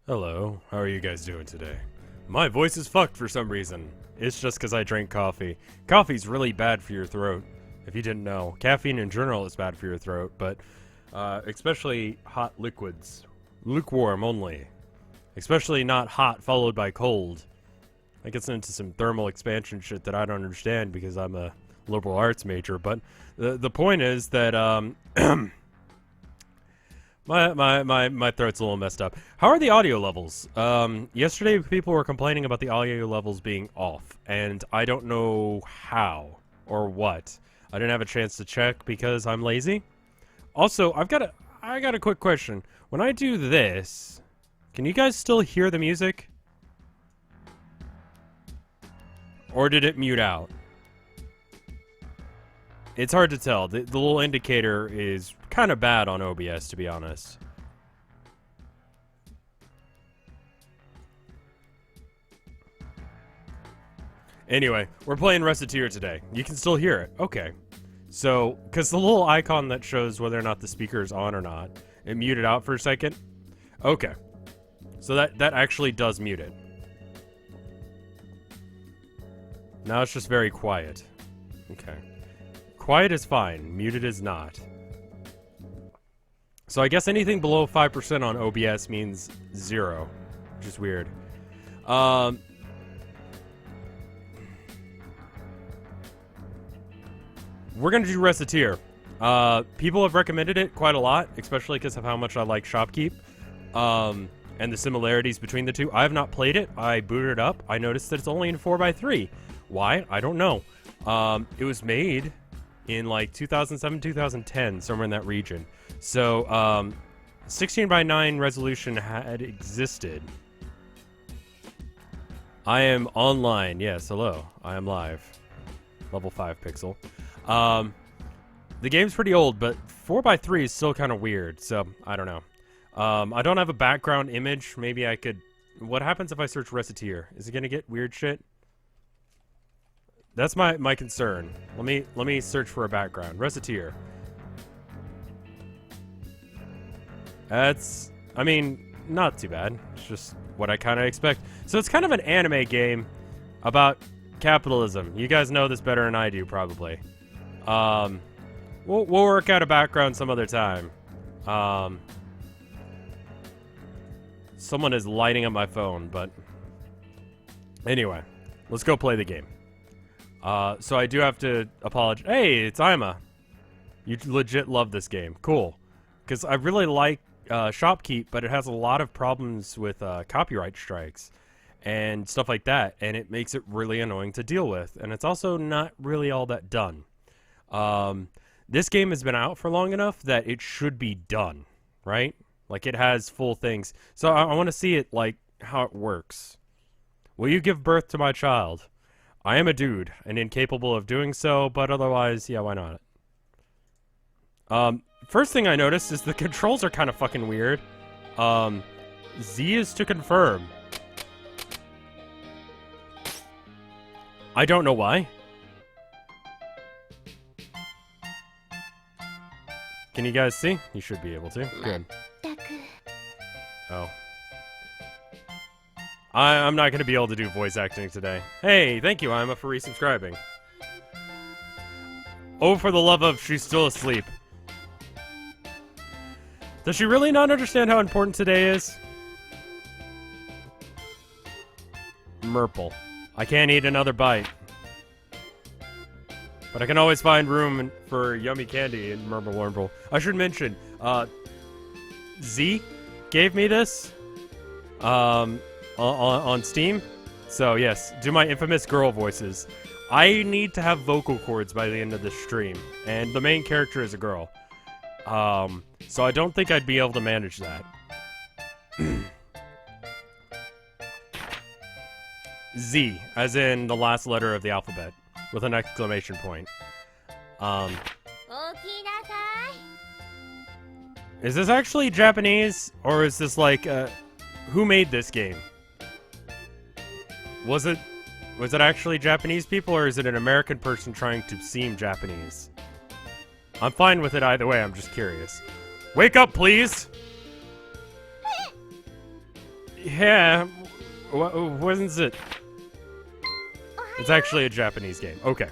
Hello, how are you guys doing today? My voice is fucked for some reason. It's just because I drank coffee. Coffee's really bad for your throat, if you didn't know. Caffeine in general is bad for your throat, but especially hot liquids. Lukewarm only. Especially not hot followed by cold. That gets into some thermal expansion shit that I don't understand because I'm a liberal arts major, but the point is that My throat's a little messed up. How are the audio levels? Yesterday people were complaining about the audio levels being off, and I don't know how or what. I didn't have a chance to check because I'm lazy. Also, I got a quick question. When I do this, can you guys still hear the music? Or did it mute out? It's hard to tell. The little indicator is kind of bad on OBS, to be honest. Anyway, we're playing Recettear today. You can still hear it. Okay. So, because the little icon that shows whether or not the speaker is on or not, it muted out for a second. Okay. So that actually does mute it. Now it's just very quiet. Okay. Quiet is fine. Muted is not. So I guess anything below 5% on OBS means 0, which is weird. We're gonna do Recettear. People have recommended it quite a lot, especially because of how much I like Shopkeep, and the similarities between the two. I have not played it. I booted it up. I noticed that it's only in 4x3. Why? I don't know. It was made in like 2007, 2010, somewhere in that region. So, 16:9 resolution had existed. I am online. Yes, hello. I am live. Level 5 pixel. The game's pretty old, but 4x3 is still kind of weird, so I don't know. I don't have a background image. Maybe I could... What happens if I search Recettear? Is it gonna get weird shit? That's my concern. Let me search for a background. Recettear. That's, I mean, not too bad. It's just what I kind of expect. So it's kind of an anime game about capitalism. You guys know this better than I do, probably. We'll work out a background some other time. Someone is lighting up my phone, but anyway, let's go play the game. So I do have to apologize. Hey, it's Ima. You legit love this game. Cool. Because I really like Shopkeep, but it has a lot of problems with copyright strikes and stuff like that, and it makes it really annoying to deal with. And it's also not really all that done. This game has been out for long enough that it should be done, right? Like, it has full things. So I want to see it, like, how it works. Will you give birth to my child? I am a dude and incapable of doing so, but otherwise, yeah, why not? First thing I noticed is the controls are kind of fucking weird. Z is to confirm. I don't know why. Can you guys see? You should be able to. Good. Oh. I'm not going to be able to do voice acting today. Hey, thank you, Ima, for resubscribing. Oh, for the love of, she's still asleep. Does she really not understand how important today is? Merple. I can't eat another bite. But I can always find room for yummy candy in Merple Wurmple. I should mention, Z gave me this. On Steam. So yes, do my infamous girl voices. I need to have vocal cords by the end of this stream, and the main character is a girl. So I don't think I'd be able to manage that. Z, as in the last letter of the alphabet, with an exclamation point. Is this actually Japanese, or is this like, who made this game? Was it actually Japanese people, or is it an American person trying to seem Japanese? I'm fine with it either way, I'm just curious. Wake up, please! Yeah. What is it? It's actually a Japanese game. Okay.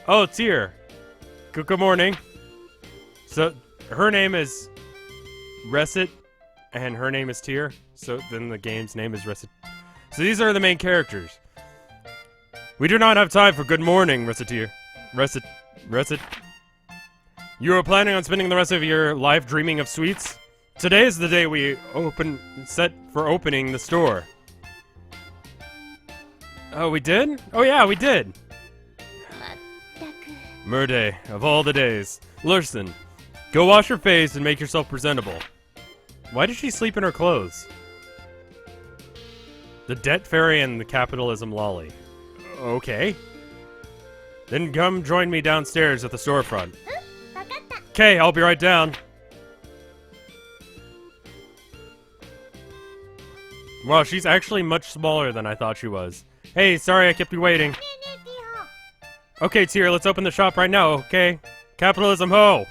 Oh, it's here. Good morning. So, her name is Recettear, and her name is Tear. So, then the game's name is Recettear. So, these are the main characters. We do not have time for good morning, Recettear. Recet. You are planning on spending the rest of your life dreaming of sweets? Today is the day we set for opening the store. Oh, we did? Oh yeah, we did! Murde, of all the days. Lurson, go wash your face and make yourself presentable. Why did she sleep in her clothes? The debt fairy and the capitalism lolly. Okay. Then come join me downstairs at the storefront. Okay, I'll be right down. Wow, she's actually much smaller than I thought she was. Hey, sorry I kept you waiting. Okay, Tear, let's open the shop right now, okay? Capitalism ho!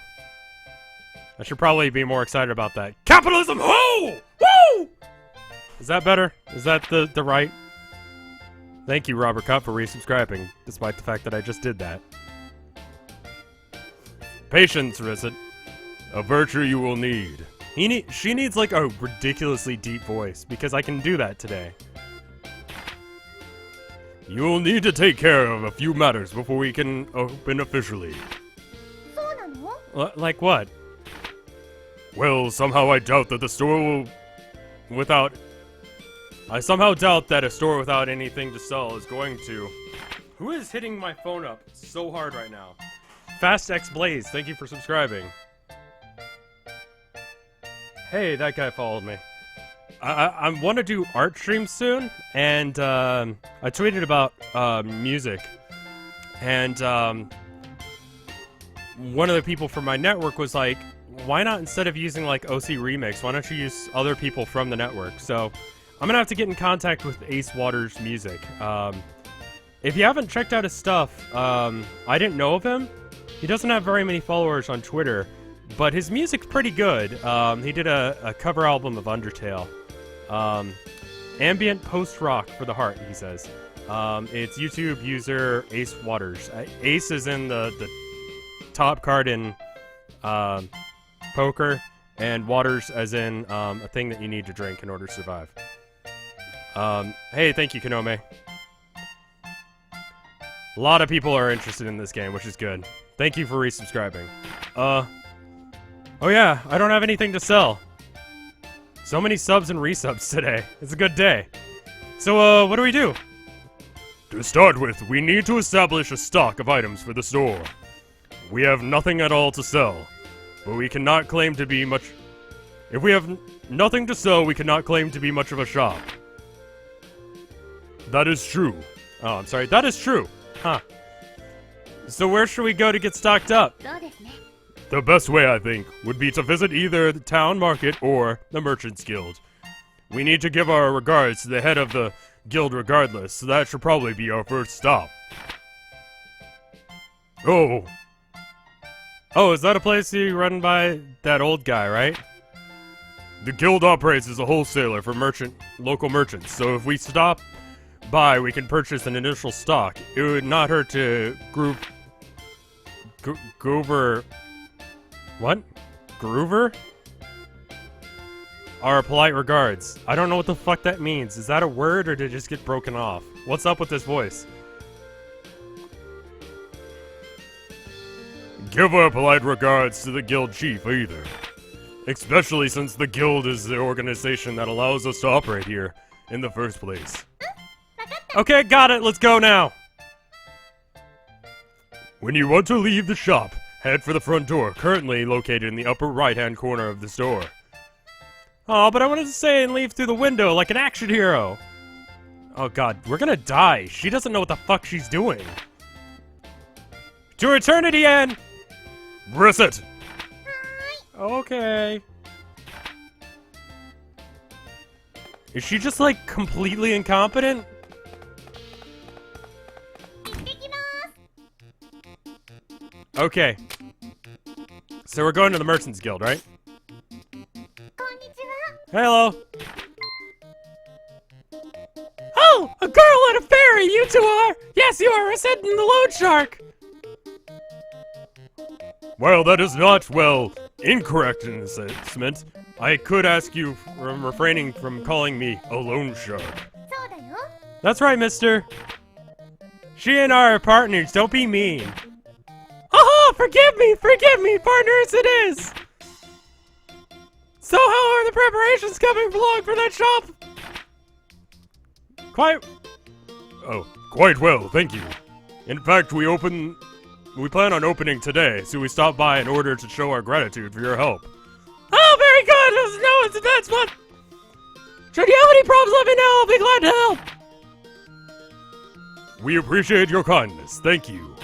I should probably be more excited about that. Capitalism ho! Woo! Is that better? Is that the right? Thank you, Robert Cup, for resubscribing, despite the fact that I just did that. Patience, Recet. A virtue you will need. She needs like a ridiculously deep voice, because I can do that today. You'll need to take care of a few matters before we can open officially. Like what? Well, somehow I doubt that the store will... I somehow doubt that a store without anything to sell is going to... Who is hitting my phone up so hard right now? Fast X Blaze, thank you for subscribing. Hey, that guy followed me. I want to do art streams soon, and I tweeted about music, and one of the people from my network was like, why not, instead of using like OC Remix, why don't you use other people from the network? So I'm gonna have to get in contact with Ace Waters Music. If you haven't checked out his stuff, I didn't know of him. He doesn't have very many followers on Twitter, but his music's pretty good. He did a cover album of Undertale. Ambient post-rock for the heart, he says. It's YouTube user Ace Waters. Ace is in the top card in poker, and Waters as in a thing that you need to drink in order to survive. Hey, thank you, Kanome. A lot of people are interested in this game, which is good. Thank you for resubscribing. Oh yeah, I don't have anything to sell. So many subs and resubs today. It's a good day. So, what do we do? To start with, we need to establish a stock of items for the store. We have nothing at all to sell, but we cannot claim to be much... If we have nothing to sell, we cannot claim to be much of a shop. That is true. Oh, I'm sorry. That is true. Huh. So where should we go to get stocked up? The best way, I think, would be to visit either the town market or the Merchants Guild. We need to give our regards to the head of the guild regardless, so that should probably be our first stop. Oh, is that a place run by that old guy, right? The guild operates as a wholesaler for local merchants, so if we stop by, we can purchase an initial stock. It would not hurt to Groover... What? Groover? Our polite regards. I don't know what the fuck that means. Is that a word, or did it just get broken off? What's up with this voice? Give our polite regards to the guild chief, either. Especially since the guild is the organization that allows us to operate here in the first place. Okay, got it. Let's go now. When you want to leave the shop, head for the front door, currently located in the upper right-hand corner of the store. Oh, but I wanted to say and leave through the window like an action hero. Oh god, we're gonna die. She doesn't know what the fuck she's doing. To eternity end! Recet! Okay. Is she just like completely incompetent? Okay. So we're going to the Merchants Guild, right? Hello. you two are! Yes, you are Recettear the loan shark! Well, that is not, well, incorrect in this assessment. I could ask you from refraining from calling me a loan shark. That's right, mister. She and I are partners, don't be mean. Haha, forgive me, partners it is! So how are the preparations coming along for that shop? Quite well, thank you. In fact, we plan on opening today, so we stopped by in order to show our gratitude for your help. Oh, very good! No, that's what... Should you have any problems, let me know, I'll be glad to help! We appreciate your kindness, thank you.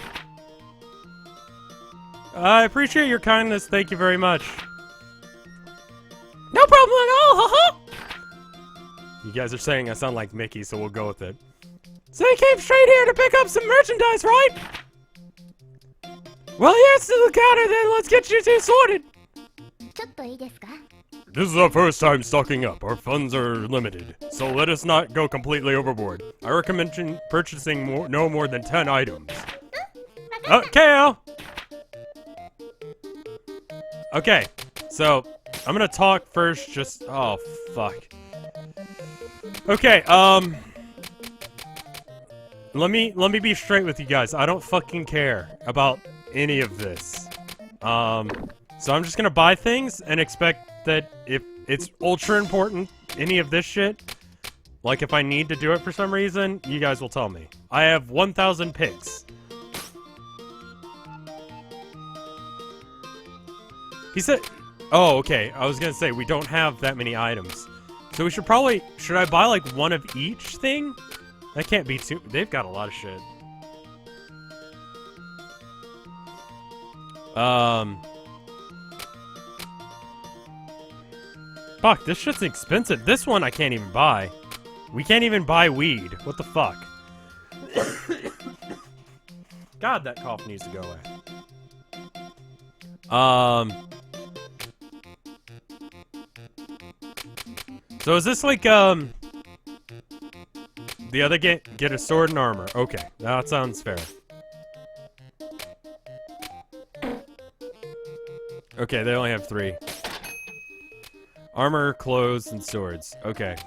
I appreciate your kindness, thank you very much. No problem at all, haha! You guys are saying I sound like Mickey, so we'll go with it. So you came straight here to pick up some merchandise, right? Well, here's to the counter then, let's get you two sorted! This is our first time stocking up. Our funds are limited, so let us not go completely overboard. I recommend purchasing no more than 10 items. Okay, Okay, so I'm gonna talk first. Oh fuck. Okay, let me be straight with you guys. I don't fucking care about any of this. So I'm just gonna buy things and expect that if it's ultra important, any of this shit, like if I need to do it for some reason, you guys will tell me. I have 1,000 picks. He said, oh, okay, I was gonna say, we don't have that many items. So we should I buy like one of each thing? That can't be too, they've got a lot of shit. Fuck, this shit's expensive. This one I can't even buy. We can't even buy weed. What the fuck? God, that cough needs to go away. So is this like, the other get a sword and armor. Okay, that sounds fair. Okay, they only have 3. Armor, clothes, and swords. Okay.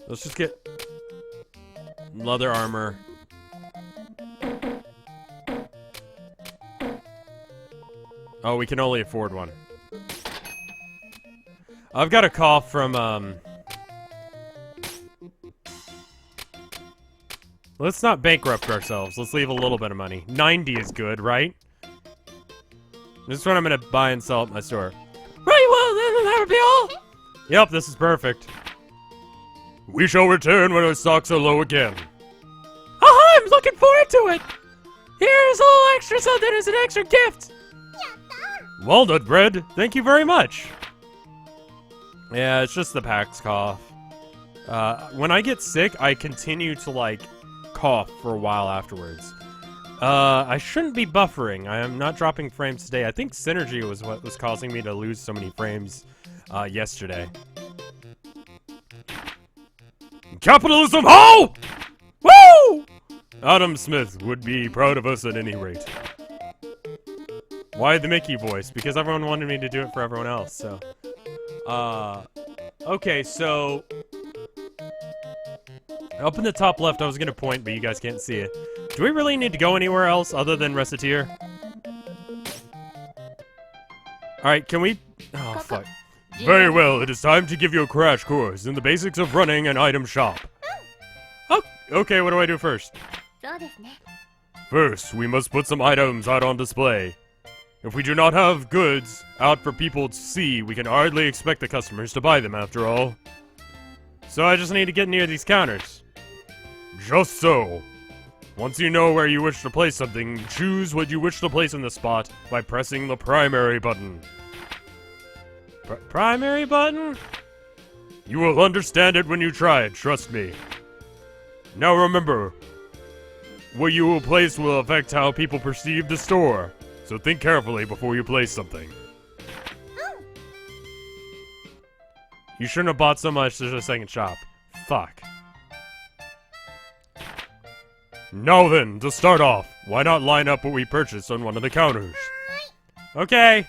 Let's just get leather armor. Oh, we can only afford one. I've got a cough from, let's not bankrupt ourselves. Let's leave a little bit of money. 90 is good, right? This is what I'm gonna buy and sell at my store. Right, well, then that would be all. Yep, this is perfect. We shall return when our stocks are low again. I'm looking forward to it. Here's a little extra something as an extra gift. Walnut bread, thank you very much. Yeah, it's just the PAX cough. When I get sick, I continue to, like, cough for a while afterwards. I shouldn't be buffering. I am not dropping frames today. I think Synergy was what was causing me to lose so many frames, yesterday. Capitalism, ho! Woo! Adam Smith would be proud of us at any rate. Why the Mickey voice? Because everyone wanted me to do it for everyone else, so. Okay, so. Up in the top left, I was gonna point, but you guys can't see it. Do we really need to go anywhere else other than Recettear? Alright, can we... Oh, fuck. Very well, it is time to give you a crash course in the basics of running an item shop. Oh, okay, what do I do first? First, we must put some items out on display. If we do not have goods out for people to see, we can hardly expect the customers to buy them after all. So I just need to get near these counters. Just so. Once you know where you wish to place something, choose what you wish to place in the spot by pressing the primary button. Primary button? You will understand it when you try it, trust me. Now remember, what you will place will affect how people perceive the store, so think carefully before you place something. You shouldn't have bought so much, there's a second shop. Fuck. Now then, to start off, why not line up what we purchased on one of the counters? Okay.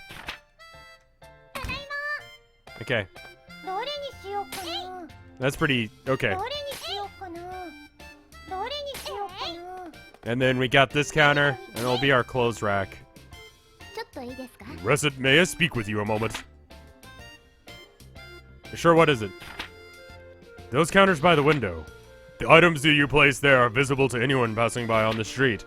Okay. That's pretty okay. And then we got this counter, and it'll be our clothes rack. Recettear, may I speak with you a moment? Sure, what is it? Those counters by the window. The items that you place there are visible to anyone passing by on the street.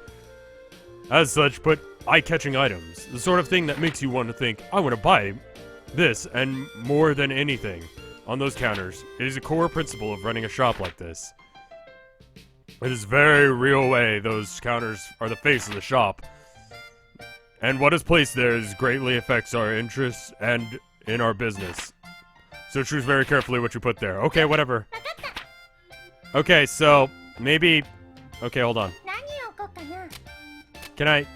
As such, but eye-catching items. The sort of thing that makes you want to think, I want to buy this, and more than anything, on those counters. It is a core principle of running a shop like this. It is a very real way those counters are the face of the shop. And what is placed there is greatly affects our interests and in our business. So choose very carefully what you put there. Okay, whatever. Okay, so maybe... Okay, hold on. Can I...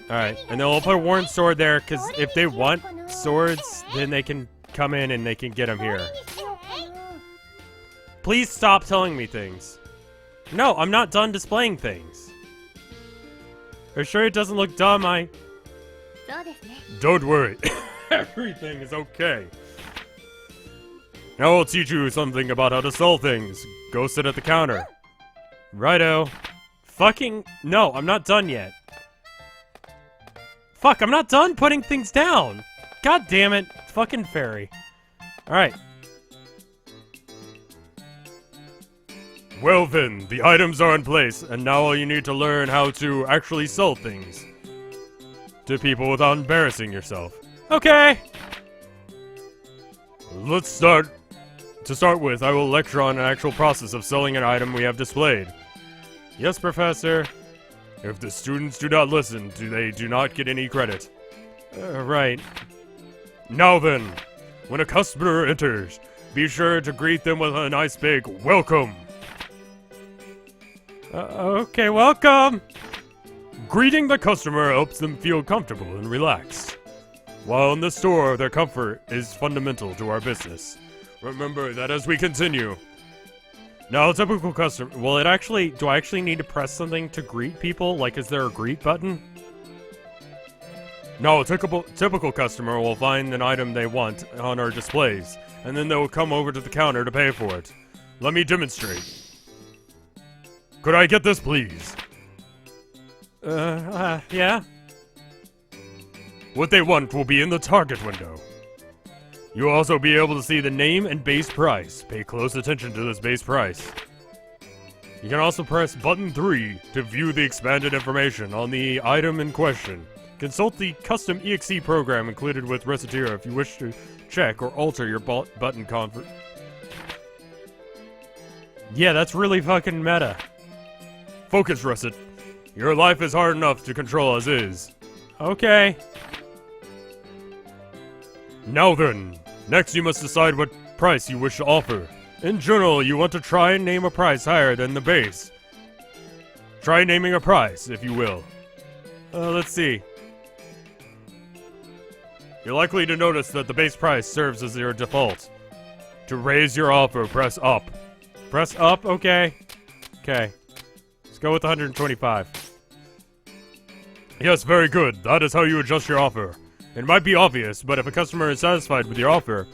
Alright, and then we'll put a worn sword there, because if they want swords, then they can come in and they can get them here. Please stop telling me things. No, I'm not done displaying things. Are you sure it doesn't look dumb? Don't worry. Everything is okay. Now I'll teach you something about how to sell things. Go sit at the counter. Righto. Fucking... No, I'm not done yet. Fuck, I'm not done putting things down. God damn it. Fucking fairy. Alright. Well then, the items are in place, and now you need to learn how to actually sell things to people without embarrassing yourself. Okay. Let's start. To start with, I will lecture on an actual process of selling an item we have displayed. Yes, Professor. If the students do not listen, they do not get any credit. Right. Now then, when a customer enters, be sure to greet them with a nice big welcome. Okay, welcome. Greeting the customer helps them feel comfortable and relaxed. While in the store, their comfort is fundamental to our business. Remember that as we continue. Now, a typical customer... Well, it actually... Do I actually need to press something to greet people? Like, is there a greet button? No, a typical customer will find an item they want on our displays, and then they will come over to the counter to pay for it. Let me demonstrate. Could I get this, please? Yeah? What they want will be in the target window. You'll also be able to see the name and base price. Pay close attention to this base price. You can also press button 3 to view the expanded information on the item in question. Consult the custom EXE program included with Recettear if you wish to check or alter your button comfort. Yeah, that's really fucking meta. Focus, Recet. Your life is hard enough to control as is. Okay. Now then, next you must decide what price you wish to offer. In general, you want to try and name a price higher than the base. Try naming a price, if you will. Let's see. You're likely to notice that the base price serves as your default. To raise your offer, press up. Press up? Okay. Okay. Let's go with 125. Yes, very good. That is how you adjust your offer. It might be obvious, but if a customer is satisfied with your offer,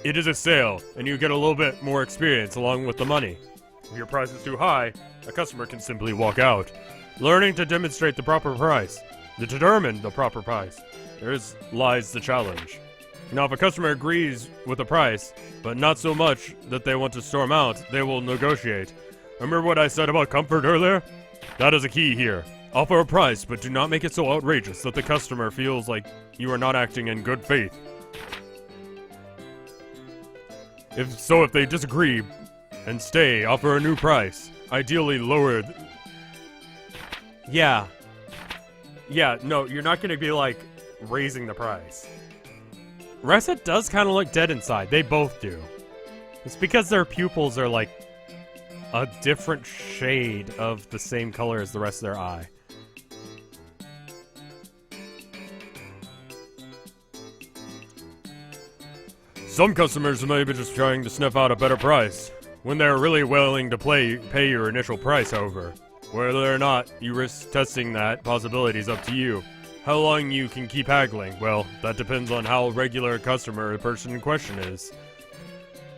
it is a sale, and you get a little bit more experience along with the money. If your price is too high, a customer can simply walk out. Learning to demonstrate the proper price, to determine the proper price, lies the challenge. Now, if a customer agrees with the price, but not so much that they want to storm out, they will negotiate. Remember what I said about comfort earlier? That is a key here. Offer a price, but do not make it so outrageous that the customer feels like you are not acting in good faith. If they disagree and stay, offer a new price. Ideally lower. Yeah. Yeah, no, you're not gonna be like raising the price. Recet does kind of look dead inside. They both do. It's because their pupils are like a different shade of the same color as the rest of their eye. Some customers may be just trying to sniff out a better price. when they're really willing to pay your initial price, however. Whether or not you risk testing that possibility is up to you. How long you can keep haggling? Well, that depends on how regular a customer the person in question is.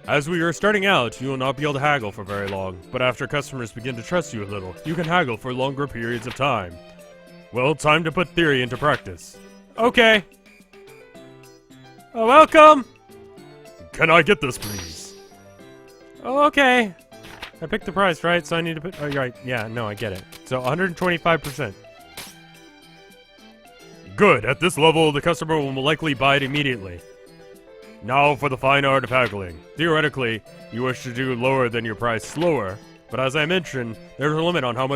As we are starting out, you will not be able to haggle for very long, but after customers begin to trust you a little, you can haggle for longer periods of time. Well, time to put theory into practice. Okay. Oh, welcome! Can I get this, please? Oh, okay. I picked the price, right? So I need to put... Oh, you're right. Yeah, no, I get it. So 125%. Good. At this level, the customer will likely buy it immediately. Now for the fine art of haggling. Theoretically, you wish to do lower than your price slower, but as I mentioned, there's a limit on how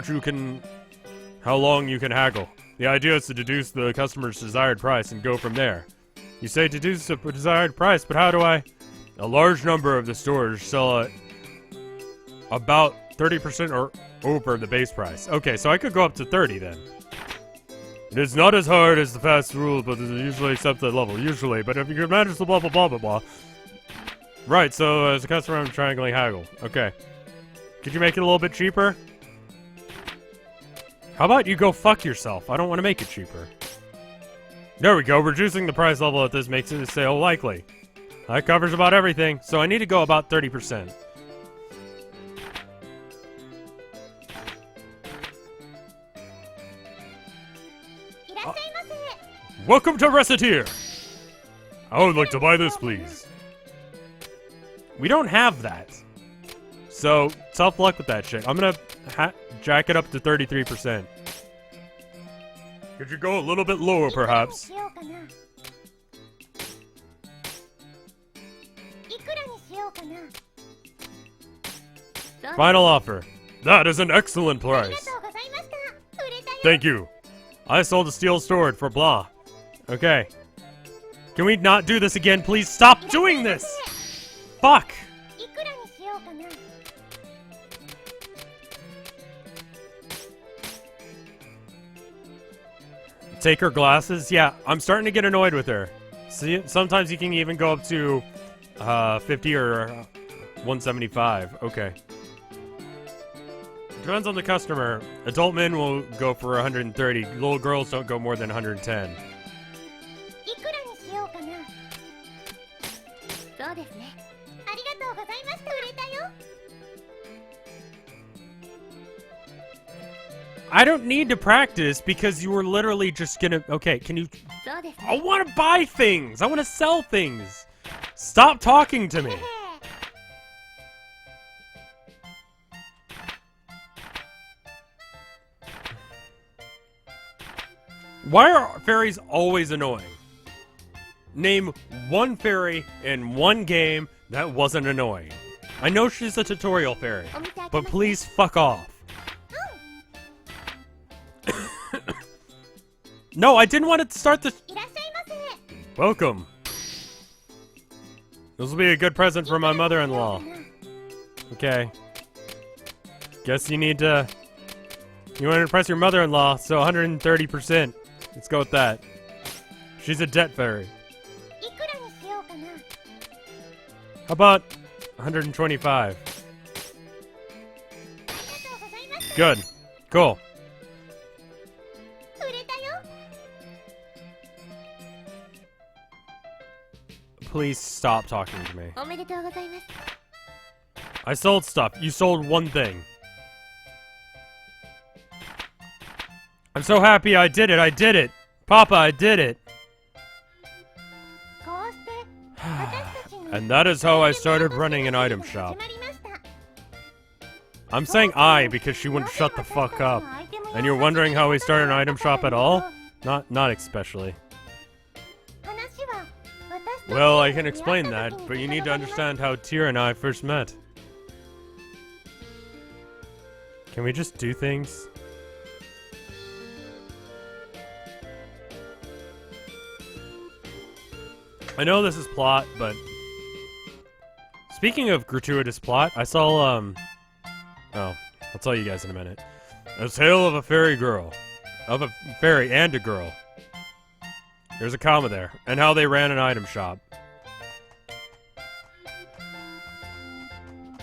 long you can haggle. The idea is to deduce the customer's desired price and go from there. You say deduce a desired price, but how do I? A large number of the stores sell at about 30% or over the base price. Okay, so I could go up to 30 then. It is not as hard as the fast rule, but it is usually accepted level. Usually, but if you can manage the blah blah blah blah blah. Right, so as a customer, I'm triangling haggle. Okay. Could you make it a little bit cheaper? How about you go fuck yourself? I don't want to make it cheaper. There we go. Reducing the price level at this makes it a sale likely. That covers about everything, so I need to go about 30%. Welcome to Recettear! I would like to buy this, please. We don't have that. So, tough luck with that shit. I'm gonna jack it up to 33%. Could you go a little bit lower, perhaps? Final offer. That is an excellent price. Thank you. I sold a steel sword for blah. Okay. Can we not do this again? Please stop doing this! Fuck! Take her glasses? Yeah, I'm starting to get annoyed with her. See, sometimes you can even go up to 50 or 175. Okay. Depends on the customer. Adult men will go for 130. Little girls don't go more than 110. I don't need to practice because you were literally just gonna... Okay, can you... I want to buy things! I want to sell things! Stop talking to me! Why are fairies always annoying? Name one fairy in one game that wasn't annoying. I know she's a tutorial fairy, but please fuck off. No, I didn't want to start this. Welcome. This will be a good present for my mother-in-law. Okay. Guess you need to... You want to impress your mother-in-law, so 130%. Let's go with that. She's a debt fairy. How about 125? Good. Cool. Please stop talking to me. I sold stuff. You sold one thing. I'm so happy I did it. I did it. Papa, I did it. And that is how I started running an item shop. I'm saying I because she wouldn't shut the fuck up. And you're wondering how we started an item shop at all? Not especially. Well, I can explain that, but you need to understand how Tyr and I first met. Can we just do things? I know this is plot, but... Speaking of gratuitous plot, I saw, Oh, I'll tell you guys in a minute. A tale of a fairy girl. Of a fairy and a girl. There's a comma there. And how they ran an item shop.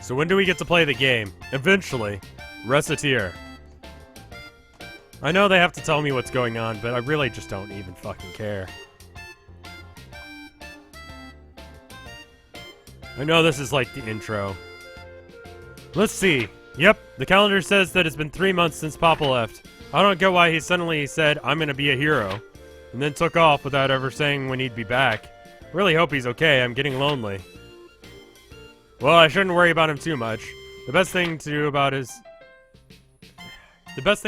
So when do we get to play the game? Eventually. Recettear. I know they have to tell me what's going on, but I really just don't even fucking care. I know this is like the intro. Let's see. Yep, the calendar says that it's been 3 months since Papa left. I don't get why he suddenly said, I'm gonna be a hero, and then took off without ever saying when he'd be back. Really hope he's okay, I'm getting lonely. Well, I shouldn't worry about him too much. The best thing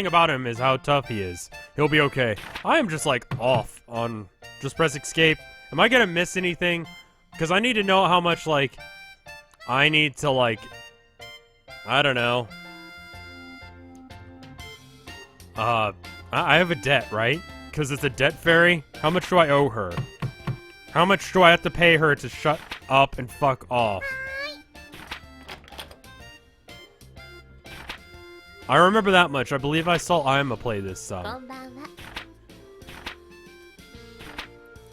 about him is how tough he is. He'll be okay. I am just like off on just press escape. Am I gonna miss anything? Because I need to know how much like I need to like I don't know. I have a debt, right? Because it's a debt fairy. How much do I owe her? How much do I have to pay her to shut up and fuck off? I remember that much. I believe I saw Ima play this song.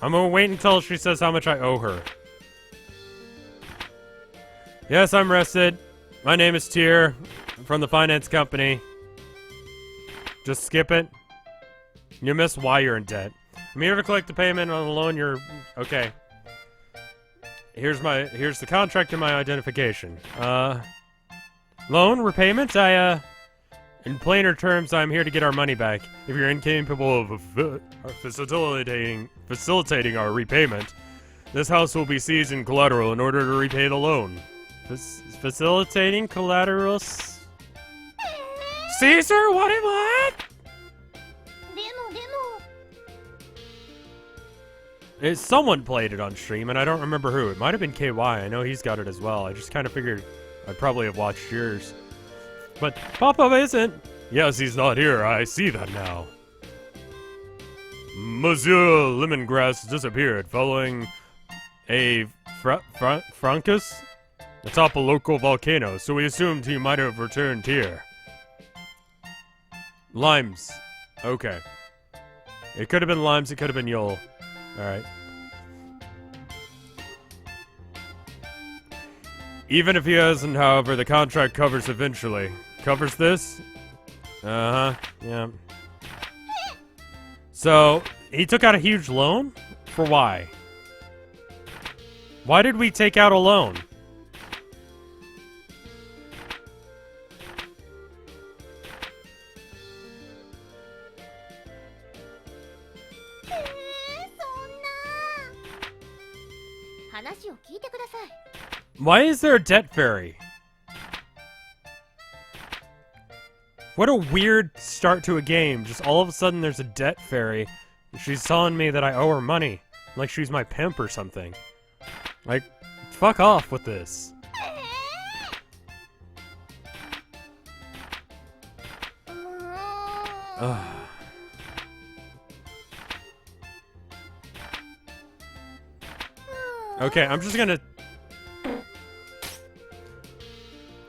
I'm gonna wait until she says how much I owe her. Yes, I'm rested. My name is Tier. I'm from the finance company. Just skip it. You missed why you're in debt. I'm here to collect the payment on the loan you're... Okay. Here's the contract and my identification. Loan repayment? In plainer terms, I'm here to get our money back. If you're incapable of facilitating our repayment, this house will be seized in collateral in order to repay the loan. Facilitating collaterals? Caesar? What? Someone played it on stream, and I don't remember who. It might have been KY. I know he's got it as well. I just kind of figured I'd probably have watched yours. But Papa isn't. Yes, he's not here. I see that now. Monsieur Lemongrass disappeared following a fracas atop a local volcano, so we assumed he might have returned here. Limes. Okay. It could have been Limes, it could have been Yol. Alright. Even if he hasn't, however, the contract covers eventually. Covers this? Uh-huh. Yeah. So, he took out a huge loan? For why? Why did we take out a loan? Why is there a debt fairy? What a weird start to a game. Just all of a sudden there's a debt fairy. She's telling me that I owe her money. Like she's my pimp or something. Like, fuck off with this. Ugh. Okay, I'm just gonna...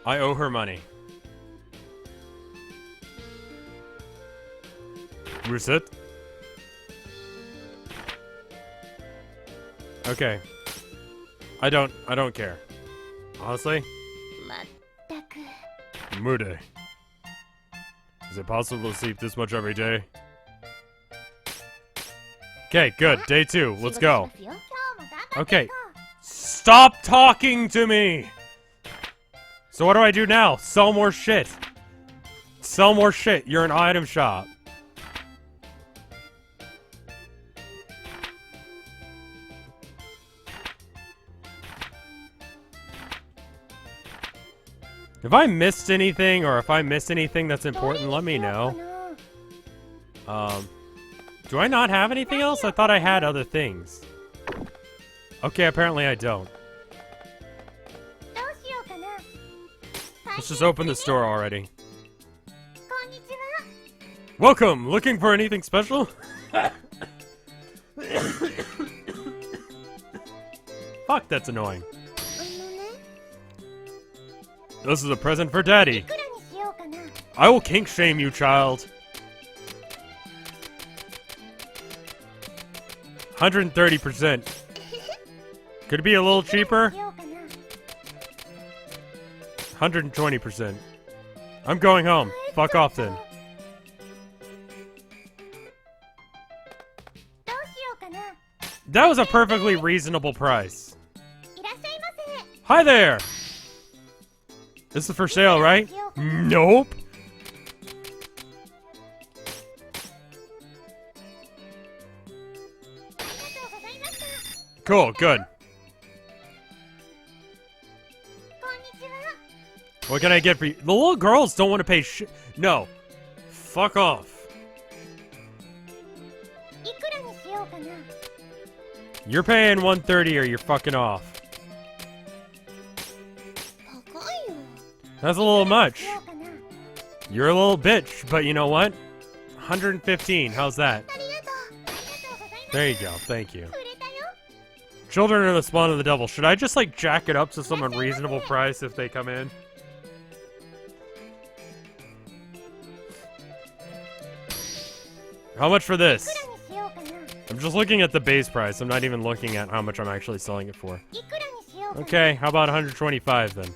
I owe her money. Reset. Okay. I don't care. Honestly. Mude. Is it possible to sleep this much every day? Okay, good. Day 2. Let's go. Okay. Stop talking to me! So what do I do now? Sell more shit. Sell more shit. You're an item shop. If I missed anything, or if I missed anything that's important, let me know. Do I not have anything else? I thought I had other things. Okay, apparently I don't. Let's just open the store already. Welcome! Looking for anything special? Fuck, that's annoying. This is a present for Daddy. I will kink shame you, child. 130%. Could it be a little cheaper? 120%. I'm going home. Fuck off then. That was a perfectly reasonable price. Hi there! This is for sale, right? Nope. Cool, good. What can I get for you? The little girls don't want to pay shit. No. Fuck off. You're paying 130 or you're fucking off. That's a little much. You're a little bitch, but you know what? 115, how's that? There you go, thank you. Children are the spawn of the devil. Should I just like jack it up to some unreasonable price if they come in? How much for this? I'm just looking at the base price. I'm not even looking at how much I'm actually selling it for. Okay, how about 125 then?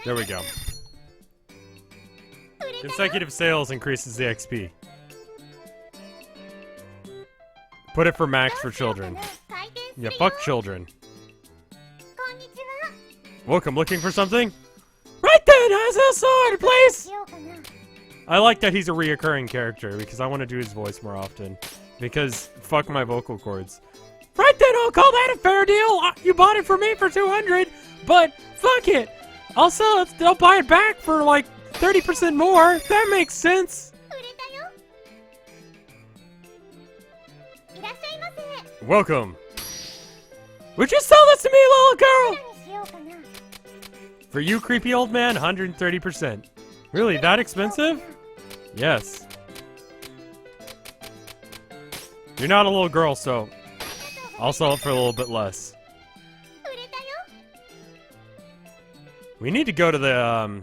There we go. Consecutive sales increases the XP. Put it for max for children. Yeah, fuck children. Welcome, looking for something? Right then, has a sword, please! I like that he's a reoccurring character because I want to do his voice more often. Because fuck my vocal cords. Right then, I'll call that a fair deal. You bought it for me for 200, but fuck it. I'll sell it. I'll buy it back for like 30% more. That makes sense. Welcome. Would you sell this to me, little girl? For you, creepy old man, 130%. Really, that expensive? Yes. You're not a little girl, so I'll sell it for a little bit less. We need to go to the,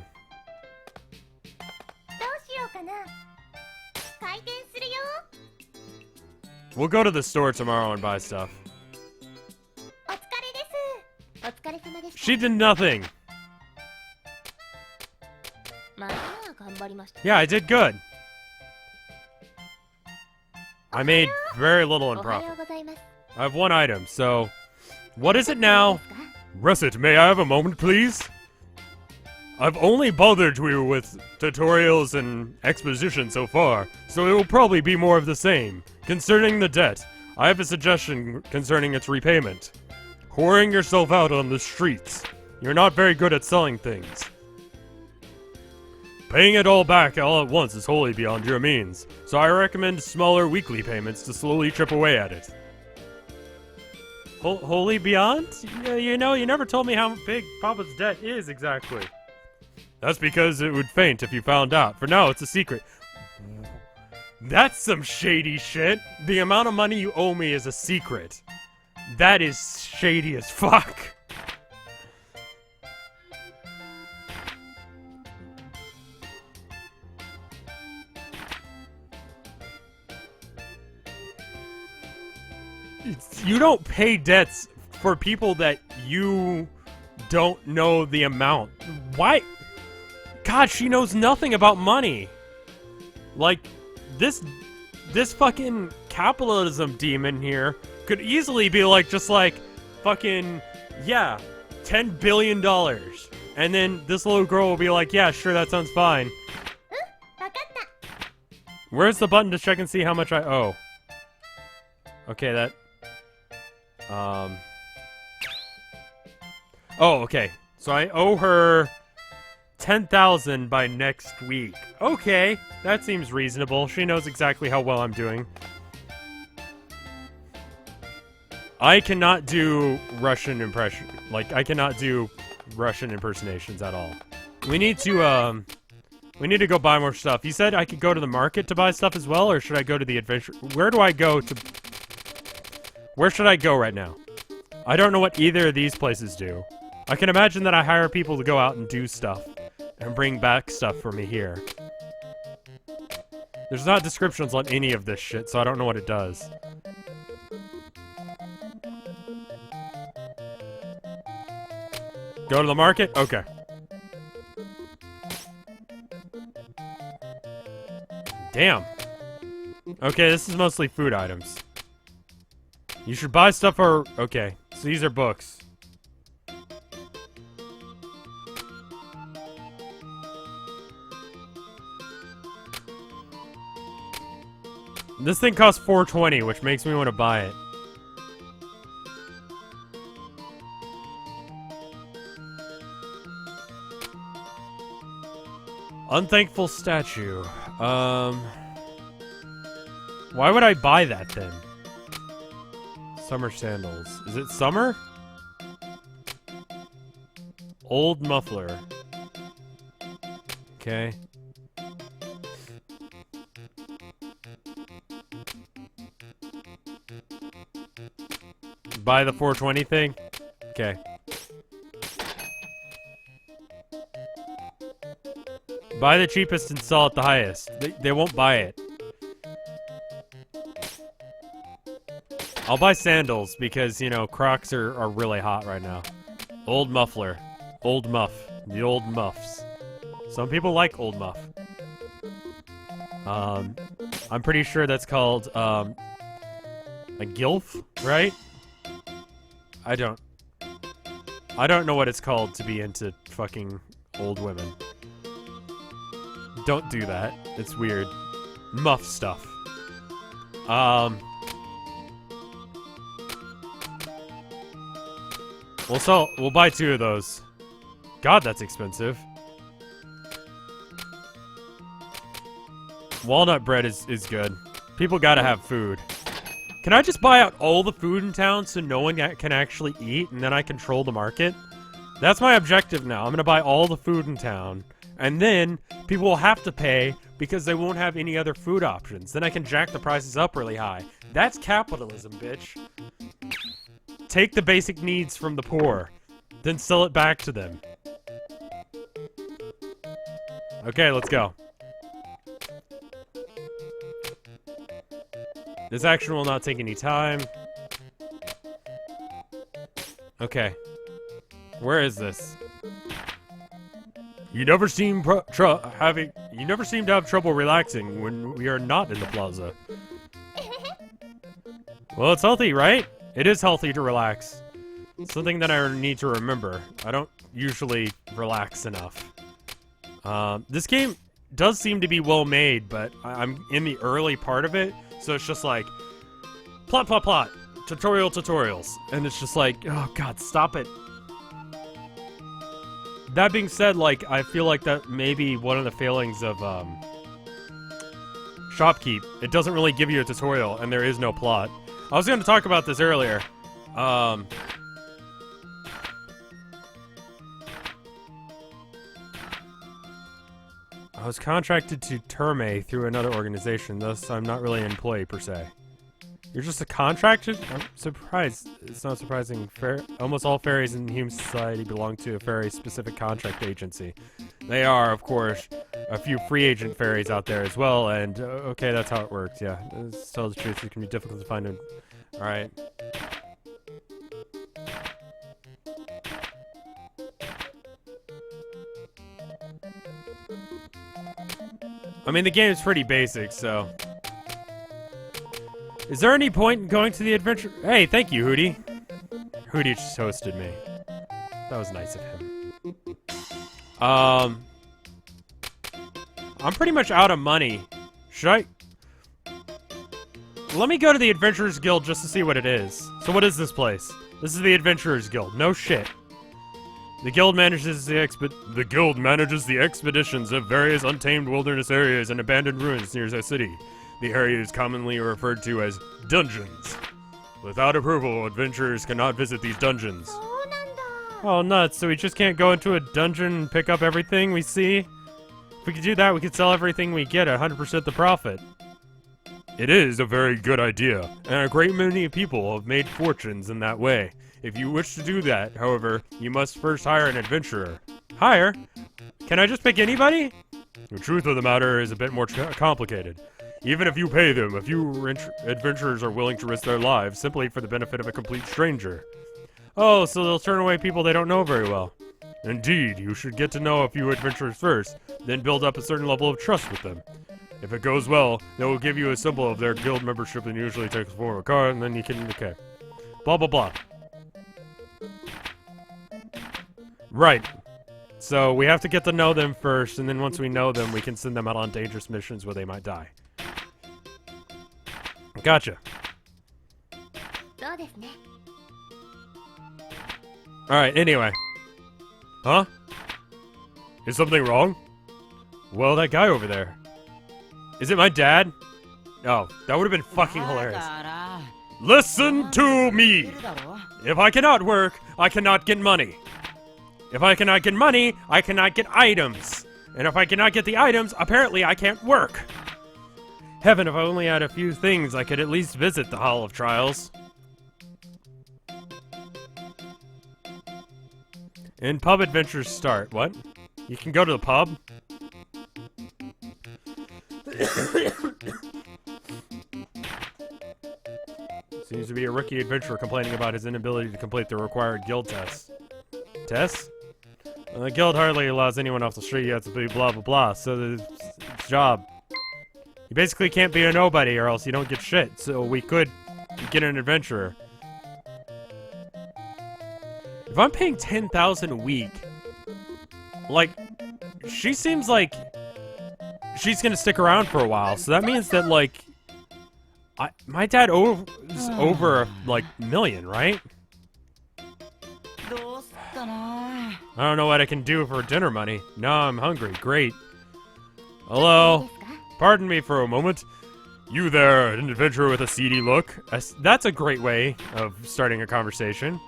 we'll go to the store tomorrow and buy stuff. She did nothing. Yeah, I did good. I made very little in profit. I have one item, so what is it now? Recettear, may I have a moment, please? I've only bothered you with tutorials and exposition so far, so it will probably be more of the same. Concerning the debt, I have a suggestion concerning its repayment. Whoring yourself out on the streets. You're not very good at selling things. Paying it all back all at once is wholly beyond your means, so I recommend smaller weekly payments to slowly chip away at it. Wholly beyond? You know, you never told me how big Papa's debt is exactly. That's because it would faint if you found out. For now, it's a secret. That's some shady shit. The amount of money you owe me is a secret. That is shady as fuck. You don't pay debts for people that you don't know the amount. Why? God, she knows nothing about money. Like, this fucking capitalism demon here could easily be like, just like, fucking, yeah, $10 billion. And then this little girl will be like, yeah, sure, that sounds fine. Where's the button to check and see how much I owe? Okay, that... Oh, okay. So I owe her 10,000 by next week. Okay, that seems reasonable. She knows exactly how well I'm doing. I cannot do Russian impression. Like, I cannot do Russian impersonations at all. We need to go buy more stuff. You said I could go to the market to buy stuff as well, or should I go to the adventure? Where do I go to... Where should I go right now? I don't know what either of these places do. I can imagine that I hire people to go out and do stuff. And bring back stuff for me here. There's not descriptions on any of this shit, so I don't know what it does. Go to the market? Okay. Damn. Okay, this is mostly food items. You should buy stuff for... Okay, so these are books. This thing costs $4.20, which makes me want to buy it. Unthankful statue. Why would I buy that then? Summer sandals. Is it summer? Old muffler. Okay. Buy the 420 thing? Okay. Buy the cheapest and sell it the highest. They won't buy it. I'll buy sandals because, you know, Crocs are really hot right now. Old muffler. Old muff. The old muffs. Some people like old muff. I'm pretty sure that's called, a gilf, right? I don't know what it's called to be into fucking old women. Don't do that. It's weird. Muff stuff. We'll buy 2 of those. God, that's expensive. Walnut bread is good. People gotta have food. Can I just buy out all the food in town so no one can actually eat and then I control the market? That's my objective now. I'm gonna buy all the food in town and then people will have to pay because they won't have any other food options. Then I can jack the prices up really high. That's capitalism, bitch. Take the basic needs from the poor, then sell it back to them. Okay, let's go. This action will not take any time. Okay. Where is this? You never seem to have trouble relaxing when we are not in the plaza. Well, it's healthy, right? It is healthy to relax. Something that I need to remember. I don't usually relax enough. This game does seem to be well made, but I'm in the early part of it, so it's just like plot, plot, plot, tutorials, and it's just like, oh god, stop it. That being said, like, I feel like that may be one of the failings of Shopkeep. It doesn't really give you a tutorial, and there is no plot. I was going to talk about this earlier. I was contracted to Terme through another organization, thus I'm not really an employee per se. You're just a contractor? I'm surprised. It's not surprising. Almost all fairies in human society belong to a fairy-specific contract agency. They are, of course, a few free agent fairies out there as well, and okay, that's how it works, yeah. To tell the truth, it can be difficult to find them. Alright. I mean, the game's pretty basic, so... Is there any point in going to the adventure? Hey, thank you, Hootie. Hootie just hosted me. That was nice of him. I'm pretty much out of money. Should I... Let me go to the Adventurers Guild just to see what it is. So what is this place? This is the Adventurers Guild. No shit. The guild manages the expeditions of various untamed wilderness areas and abandoned ruins near the city. The area is commonly referred to as dungeons. Without approval, adventurers cannot visit these dungeons. Oh, nuts. So we just can't go into a dungeon and pick up everything we see? If we could do that, we could sell everything we get at 100% the profit. It is a very good idea, and a great many people have made fortunes in that way. If you wish to do that, however, you must first hire an adventurer. Hire? Can I just pick anybody? The truth of the matter is a bit more complicated. Even if you pay them, a few adventurers are willing to risk their lives simply for the benefit of a complete stranger. Oh, so they'll turn away people they don't know very well. Indeed, you should get to know a few adventurers first, then build up a certain level of trust with them. If it goes well, they will give you a symbol of their guild membership and usually takes the form of a card, and then you can, okay. Blah, blah, blah. Right. So, we have to get to know them first, and then once we know them, we can send them out on dangerous missions where they might die. Gotcha. Alright, anyway. Huh? Is something wrong? Well, that guy over there. Is it my dad? Oh, that would have been fucking hilarious. Listen to me! If I cannot work, I cannot get money. If I cannot get money, I cannot get items. And if I cannot get the items, apparently I can't work. Heaven, if I only had a few things, I could at least visit the Hall of Trials. And pub adventures start. What? You can go to the pub? Seems to be a rookie adventurer complaining about his inability to complete the required guild tests. Tests? Well, the guild hardly allows anyone off the street yet to be blah blah blah, so it's job. You basically can't be a nobody or else you don't get shit, so we could get an adventurer. If I'm paying 10,000 a week, like, she seems like she's gonna stick around for a while, so that means that, like, my dad owes over, like, $1 million, right? I don't know what I can do for dinner money. No, I'm hungry. Great. Hello? Pardon me for a moment. You there, an adventurer with a seedy look? That's a great way of starting a conversation.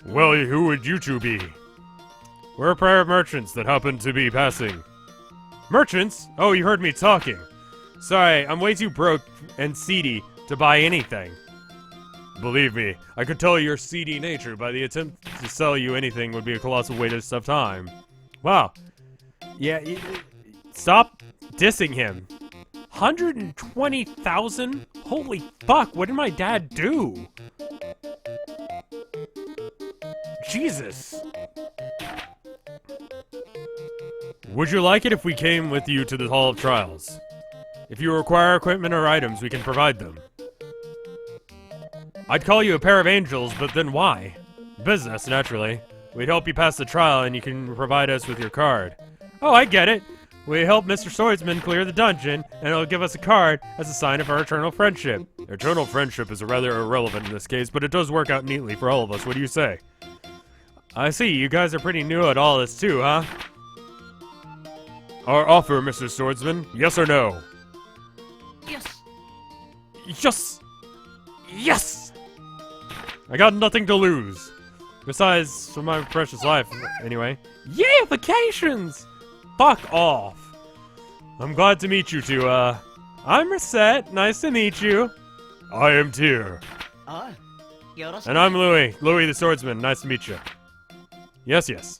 Well, who would you two be? We're a pair of merchants that happen to be passing. Merchants? Oh, you heard me talking. Sorry, I'm way too broke and seedy to buy anything. Believe me, I could tell your seedy nature by the attempt to sell you anything would be a colossal waste of time. Wow. Yeah, stop dissing him. 120,000? Holy fuck, what did my dad do? Jesus. Would you like it if we came with you to the Hall of Trials? If you require equipment or items, we can provide them. I'd call you a pair of angels, but then why? Business, naturally. We'd help you pass the trial and you can provide us with your card. Oh, I get it. We help Mr. Swordsman clear the dungeon, and it'll give us a card as a sign of our eternal friendship. Eternal friendship is rather irrelevant in this case, but it does work out neatly for all of us. What do you say? I see, you guys are pretty new at all this too, huh? Our offer, Mr. Swordsman, yes or no? Yes! Yes! Yes! I got nothing to lose. Besides, for my precious life, anyway. Yeah, vacations! Fuck off. I'm glad to meet you two, I'm Recette, nice to meet you. I am Tyr. And I'm Louis the Swordsman, nice to meet you. Yes, yes.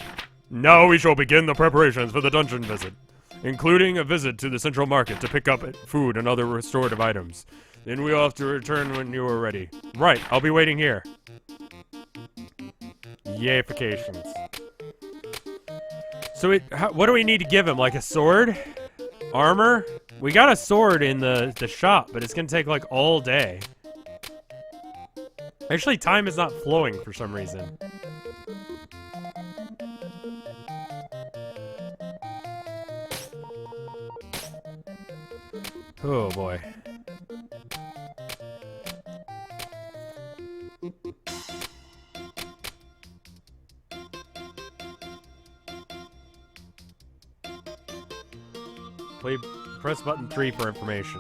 Now we shall begin the preparations for the dungeon visit, including a visit to the central market to pick up food and other restorative items. Then we'll have to return when you are ready. Right, I'll be waiting here. Yay, vacations. So what do we need to give him? Like a sword? Armor? We got a sword in the shop, but it's gonna take like all day. Actually, time is not flowing for some reason. Oh boy. Press button 3 for information.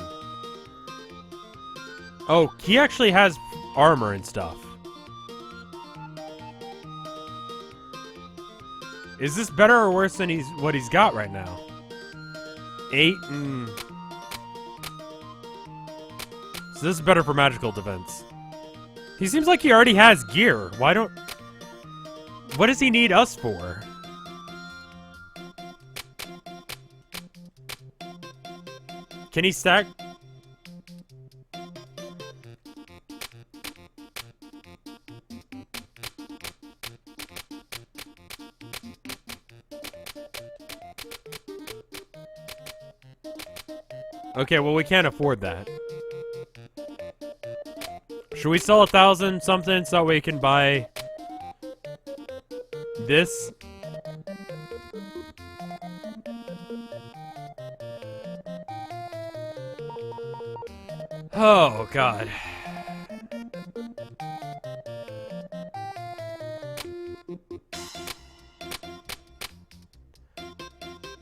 Oh, he actually has armor and stuff. Is this better or worse than what he's got right now? 8 and... So this is better for magical defense. He seems like he already has gear. Why don't... What does he need us for? Can he stack? Okay, well, we can't afford that. Should we sell 1,000 something so we can buy this? Oh, God.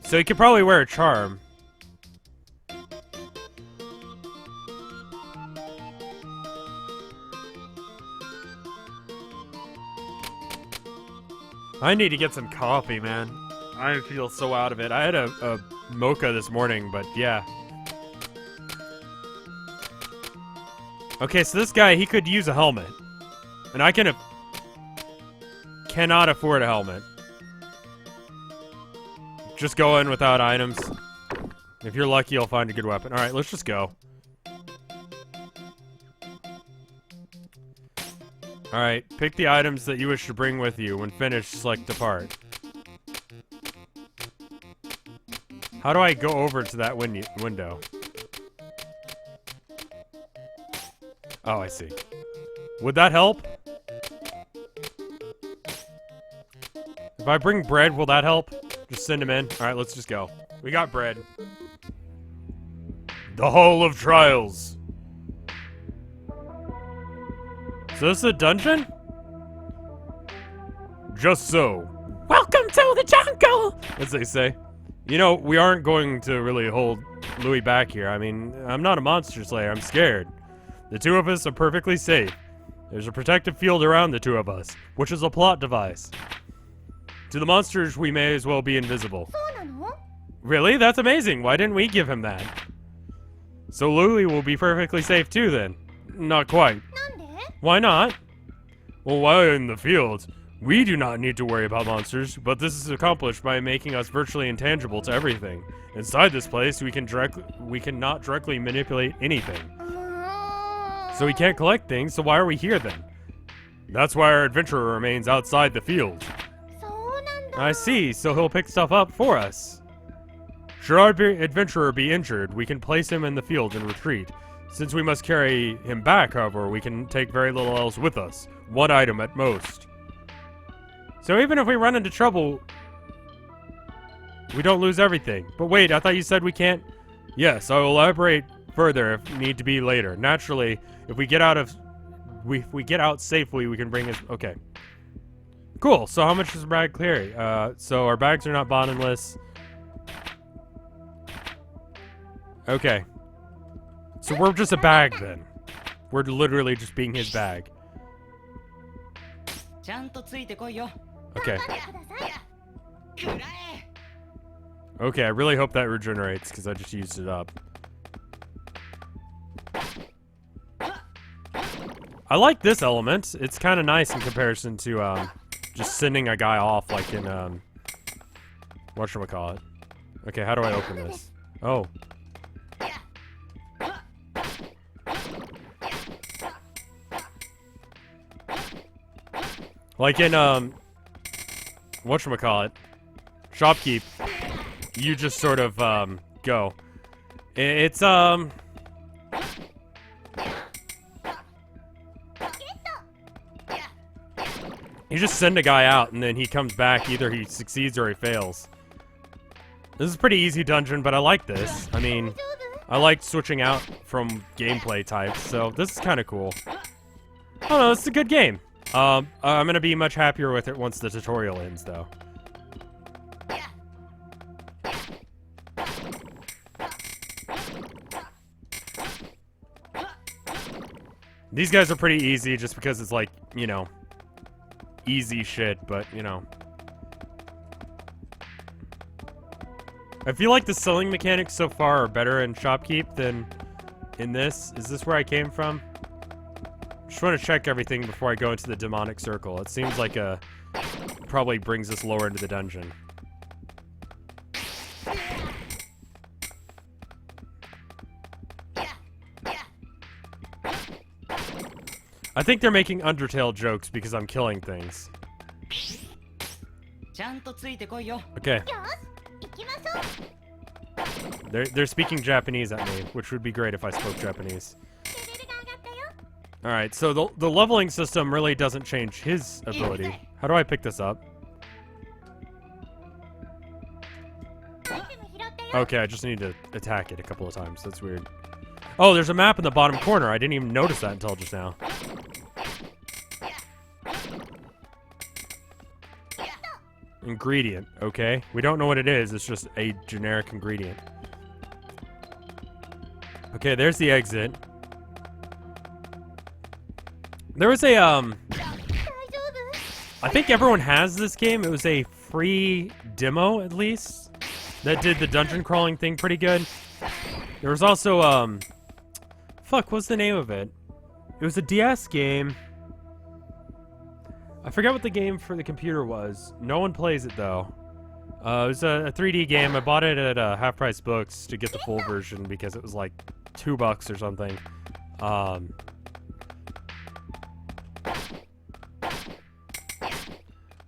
So he could probably wear a charm. I need to get some coffee, man. I feel so out of it. I had a mocha this morning, but yeah. Okay, so this guy, he could use a helmet. And I cannot afford a helmet. Just go in without items. If you're lucky, you'll find a good weapon. Alright, let's just go. Alright, pick the items that you wish to bring with you. When finished, select depart. How do I go over to that window? Oh, I see. Would that help? If I bring bread, will that help? Just send him in. Alright, let's just go. We got bread. The Hall of Trials. So this is a dungeon? Just so. Welcome to the jungle! As they say. You know, we aren't going to really hold Louis back here. I mean, I'm not a monster slayer. I'm scared. The two of us are perfectly safe. There's a protective field around the two of us, which is a plot device. To the monsters, we may as well be invisible. Really? That's amazing. Why didn't we give him that? So Louis will be perfectly safe too then? Not quite. Why not? Well, while in the field, we do not need to worry about monsters, but this is accomplished by making us virtually intangible to everything. Inside this place, we cannot directly manipulate anything. So we can't collect things, so why are we here then? That's why our adventurer remains outside the field. I see, so he'll pick stuff up for us. Should our adventurer be injured, we can place him in the field and retreat. Since we must carry him back, however, we can take very little else with us. One item at most. So even if we run into trouble, we don't lose everything. But wait, I thought you said we can't... Yes, I will elaborate further if need to be later. Naturally, if we get out safely, we can bring his... Okay. Cool, so how much does the bag carry? So our bags are not bottomless. Okay. So we're just a bag then. We're literally just being his bag. Okay. Okay, I really hope that regenerates because I just used it up. I like this element. It's kind of nice in comparison to just sending a guy off like in whatchamacallit. Okay, how do I open this? Oh. Like in, whatchamacallit, Shopkeep, you just sort of, go. It's, you just send a guy out and then he comes back, either he succeeds or he fails. This is a pretty easy dungeon, but I like this. I mean, I like switching out from gameplay types, so this is kind of cool. I don't know, it's a good game. I'm gonna be much happier with it once the tutorial ends, though. These guys are pretty easy just because it's like, you know, easy shit, but, you know. I feel like the selling mechanics so far are better in Shopkeep than in this. Is this where I came from? Just want to check everything before I go into the demonic circle. It seems like probably brings us lower into the dungeon. I think they're making Undertale jokes because I'm killing things. Okay. They're speaking Japanese at me, which would be great if I spoke Japanese. Alright, so the leveling system really doesn't change his ability. How do I pick this up? Okay, I just need to attack it a couple of times. That's weird. Oh, there's a map in the bottom corner. I didn't even notice that until just now. Ingredient, okay. We don't know what it is. It's just a generic ingredient. Okay, there's the exit. There was a, I think everyone has this game. It was a free demo, at least, that did the dungeon crawling thing pretty good. There was also, fuck, what's the name of it? It was a DS game. I forget what the game for the computer was. No one plays it, though. It was a 3D game. I bought it at Half Price Books to get the full version because it was like $2 or something.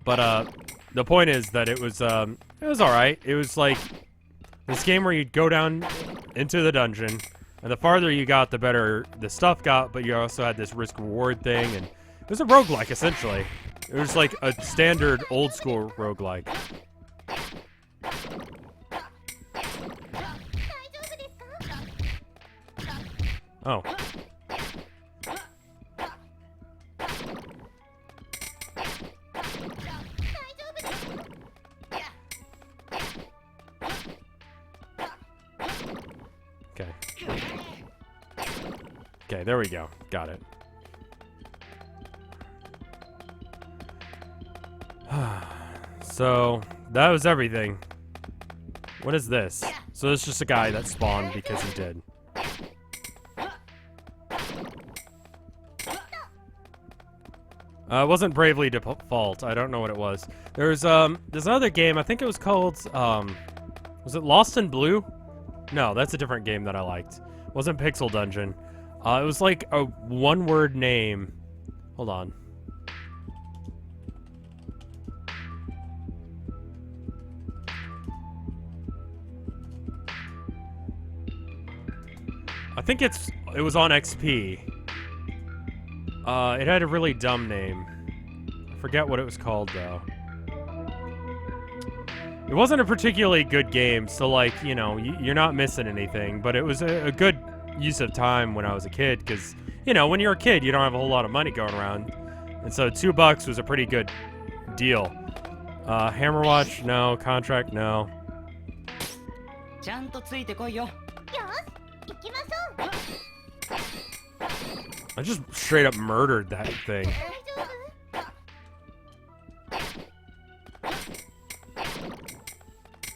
But the point is that it was alright. It was like this game where you'd go down into the dungeon, and the farther you got, the better the stuff got, but you also had this risk-reward thing, and it was a roguelike, essentially. It was like a standard old-school roguelike. Oh. Okay. Okay, there we go. Got it. So, that was everything. What is this? So it's just a guy that spawned because he did. It wasn't Bravely Default. I don't know what it was. There's another game. I think it was called, was it Lost in Blue? No, that's a different game that I liked. It wasn't Pixel Dungeon. It was like a one-word name. Hold on. I think it was on XP. It had a really dumb name. I forget what it was called, though. It wasn't a particularly good game, so, like, you know, you're not missing anything, but it was a good use of time when I was a kid, because, you know, when you're a kid, you don't have a whole lot of money going around, and so $2 was a pretty good deal. Hammerwatch, no. Contract, no. I just straight up murdered that thing.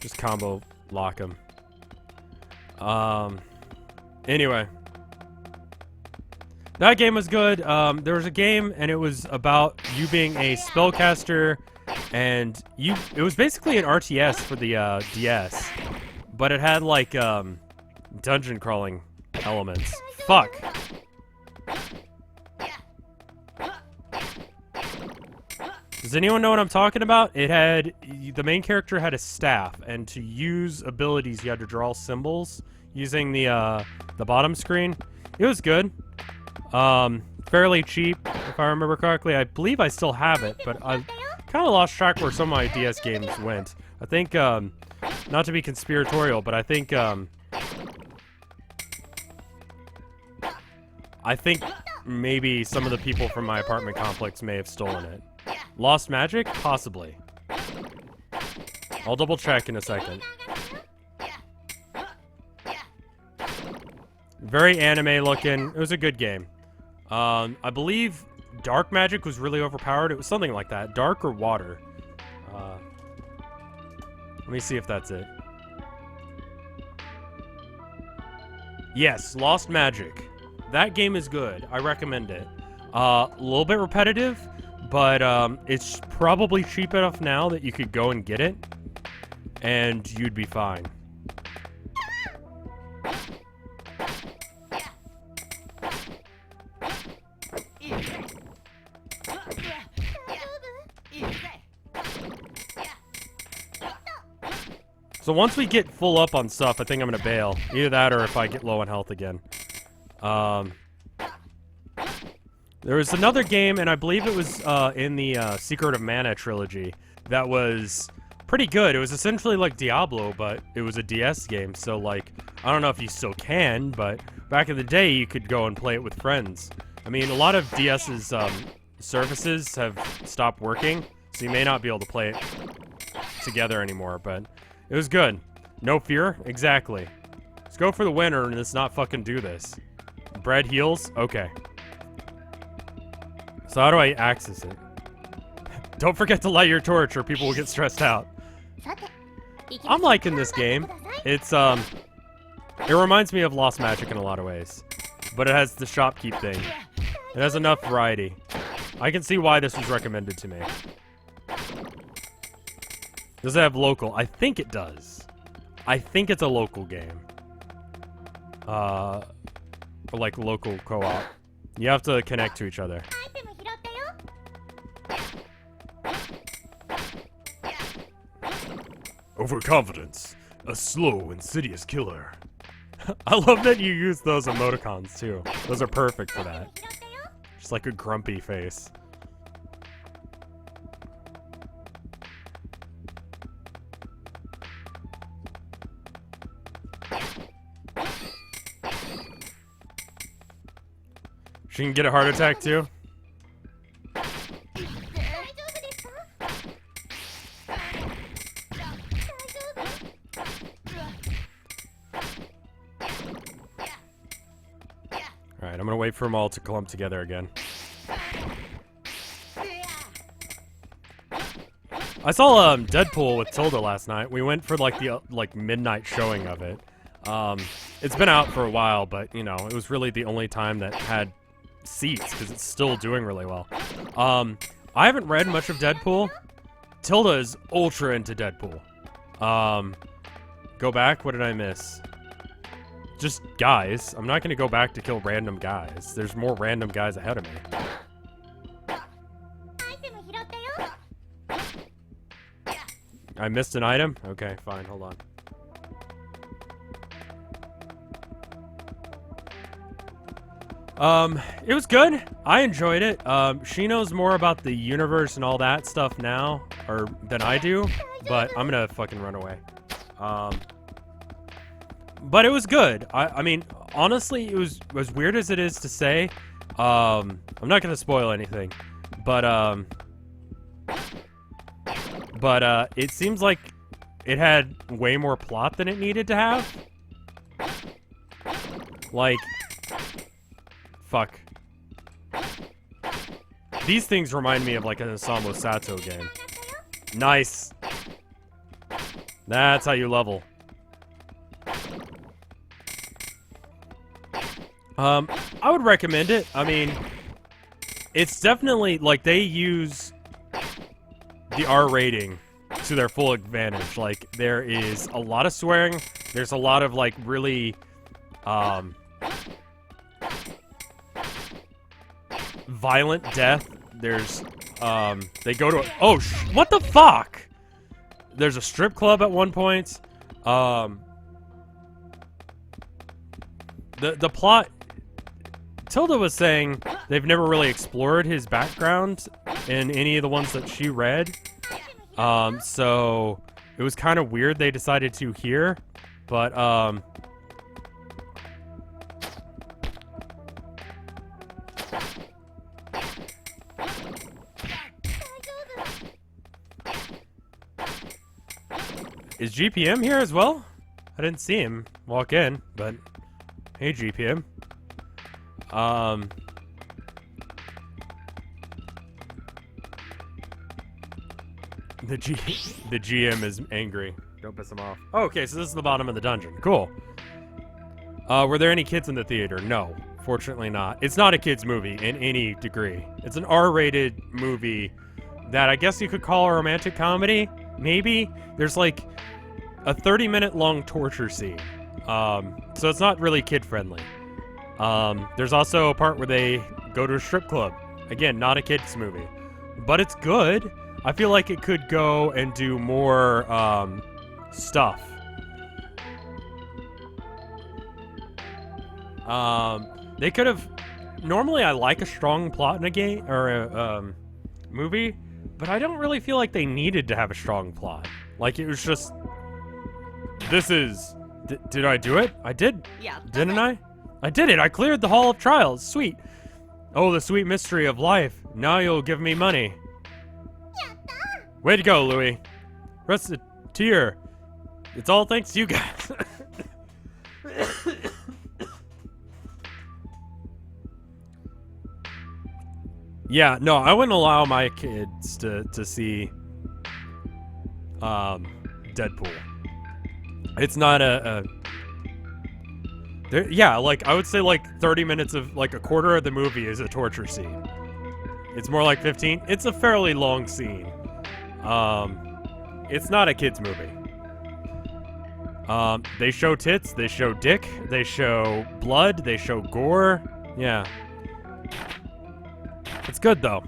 Just combo lock him. Anyway. That game was good. There was a game, and it was about you being a spellcaster, and it was basically an RTS for the DS, but it had like dungeon crawling elements. Fuck. Does anyone know what I'm talking about? It had, the main character had a staff, and to use abilities you had to draw symbols using the bottom screen. It was good. Fairly cheap, if I remember correctly. I believe I still have it, but I kind of lost track where some of my DS games went. I think, not to be conspiratorial, but I think maybe some of the people from my apartment complex may have stolen it. Lost Magic? Possibly. I'll double check in a second. Very anime looking. It was a good game. I believe Dark Magic was really overpowered. It was something like that. Dark or Water. Let me see if that's it. Yes, Lost Magic. That game is good. I recommend it. A little bit repetitive, but it's probably cheap enough now that you could go and get it, and you'd be fine. So once we get full up on stuff, I think I'm gonna bail. Either that or if I get low on health again. There was another game, and I believe it was in the Secret of Mana trilogy, that was pretty good. It was essentially like Diablo, but it was a DS game, so like, I don't know if you still can, but back in the day you could go and play it with friends. I mean, a lot of DS's services have stopped working, so you may not be able to play it together anymore, but it was good. No fear? Exactly. Let's go for the winner and let's not fucking do this. Bread heals? Okay. So how do I access it? Don't forget to light your torch or people will get stressed out. I'm liking this game. It's, it reminds me of Lost Magic in a lot of ways. But it has the shopkeep thing. It has enough variety. I can see why this was recommended to me. Does it have local? I think it does. I think it's a local game. Or like local co-op. You have to connect to each other. Overconfidence. A slow, insidious killer. I love that you use those emoticons too. Those are perfect for that. Just like a grumpy face. She can get a heart attack too? Alright, I'm gonna wait for them all to clump together again. I saw Deadpool with Tilda last night. We went for like the midnight showing of it. It's been out for a while, but you know, it was really the only time that had seats because it's still doing really well. I haven't read much of Deadpool. Tilda is ultra into Deadpool. Go back. What did I miss? Just guys. I'm not gonna go back to kill random guys. There's more random guys ahead of me. I missed an item? Okay, fine. Hold on. It was good. I enjoyed it. She knows more about the universe and all that stuff now, or than I do, but I'm gonna fucking run away. But it was good. I mean, honestly, it was as weird as it is to say. I'm not gonna spoil anything, but it seems like it had way more plot than it needed to have. Like, fuck. These things remind me of like an Osamu Sato game. Nice. That's how you level. I would recommend it. I mean, it's definitely like they use the R rating to their full advantage. Like, there is a lot of swearing. There's a lot of like really violent death. There's they go to what the fuck? There's a strip club at one point. The plot, Tilda was saying they've never really explored his background in any of the ones that she read. So it was kind of weird they decided to here, but is GPM here as well? I didn't see him walk in, but hey, GPM. The GM is angry. Don't piss him off. Oh, okay, so this is the bottom of the dungeon. Cool. Were there any kids in the theater? No, fortunately not. It's not a kids movie in any degree. It's an R-rated movie that I guess you could call a romantic comedy. Maybe. There's like a 30-minute long torture scene. So it's not really kid-friendly. There's also a part where they go to a strip club. Again, not a kids movie. But it's good. I feel like it could go and do more, stuff. They could have. Normally, I like a strong plot in a game or a movie, but I don't really feel like they needed to have a strong plot. Like it was just. This is. Did I do it? I did. Yeah. Didn't I? I did it. I cleared the Hall of Trials. Sweet. Oh, the sweet mystery of life. Now you'll give me money. Way to go, Louis. Recettear. It's all thanks to you guys. Yeah, no, I wouldn't allow my kids to see Deadpool. It's not yeah, like I would say like 30 minutes of like a quarter of the movie is a torture scene. It's more like 15. It's a fairly long scene. It's not a kids movie. They show tits, they show dick, they show blood, they show gore. Yeah. It's good though.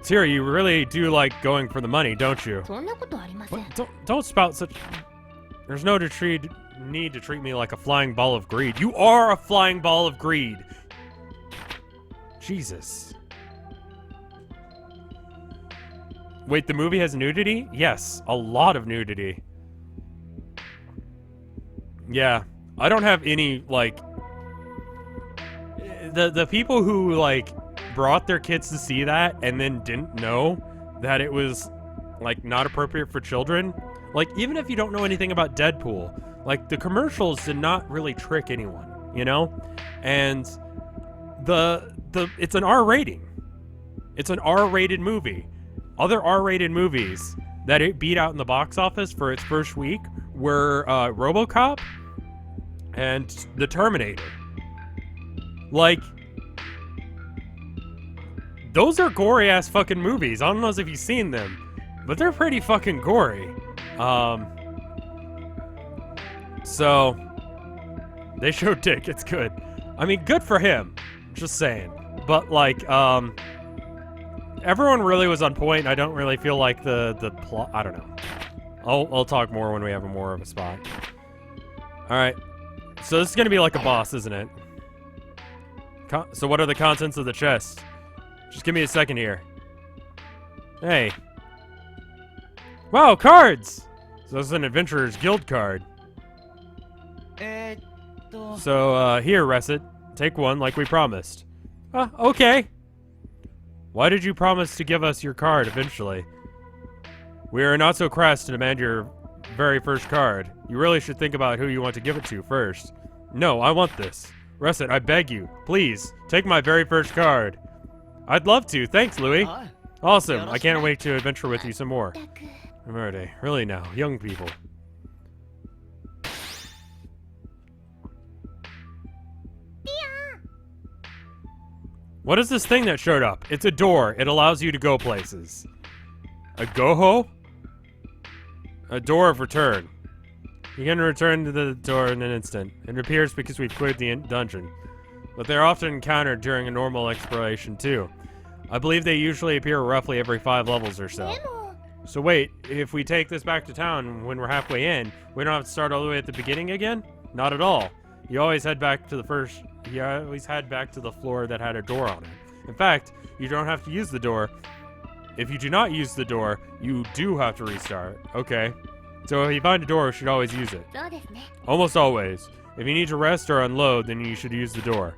Tira, you really do like going for the money, don't you? What? Don't spout such. There's no need to treat me like a flying ball of greed. You are a flying ball of greed. Jesus. Wait, the movie has nudity? Yes, a lot of nudity. Yeah, I don't have any like. The people who like brought their kids to see that and then didn't know that it was like not appropriate for children. Like even if you don't know anything about Deadpool, like the commercials did not really trick anyone, you know? And it's an R rating. It's an R-rated movie. Other R-rated movies that it beat out in the box office for its first week were RoboCop and The Terminator. Like, those are gory ass fucking movies. I don't know if you've seen them, but they're pretty fucking gory. So they showed dick. It's good. I mean, good for him. Just saying. But like, everyone really was on point. I don't really feel like the plot. I don't know. I'll talk more when we have more of a spot. All right. So this is gonna be like a boss, isn't it? So what are the contents of the chest? Just give me a second here. Hey. Wow, cards! So this is an Adventurer's Guild card. So, here, Recet. Take one like we promised. Okay. Why did you promise to give us your card eventually? We are not so crass to demand your very first card. You really should think about who you want to give it to first. No, I want this. Recet, I beg you. Please, take my very first card. I'd love to. Thanks, Louis. Awesome. I can't wait to adventure with you some more. Alrighty. Really now. Young people. What is this thing that showed up? It's a door. It allows you to go places. A goho? A door of return. You can return to the door in an instant. It appears because we've cleared the dungeon. But they're often encountered during a normal exploration too. I believe they usually appear roughly every 5 levels or so. So wait, if we take this back to town when we're halfway in, we don't have to start all the way at the beginning again? Not at all. You always head back to the floor that had a door on it. In fact, you don't have to use the door. If you do not use the door, you do have to restart. Okay. So if you find a door, you should always use it. Almost always. If you need to rest or unload, then you should use the door.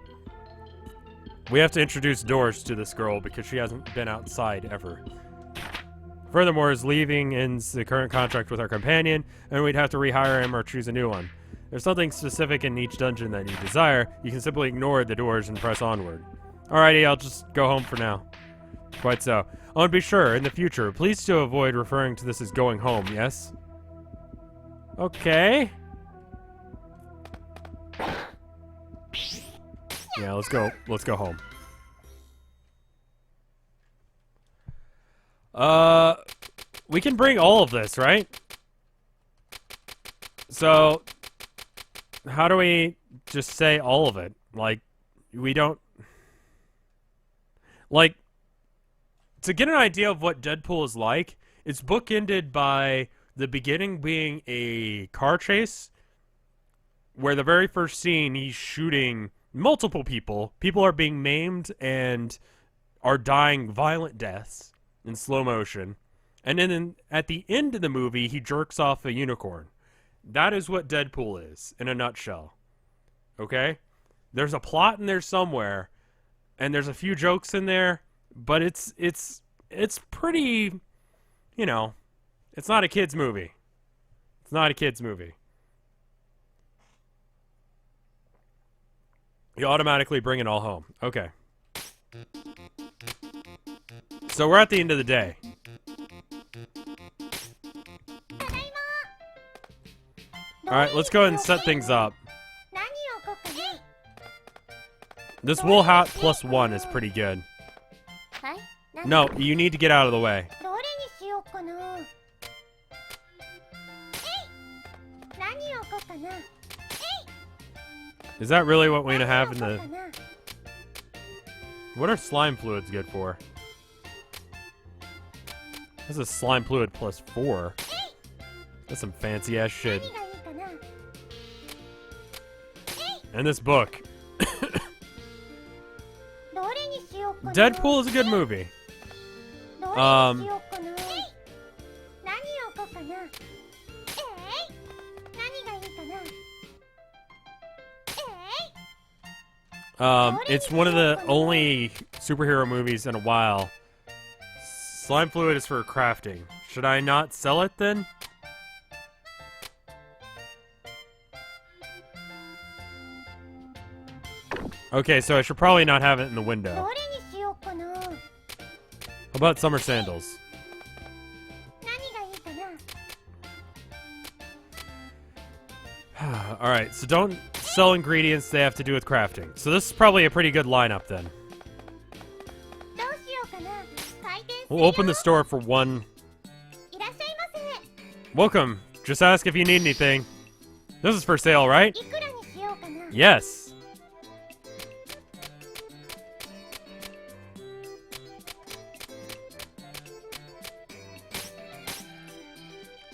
We have to introduce doors to this girl because she hasn't been outside ever. Furthermore, his leaving ends the current contract with our companion, and we'd have to rehire him or choose a new one. If there's something specific in each dungeon that you desire, you can simply ignore the doors and press onward. Alrighty, I'll just go home for now. Quite so. I want to be sure, in the future, please do avoid referring to this as going home, yes? Okay. Yeah, let's go home. We can bring all of this, right? So, how do we just say all of it? Like, we don't... Like, to get an idea of what Deadpool is like, it's bookended by the beginning being a car chase where the very first scene he's shooting multiple people. People are being maimed and are dying violent deaths in slow motion. And then at the end of the movie, he jerks off a unicorn. That is what Deadpool is, in a nutshell. Okay? There's a plot in there somewhere, and there's a few jokes in there, but it's pretty, you know, it's not a kid's movie. It's not a kid's movie. You automatically bring it all home. Okay. So we're at the end of the day. Alright, let's go ahead and set things up. This wool hat +1 is pretty good. No, you need to get out of the way. Is that really what we're gonna have in the... What are slime fluids good for? This is slime fluid +4. That's some fancy ass shit. And this book. Deadpool is a good movie. It's one of the only superhero movies in a while. Slime fluid is for crafting. Should I not sell it then? Okay, so I should probably not have it in the window. How about summer sandals? Alright, so don't sell ingredients they have to do with crafting. So this is probably a pretty good lineup then. We'll open the store for one. Welcome. Just ask if you need anything. This is for sale, right? Yes.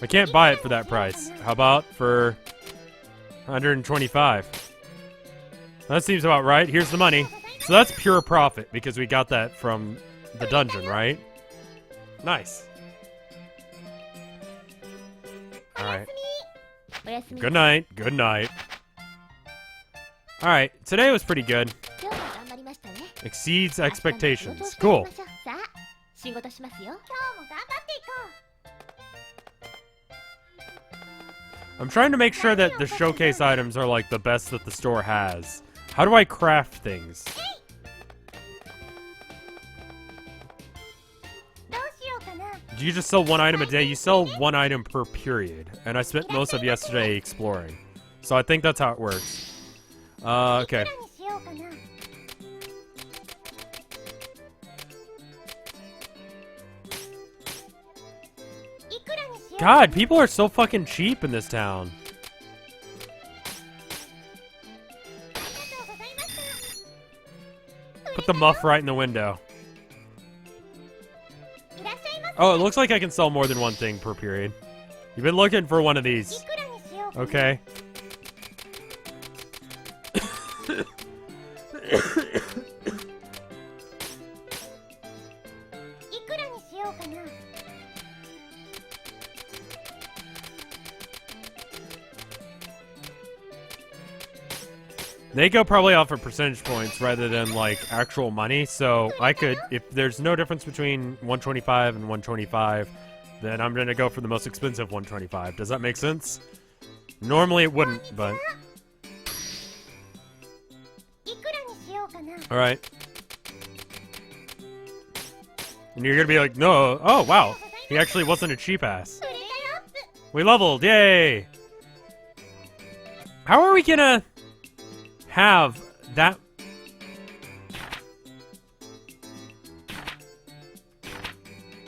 I can't buy it for that price. How about for 125? That seems about right. Here's the money. So that's pure profit because we got that from the dungeon, right? Nice. Alright. Good night. Good night. Alright, today was pretty good. Exceeds expectations. Cool. I'm trying to make sure that the showcase items are like the best that the store has. How do I craft things? Do you just sell one item a day? You sell one item per period. And I spent most of yesterday exploring. So I think that's how it works. Okay. God, people are so fucking cheap in this town. Put the muff right in the window. Oh, it looks like I can sell more than one thing per period. You've been looking for one of these. Okay. They go probably off of percentage points rather than, like, actual money, so I could, if there's no difference between 125 and 125, then I'm gonna go for the most expensive 125. Does that make sense? Normally it wouldn't, but... Alright. And you're gonna be like, no, oh, wow. He actually wasn't a cheap ass. We leveled, yay! How are we gonna... have that...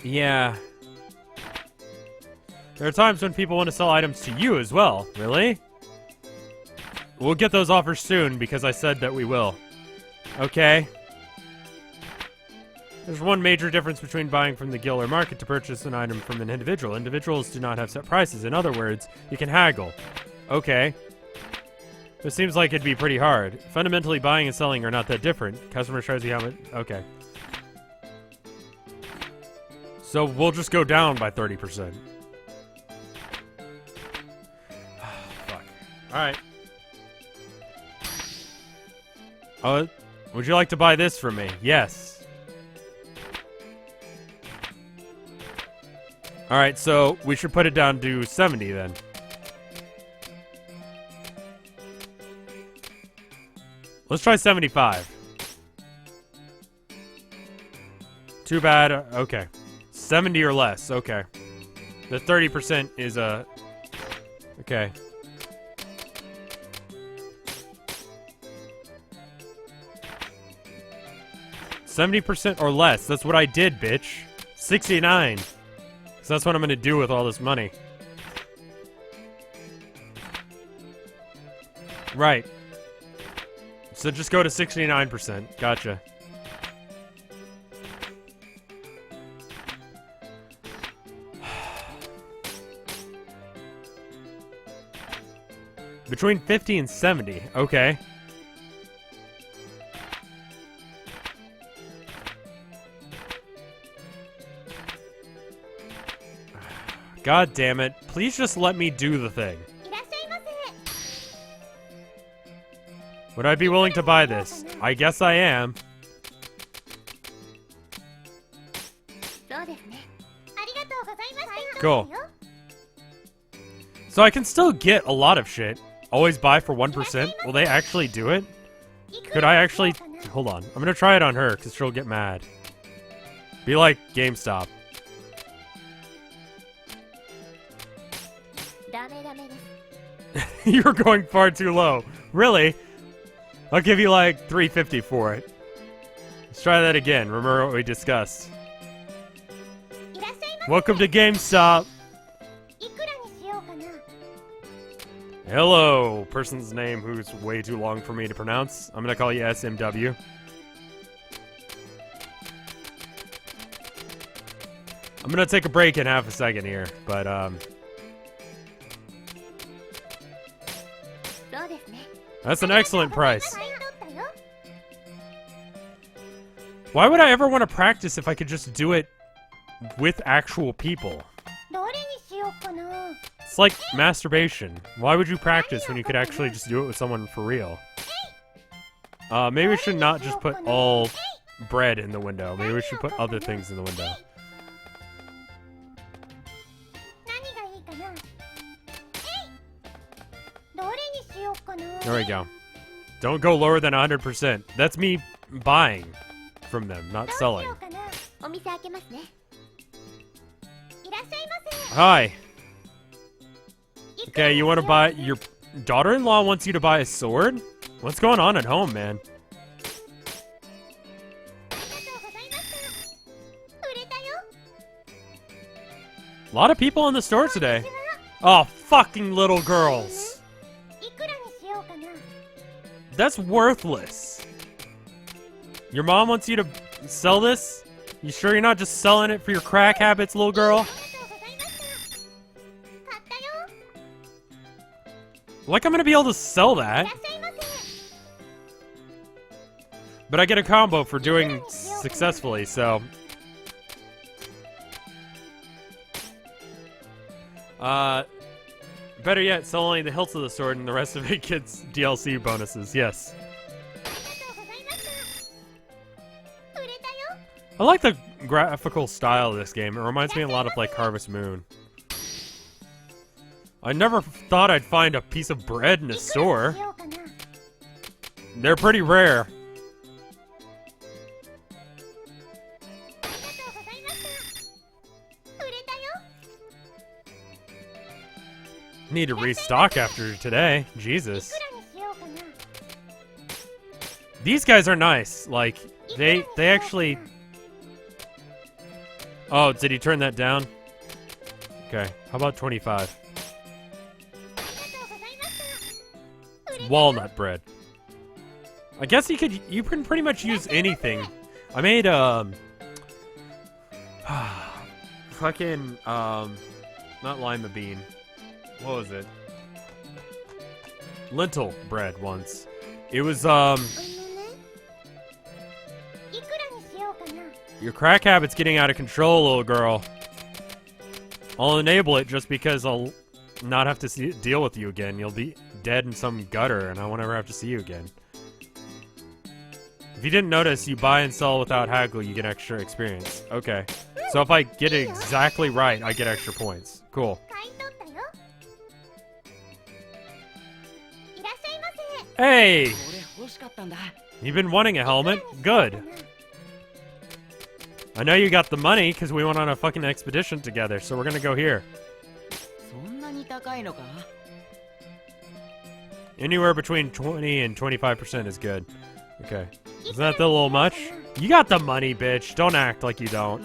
Yeah. There are times when people want to sell items to you as well. Really? We'll get those offers soon because I said that we will. Okay. There's one major difference between buying from the guild or market to purchase an item from an individual. Individuals do not have set prices. In other words, you can haggle. Okay. This seems like it'd be pretty hard. Fundamentally, buying and selling are not that different. Customer shows you how much... Okay. So we'll just go down by 30%. Fuck. Alright. Would you like to buy this from me? Yes. Alright, so we should put it down to 70 then. Let's try 75. Too bad. Okay. 70 or less. Okay. The 30% is okay. $70% or less. That's what I did, bitch. 69. So that's what I'm gonna do with all this money. Right. So just go to 69%. Gotcha. Between 50 and 70. Okay. God damn it. Please just let me do the thing. Would I be willing to buy this? I guess I am. Cool. So I can still get a lot of shit. Always buy for 1%? Will they actually do it? Could I actually... Hold on. I'm gonna try it on her, because she'll get mad. Be like GameStop. You're going far too low. Really? I'll give you like $3.50 for it. Let's try that again. Remember what we discussed. Welcome to GameStop. Hello, person's name who's way too long for me to pronounce. I'm gonna call you SMW. I'm gonna take a break in half a second here, but that's an excellent price. Why would I ever want to practice if I could just do it with actual people? It's like masturbation. Why would you practice when you could actually just do it with someone for real? Maybe we should not just put all bread in the window. Maybe we should put other things in the window. There we go. Don't go lower than 100%. That's me buying from them, not selling. Hi. Okay, you want to buy... Your daughter-in-law wants you to buy a sword? What's going on at home, man? A lot of people in the store today. Oh, fucking little girls. That's worthless. Your mom wants you to sell this? You sure you're not just selling it for your crack habits, little girl? Like I'm gonna be able to sell that. But I get a combo for doing successfully, so... Better yet, sell only the hilts of the sword and the rest of it gets DLC bonuses, yes. I like the graphical style of this game. It reminds me a lot of, like, Harvest Moon. I never thought I'd find a piece of bread in a store. They're pretty rare. Need to restock after today. Jesus. These guys are nice. Like, they actually... Oh, did he turn that down? Okay, how about 25? It's walnut bread. I guess you can pretty much use anything. I made, fucking, not lima bean. What was it? lentil bread once. It was, your crack habit's getting out of control, little girl. I'll enable it just because I'll not have to deal with you again. You'll be dead in some gutter, and I won't ever have to see you again. If you didn't notice, you buy and sell without haggle, you get extra experience. Okay. So if I get it exactly right, I get extra points. Cool. Hey! You've been wanting a helmet? Good. I know you got the money, because we went on a fucking expedition together, so we're gonna go here. Anywhere between 20 and 25% is good. Okay. Isn't that a little much? You got the money, bitch. Don't act like you don't.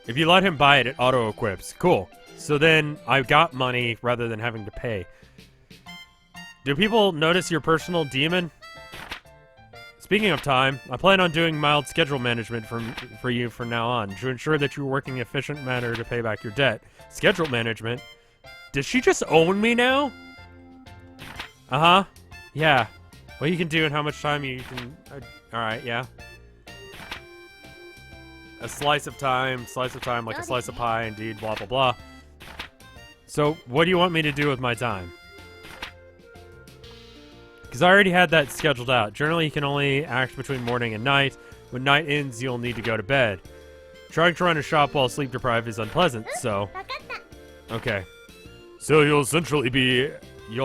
If you let him buy it, it auto-equips. Cool. So then, I got money rather than having to pay. Do people notice your personal demon? Speaking of time, I plan on doing mild schedule management for you from now on to ensure that you're working in an efficient manner to pay back your debt. Schedule management? Does she just own me now? Uh-huh. Yeah. What you can do and how much time you can... Alright, yeah. A slice of time like a slice of pie, indeed, blah, blah, blah. So, what do you want me to do with my time? Because I already had that scheduled out. Generally, you can only act between morning and night. When night ends, you'll need to go to bed. Trying to run a shop while sleep deprived is unpleasant, so... Okay. So you'll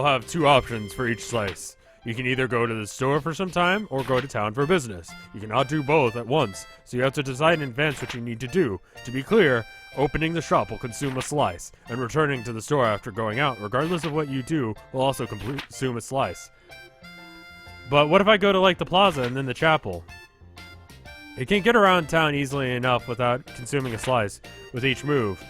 have two options for each slice. You can either go to the store for some time, or go to town for business. You cannot do both at once, so you have to decide in advance what you need to do. To be clear, opening the shop will consume a slice, and returning to the store after going out, regardless of what you do, will also consume a slice. But what if I go to, like, the plaza and then the chapel? It can get around town easily enough without consuming a slice with each move.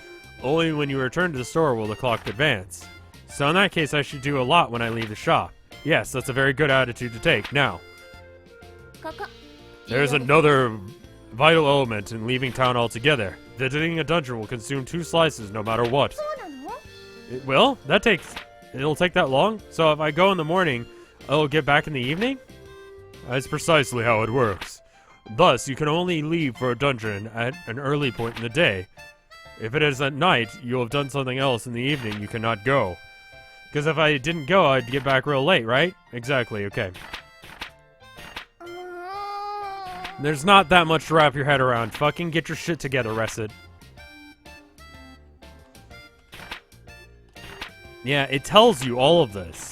Only when you return to the store will the clock advance. So in that case, I should do a lot when I leave the shop. Yes, that's a very good attitude to take. Now, there's another vital element in leaving town altogether. Visiting a dungeon will consume 2 slices no matter what. It will? It'll take that long? So if I go in the morning... I'll get back in the evening? That's precisely how it works. Thus, you can only leave for a dungeon at an early point in the day. If it is at night, you'll have done something else in the evening, you cannot go. Because if I didn't go, I'd get back real late, right? Exactly, okay. There's not that much to wrap your head around. Fucking get your shit together, Recettear. Yeah, it tells you all of this.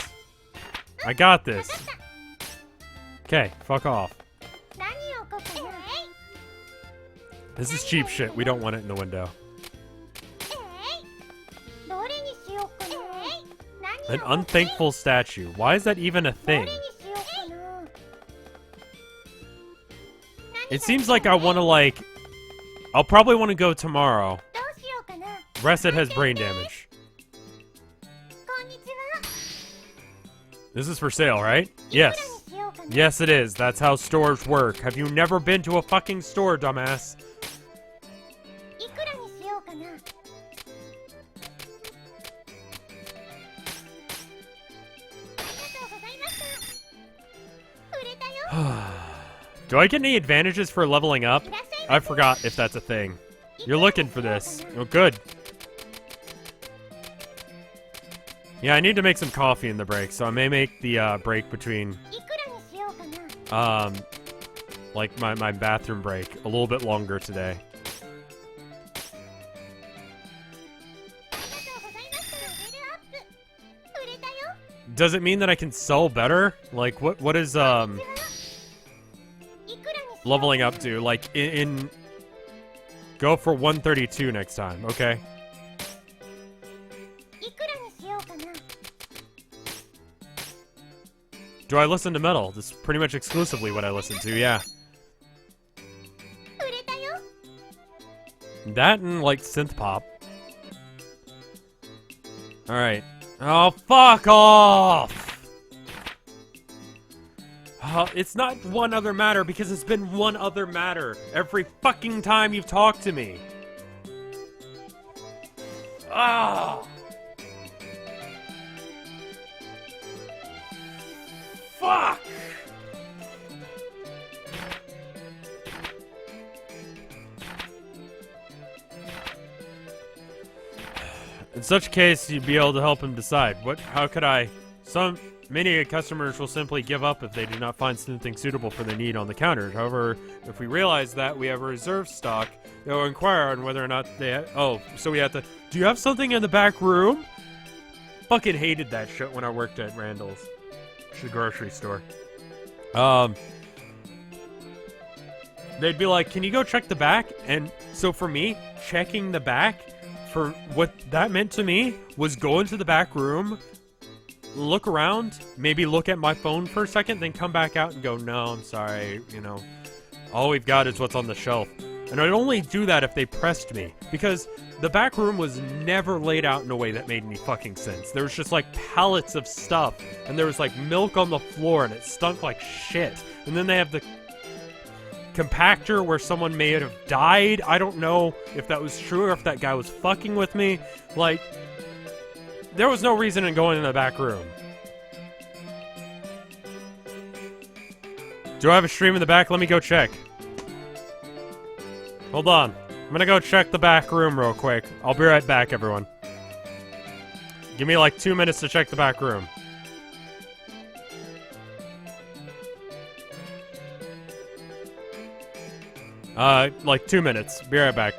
I got this. Okay, fuck off. This is cheap shit. We don't want it in the window. An unthankful statue. Why is that even a thing? It seems like I want to, like... I'll probably want to go tomorrow. Recettear has brain damage. This is for sale, right? Yes. Yes, it is. That's how stores work. Have you never been to a fucking store, dumbass? Do I get any advantages for leveling up? I forgot if that's a thing. You're looking for this. Oh, good. Yeah, I need to make some coffee in the break, so I may make the break between, like my bathroom break a little bit longer today. Does it mean that I can sell better? Like, what is, leveling up to? Like, go for 132 next time, okay? Do I listen to metal? This is pretty much exclusively what I listen to, yeah. That and, like, synth pop. Alright. Oh, fuck off! It's not one other matter because it's been one other matter every fucking time you've talked to me. Ah! Fuck! In such case, you'd be able to help him decide. How could I? Many customers will simply give up if they do not find something suitable for their need on the counter. However, if we realize that we have a reserve stock, they will inquire on whether or not they so we have to, do you have something in the back room? Fucking hated that shit when I worked at Randall's. The grocery store. They'd be like, can you go check the back? And so for me, checking the back, for what that meant to me was go into the back room, look around, maybe look at my phone for a second, then come back out and go, no, I'm sorry, you know, all we've got is what's on the shelf. And I'd only do that if they pressed me, because the back room was never laid out in a way that made any fucking sense. There was just like pallets of stuff, and there was like milk on the floor, and it stunk like shit. And then they have the compactor where someone may have died. I don't know if that was true or if that guy was fucking with me. Like, there was no reason in going in the back room. Do I have a stream in the back? Let me go check. Hold on. I'm gonna go check the back room real quick. I'll be right back, everyone. Give me like 2 minutes to check the back room. Like 2 minutes. Be right back.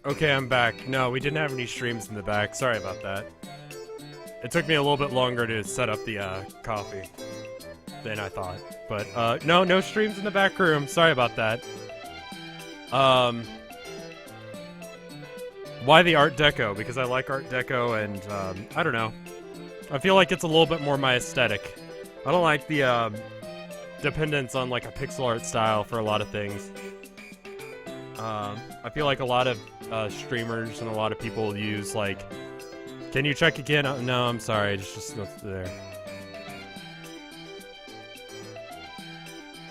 Okay, I'm back. No, we didn't have any streams in the back. Sorry about that. It took me a little bit longer to set up the coffee than I thought. But no streams in the back room. Sorry about that. Why the Art Deco? Because I like Art Deco and I don't know. I feel like it's a little bit more my aesthetic. I don't like the dependence on like a pixel art style for a lot of things. I feel like a lot of streamers and a lot of people use like, can you check again? No, I'm sorry, it's just not there.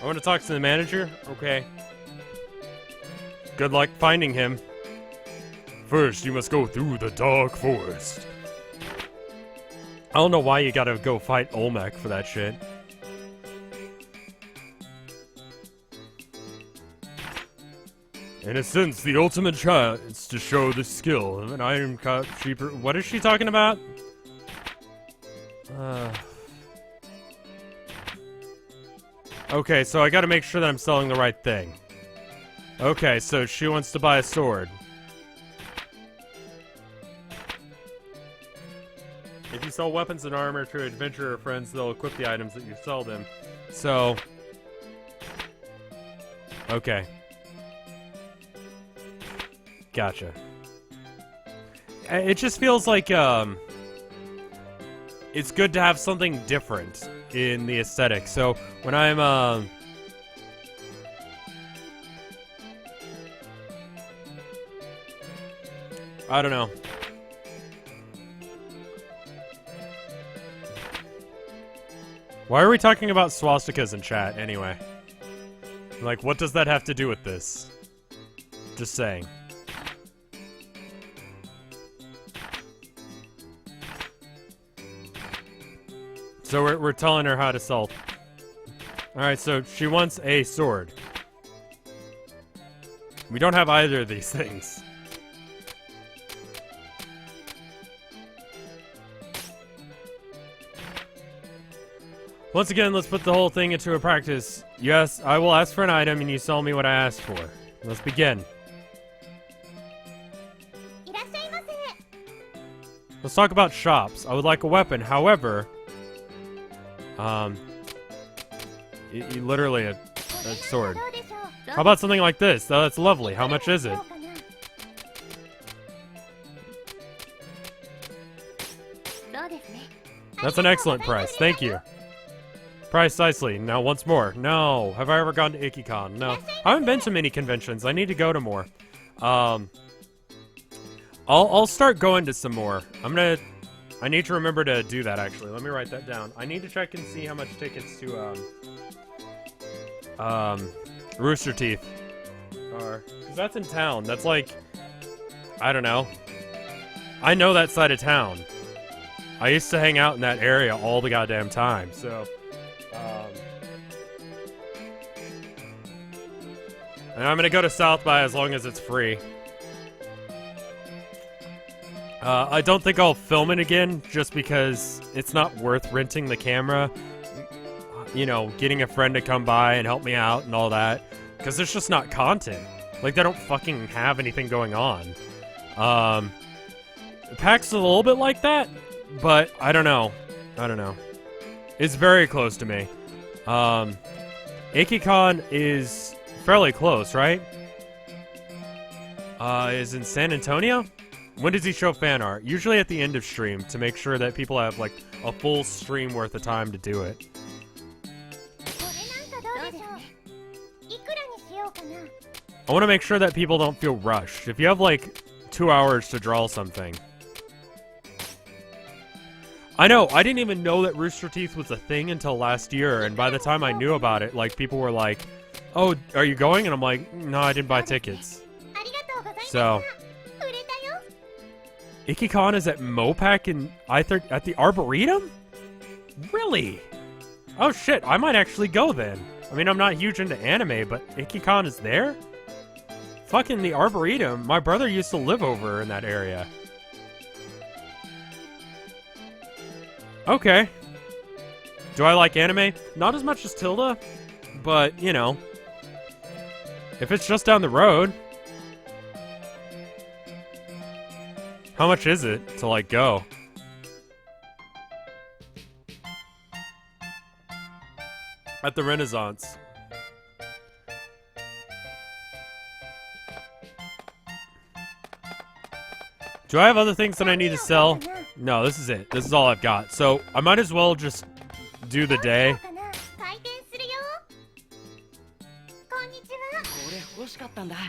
I want to talk to the manager? Okay. Good luck finding him. First, you must go through the dark forest. I don't know why you gotta go fight Olmec for that shit. In a sense, the ultimate chance to show the skill of an iron shopkeeper. What is she talking about? Okay, so I gotta make sure that I'm selling the right thing. Okay, so she wants to buy a sword. If you sell weapons and armor to adventurer friends, they'll equip the items that you sell them. So... okay. Gotcha. It just feels like, it's good to have something different in the aesthetic. So, when I'm, I don't know. Why are we talking about swastikas in chat, anyway? Like, what does that have to do with this? Just saying. So we're telling her how to sell. Alright, so she wants a sword. We don't have either of these things. Once again, let's put the whole thing into a practice. Yes, I will ask for an item and you sell me what I asked for. Let's begin. Let's talk about shops. I would like a weapon, however... literally a sword. How about something like this? Oh, that's lovely. How much is it? That's an excellent price. Thank you. Precisely. Now, once more. No. Have I ever gone to Ikikon? No. I haven't been to many conventions. I need to go to more. I'll start going to some more. I need to remember to do that, actually. Let me write that down. I need to check and see how much tickets to, Rooster Teeth are. Because that's in town. That's like, I don't know. I know that side of town. I used to hang out in that area all the goddamn time, so... and I'm gonna go to South by as long as it's free. I don't think I'll film it again, just because it's not worth renting the camera. You know, getting a friend to come by and help me out and all that. Because there's just not content. Like, they don't fucking have anything going on. PAX is a little bit like that, but I don't know. I don't know. It's very close to me. Ikikon is fairly close, right? Is in San Antonio? When does he show fan art? Usually at the end of stream, to make sure that people have, like, a full stream worth of time to do it. I want to make sure that people don't feel rushed. If you have, like, 2 hours to draw something... I know, I didn't even know that Rooster Teeth was a thing until last year, and by the time I knew about it, like, people were like, oh, are you going? And I'm like, no, I didn't buy tickets. So... Ikikon is at Mopac and at the Arboretum? Really? Oh shit, I might actually go then. I mean, I'm not huge into anime, but Ikikon is there? Fucking the Arboretum. My brother used to live over in that area. Okay. Do I like anime? Not as much as Tilda, but, you know. If it's just down the road... How much is it to, like, go? At the Renaissance. Do I have other things that I need to sell? No, this is it. This is all I've got. So, I might as well just do the day.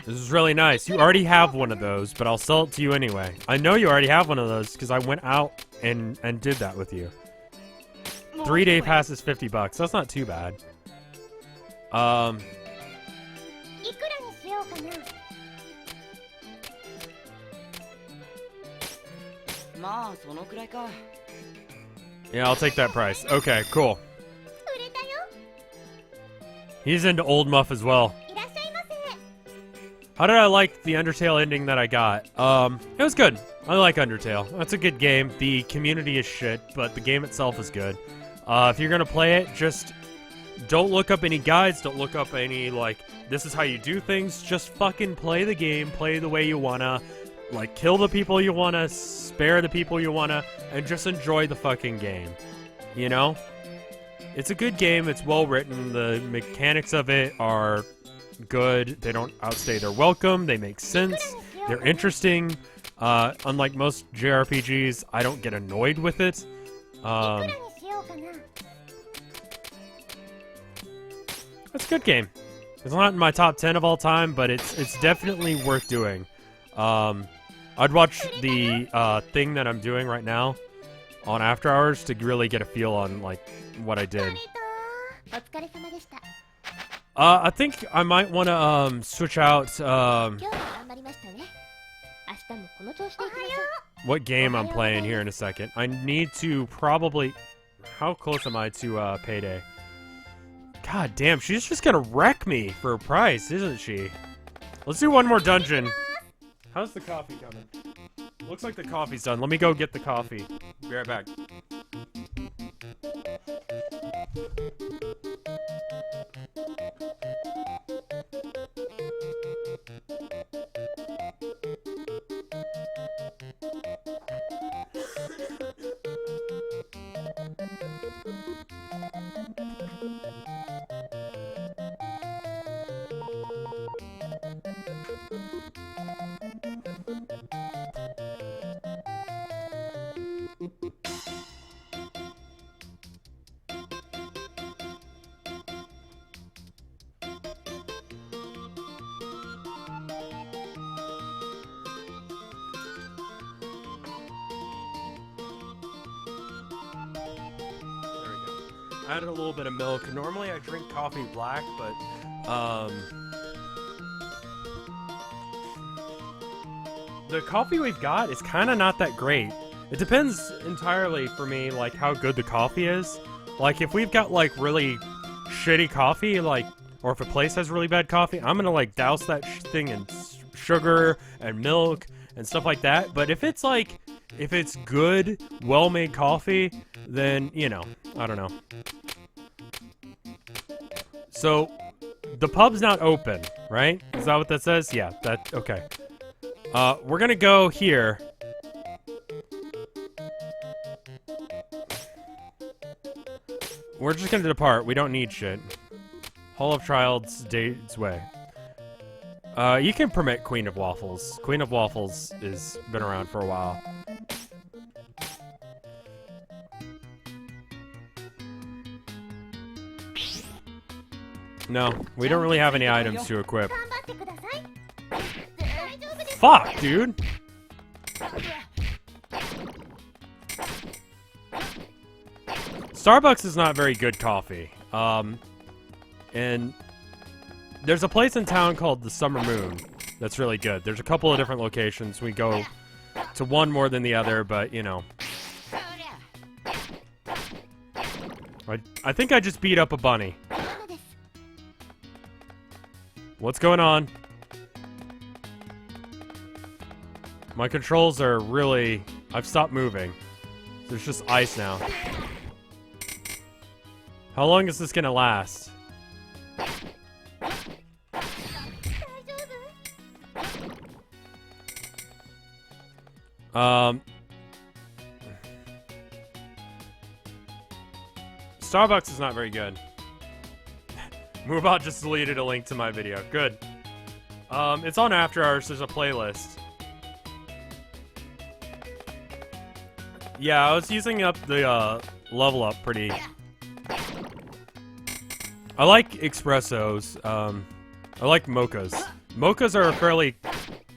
This is really nice. You already have one of those, but I'll sell it to you anyway. I know you already have one of those because I went out and did that with you. 3-day pass is $50. That's not too bad. Yeah, I'll take that price. Okay, cool. He's into Old Muff as well. How did I like the Undertale ending that I got? It was good. I like Undertale. That's a good game. The community is shit, but the game itself is good. If you're gonna play it, just don't look up any guides, don't look up any, like, this is how you do things. Just fucking play the game, play the way you wanna. Like, kill the people you wanna, spare the people you wanna, and just enjoy the fucking game. You know? It's a good game, it's well written, the mechanics of it are good, they don't outstay their welcome, they make sense, they're interesting. Unlike most JRPGs, I don't get annoyed with it. It's a good game. It's not in my top 10 of all time, but it's definitely worth doing. I'd watch the thing that I'm doing right now on After Hours to really get a feel on, like, what I did. I think I might want to switch out what game I'm playing here in a second. I need to probably... How close am I to Payday? God damn, she's just gonna wreck me for a price, isn't she? Let's do one more dungeon. How's the coffee coming? Looks like the coffee's done. Let me go get the coffee. Be right back. I added a little bit of milk. Normally I drink coffee black, but the coffee we've got is kind of not that great. It depends entirely for me, like, how good the coffee is. Like, if we've got, like, really shitty coffee, like, or if a place has really bad coffee, I'm gonna, like, douse that thing in sugar and milk and stuff like that. But if it's, like, if it's good, well-made coffee, then, you know, I don't know. So, the pub's not open, right? Is that what that says? Yeah, that, okay. We're gonna go here. We're just gonna depart. We don't need shit. Hall of Trials, Dade's Way. You can permit Queen of Waffles. Queen of Waffles has been around for a while. No, we don't really have any items to equip. Fuck, dude! Starbucks is not very good coffee. And there's a place in town called the Summer Moon that's really good. There's a couple of different locations. We go to one more than the other, but, you know. I think I just beat up a bunny. What's going on? My controls are really... I've stopped moving. There's just ice now. How long is this gonna last? Starbucks is not very good. Moobot just deleted a link to my video. Good. It's on After Hours. There's a playlist. Yeah, I was using up the level up pretty. I like espressos. I like mochas. Mochas are a fairly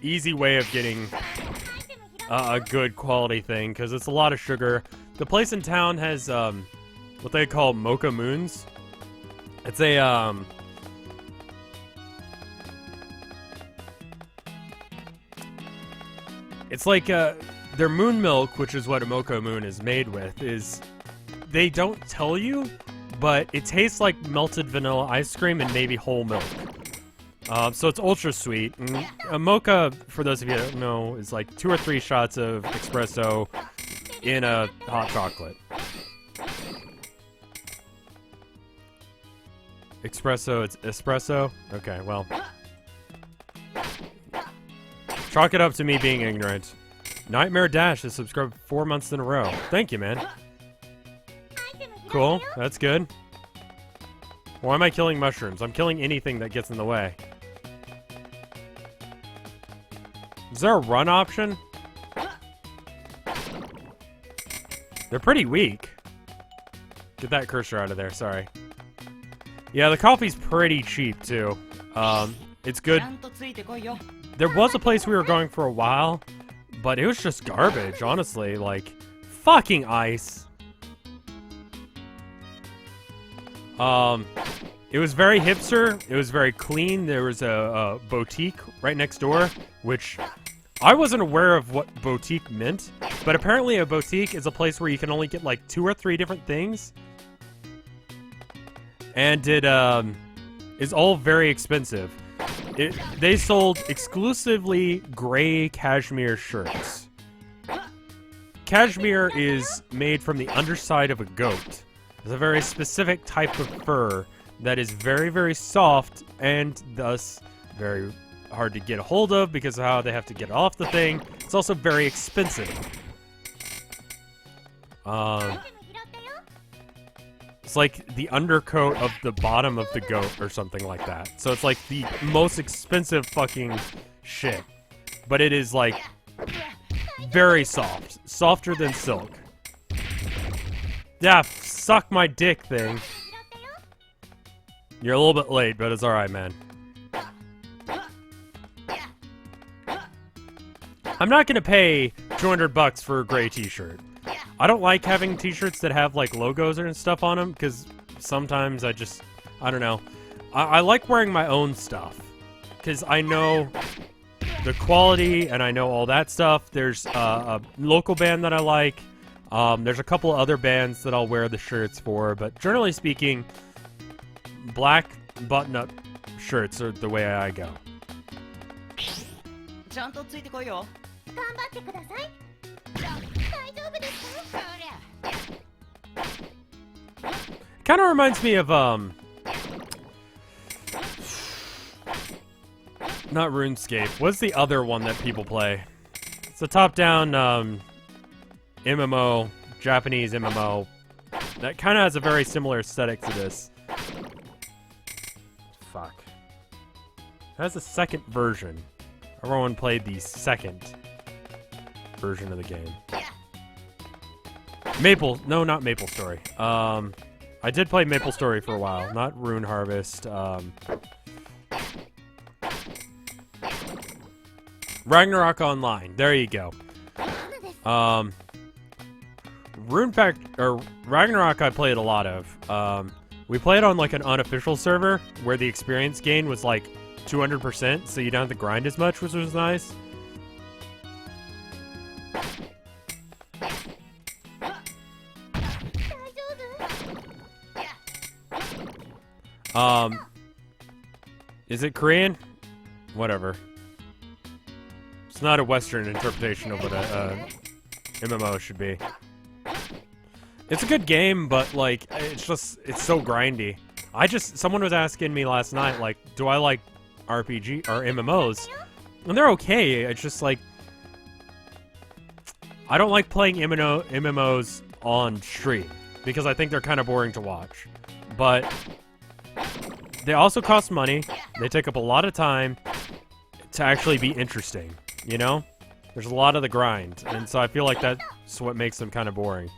easy way of getting a good quality thing because it's a lot of sugar. The place in town has what they call mocha moons. It's a it's like their moon milk, which is what a mocha moon is made with, is they don't tell you, but it tastes like melted vanilla ice cream and maybe whole milk. So it's ultra sweet. And a mocha, for those of you that don't know, is like 2 or 3 shots of espresso in a hot chocolate. Espresso, it's espresso? Okay, well. Chalk it up to me being ignorant. Nightmare Dash has subscribed 4 months in a row. Thank you, man. Cool, that's good. Why am I killing mushrooms? I'm killing anything that gets in the way. Is there a run option? They're pretty weak. Get that cursor out of there, sorry. Yeah, the coffee's pretty cheap, too. It's good. There was a place we were going for a while, but it was just garbage, honestly. Like, fucking ice. It was very hipster. It was very clean. There was a boutique right next door, which I wasn't aware of what boutique meant, but apparently a boutique is a place where you can only get like 2 or 3 different things. And it is all very expensive. They sold exclusively gray cashmere shirts. Cashmere is made from the underside of a goat. It's a very specific type of fur that is very, very soft and thus very hard to get a hold of because of how they have to get off the thing. It's also very expensive. It's like the undercoat of the bottom of the goat or something like that. So it's like the most expensive fucking shit. But it is like very soft. Softer than silk. Yeah, suck my dick thing. You're a little bit late, but it's alright, man. I'm not gonna pay $200 for a gray t-shirt. I don't like having t-shirts that have like logos and stuff on them because sometimes I don't know. I like wearing my own stuff because I know the quality and I know all that stuff. There's a local band that I like. There's a couple of other bands that I'll wear the shirts for, but generally speaking, black button-up shirts are the way I go. Kind of reminds me of not RuneScape. What's the other one that people play? It's a top-down MMO, Japanese MMO that kind of has a very similar aesthetic to this. Fuck. It has a second version. Everyone played the second version of the game. No, not Maple Story. I did play Maple Story for a while, not Rune Harvest. Ragnarok Online. There you go. Ragnarok I played a lot of. We played on like an unofficial server where the experience gain was like 200%, so you don't have to grind as much, which was nice. Is it Korean? Whatever. It's not a Western interpretation of what a MMO should be. It's a good game, but like, it's so grindy. Someone was asking me last night, like, do I like RPG or MMOs? And they're okay, it's just like, I don't like playing MMOs on stream because I think they're kind of boring to watch. But they also cost money. They take up a lot of time to actually be interesting, you know? There's a lot of the grind, and so I feel like that's what makes them kind of boring.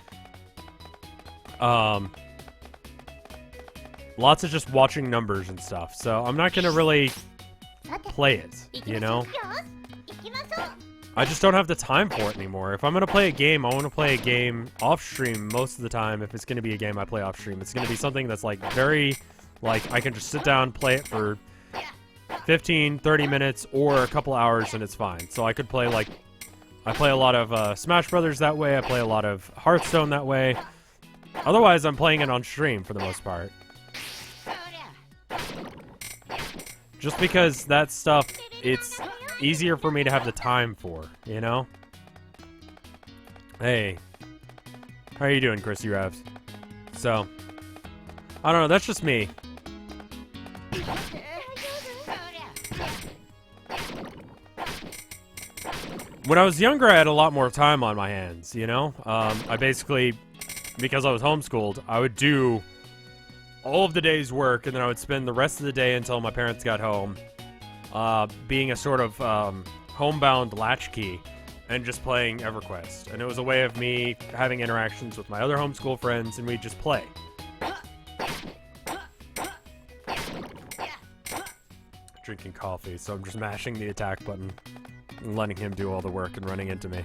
Lots of just watching numbers and stuff, so I'm not gonna really play it, you know? I just don't have the time for it anymore. If I'm gonna play a game, I want to play a game off-stream most of the time. If it's gonna be a game I play off-stream, it's gonna be something that's like very, like, I can just sit down, play it for 15, 30 minutes, or a couple hours, and it's fine. So I could play, like, I play a lot of Smash Brothers that way, I play a lot of Hearthstone that way. Otherwise, I'm playing it on stream for the most part. Just because that stuff, it's easier for me to have the time for, you know? Hey. How are you doing, Chrissy Revs? So, I don't know, that's just me. When I was younger, I had a lot more time on my hands, you know? I basically, because I was homeschooled, I would do all of the day's work, and then I would spend the rest of the day until my parents got home, being a sort of homebound latchkey and just playing EverQuest. And it was a way of me having interactions with my other homeschool friends, and we'd just play. Drinking coffee, so I'm just mashing the attack button and letting him do all the work and running into me.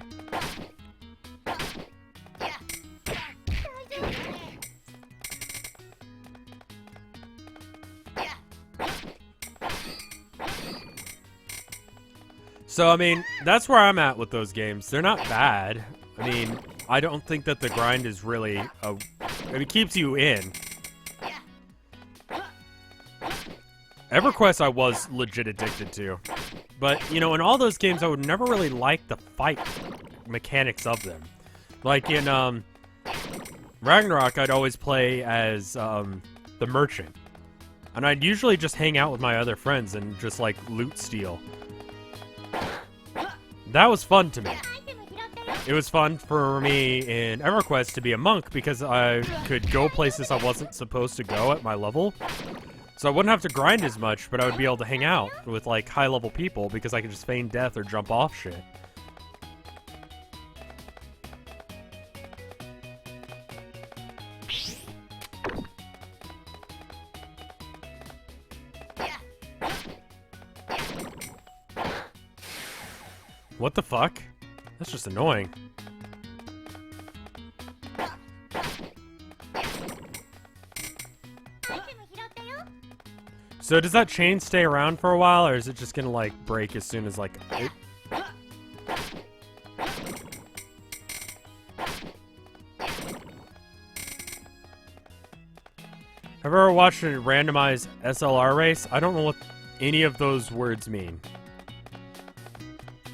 So, I mean, that's where I'm at with those games. They're not bad. I mean, I don't think that the grind is really it keeps you in. EverQuest I was legit addicted to. But, you know, in all those games, I would never really like the fight mechanics of them. Like in Ragnarok, I'd always play as the merchant. And I'd usually just hang out with my other friends and just, like, loot steal. That was fun to me. It was fun for me in EverQuest to be a monk because I could go places I wasn't supposed to go at my level. So I wouldn't have to grind as much, but I would be able to hang out with, like, high-level people because I could just feign death or jump off shit. What the fuck? That's just annoying. So does that chain stay around for a while, or is it just gonna, like, break as soon as, like... It... Have you ever watched a randomized SLR race? I don't know what any of those words mean.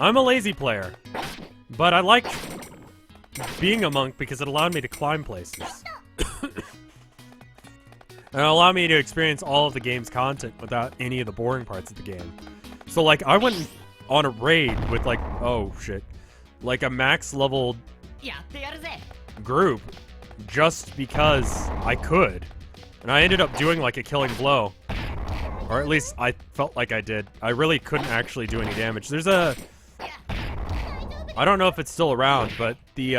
I'm a lazy player, but I liked being a monk because it allowed me to climb places. And it allowed me to experience all of the game's content without any of the boring parts of the game. So, like, I went on a raid with, like, oh, shit. Like, a max level group just because I could. And I ended up doing, like, a killing blow. Or at least I felt like I did. I really couldn't actually do any damage. There's a... I don't know if it's still around, but the,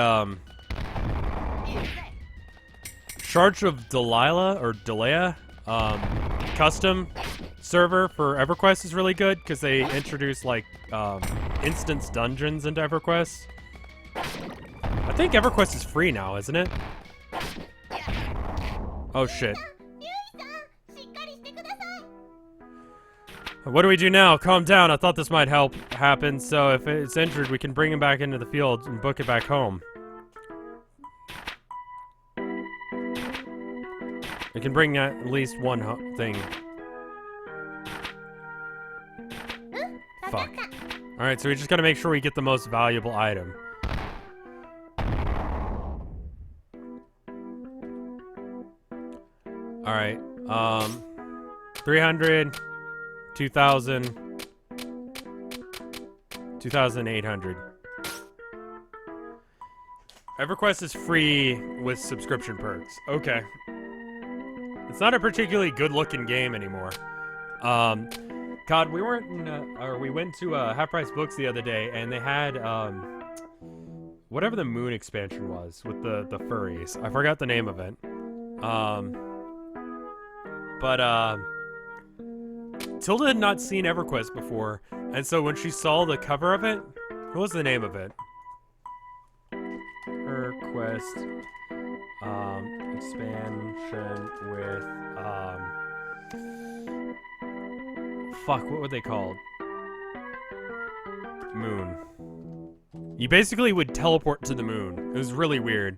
Charge of Delilah, or Delia, custom server for EverQuest is really good, because they introduce, like, instance dungeons into EverQuest. I think EverQuest is free now, isn't it? Oh, shit. What do we do now? Calm down. I thought this might happen, so if it's injured, we can bring him back into the field and book it back home. We can bring at least one thing. Fuck. Alright, so we just gotta make sure we get the most valuable item. Alright, 300... 2,000... 2,800. EverQuest is free with subscription perks. Okay. It's not a particularly good-looking game anymore. God, we weren't in, or we went to Half Price Books the other day, and they had whatever the Moon expansion was with the furries. I forgot the name of it. But Tilda had not seen EverQuest before, and so when she saw the cover of it, what was the name of it? EverQuest expansion with fuck, what were they called? Moon. You basically would teleport to the moon. It was really weird.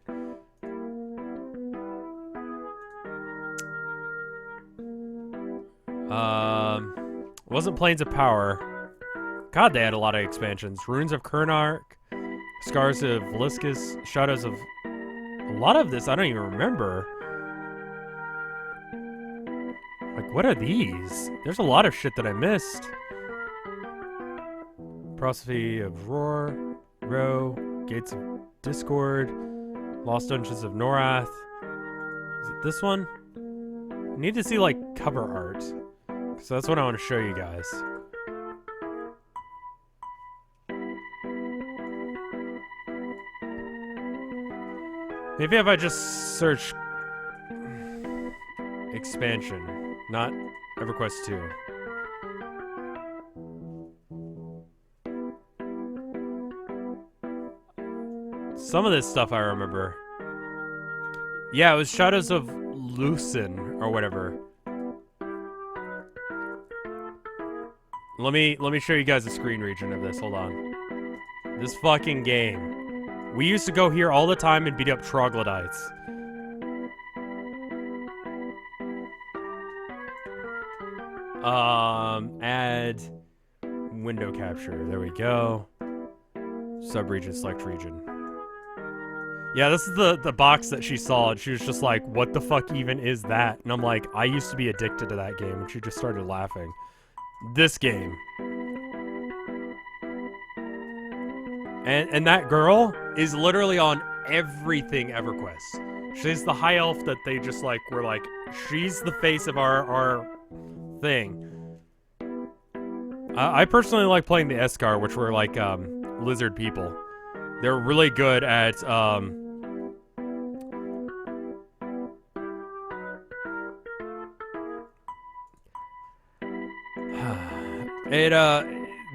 Wasn't Planes of Power. God, they had a lot of expansions. Runes of Kernark, Scars of Liscus, Shadows of... A lot of this I don't even remember. Like, what are these? There's a lot of shit that I missed. Prosophy of Roar, Gates of Discord, Lost Dungeons of Norath. Is it this one? I need to see, like, cover art. So that's what I want to show you guys. Maybe if I just search expansion, not EverQuest 2. Some of this stuff I remember. Yeah, it was Shadows of Lucin or whatever. Let me show you guys a screen region of this. Hold on. This fucking game. We used to go here all the time and beat up troglodytes. Add window capture. There we go. Subregion, select region. Yeah, this is the box that she saw, and she was just like, what the fuck even is that? And I'm like, I used to be addicted to that game, and she just started laughing. This game. And that girl is literally on everything EverQuest. She's the high elf that they just like were like, she's the face of our thing. I personally like playing the Escar, which were like lizard people. They're really good at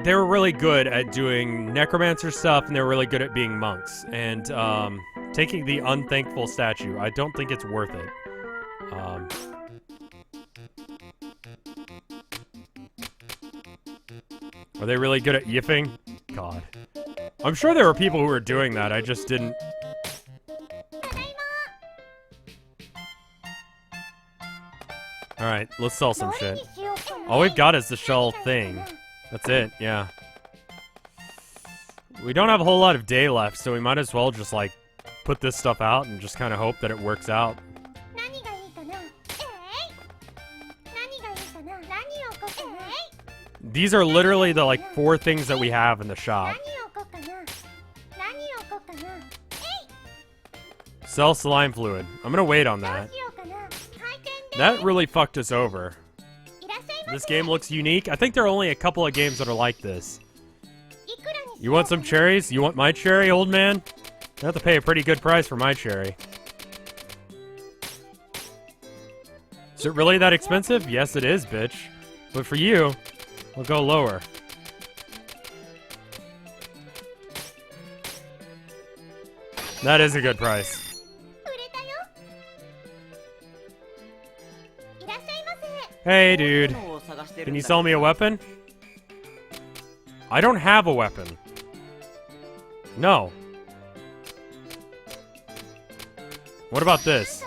they were really good at doing necromancer stuff, and they were really good at being monks. And taking the unthankful statue, I don't think it's worth it. Are they really good at yiffing? God. I'm sure there were people who were doing that, I just didn't... Alright, let's sell some shit. All we've got is the shell thing. That's it, yeah. We don't have a whole lot of day left, so we might as well just, like, put this stuff out and just kind of hope that it works out. These are literally the, like, 4 things that we have in the shop. Sell slime fluid. I'm gonna wait on that. That really fucked us over. This game looks unique. I think there are only a couple of games that are like this. You want some cherries? You want my cherry, old man? You have to pay a pretty good price for my cherry. Is it really that expensive? Yes, it is, bitch. But for you, we'll go lower. That is a good price. Hey, dude. Can you sell me a weapon? I don't have a weapon. No. What about this?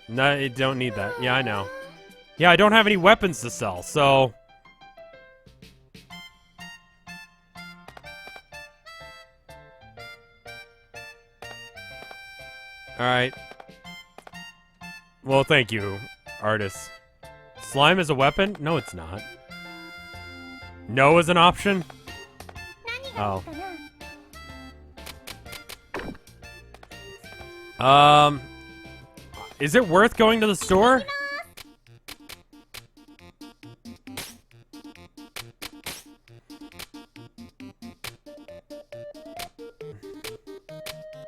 No, you don't need that. Yeah, I know. Yeah, I don't have any weapons to sell, so... Alright. Well, thank you, artist. Slime is a weapon? No, it's not. No is an option? Oh. Is it worth going to the store?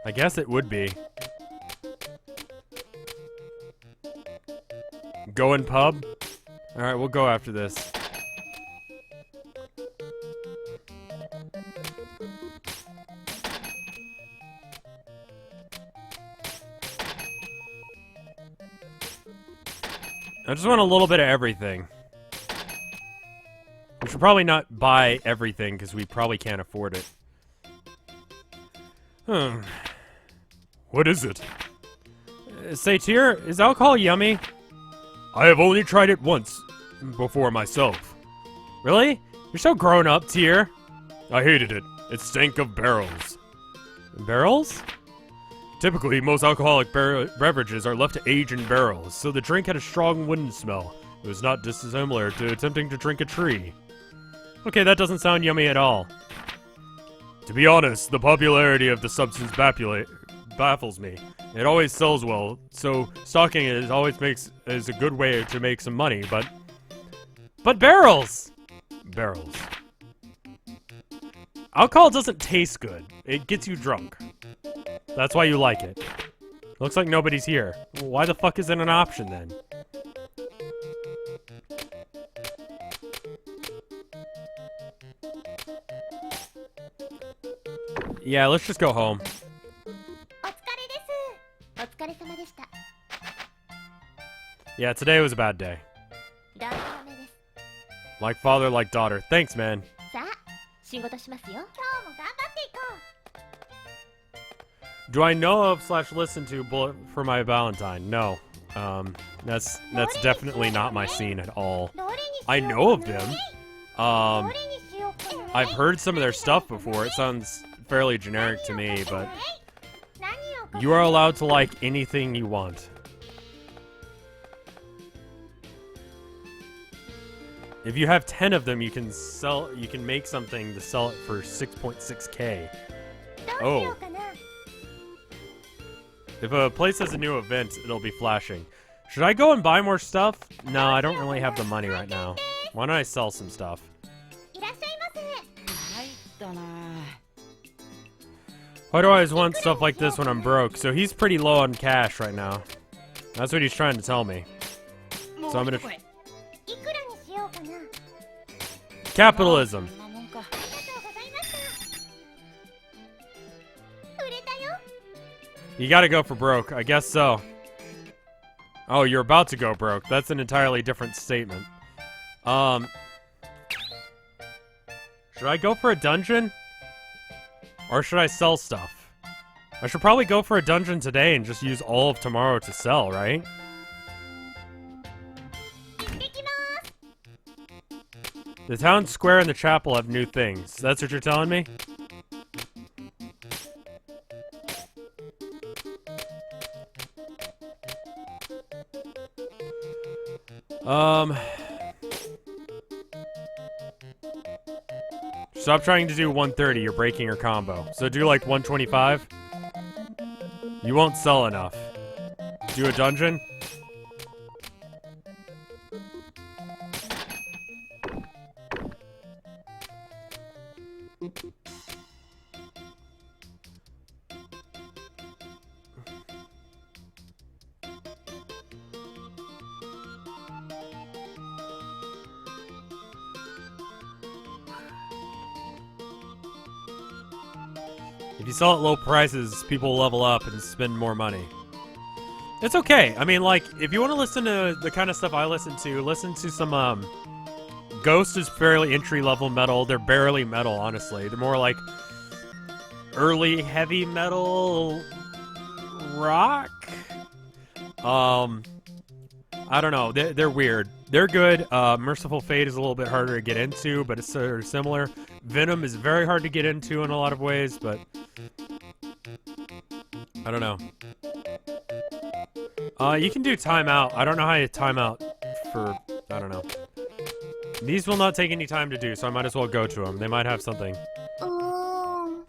I guess it would be. Go in pub? Alright, we'll go after this. I just want a little bit of everything. We should probably not buy everything, because we probably can't afford it. What is it? Recettear, is alcohol yummy? I have only tried it once before myself. Really? You're so grown up, Tier. I hated it. It stank of barrels. Barrels? Typically, most alcoholic beverages are left to age in barrels, so the drink had a strong wooden smell. It was not dissimilar to attempting to drink a tree. Okay, that doesn't sound yummy at all. To be honest, the popularity of the substance baffles me. It always sells well, so stocking it is a good way to make some money, but barrels! Barrels. Alcohol doesn't taste good. It gets you drunk. That's why you like it. Looks like nobody's here. Why the fuck is it an option then? Yeah, let's just go home. Yeah, today was a bad day. Like father, like daughter. Thanks, man. Do I know of / listen to Bullet for My Valentine? No. That's definitely not my scene at all. I know of them. I've heard some of their stuff before. It sounds fairly generic to me, but you are allowed to like anything you want. If you have 10 of them, you can make something to sell it for 6.6k. Oh. If a place has a new event, it'll be flashing. Should I go and buy more stuff? No, I don't really have the money right now. Why don't I sell some stuff? Why do I always want stuff like this when I'm broke? So he's pretty low on cash right now. That's what he's trying to tell me. So I'm gonna... Capitalism. You gotta go for broke. I guess so. Oh, you're about to go broke. That's an entirely different statement. Should I go for a dungeon? Or should I sell stuff? I should probably go for a dungeon today and just use all of tomorrow to sell, right? The town square and the chapel have new things. That's what you're telling me? Stop trying to do 130, you're breaking your combo. So do like 125. You won't sell enough. Do a dungeon. If you sell at low prices, people will level up and spend more money. It's okay. I mean, like, if you want to listen to the kind of stuff I listen to some, Ghost is fairly entry-level metal. They're barely metal, honestly. They're more like early heavy metal rock? I don't know. They're weird. They're good. Merciful Fate is a little bit harder to get into, but it's sort of similar. Venom is very hard to get into in a lot of ways, but I don't know. You can do timeout. I don't know how you time out for... I don't know. These will not take any time to do, so I might as well go to them. They might have something.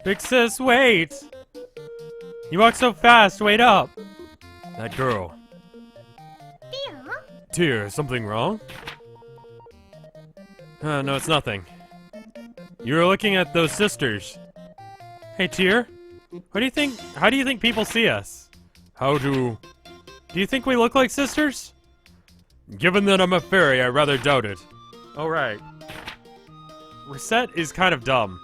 Big sis, wait! You walk so fast, wait up! That girl. Tear, something wrong? No, it's nothing. You were looking at those sisters. Hey, Tear. How do you think people see us? Do you think we look like sisters? Given that I'm a fairy, I rather doubt it. Oh, right. Recette is kind of dumb.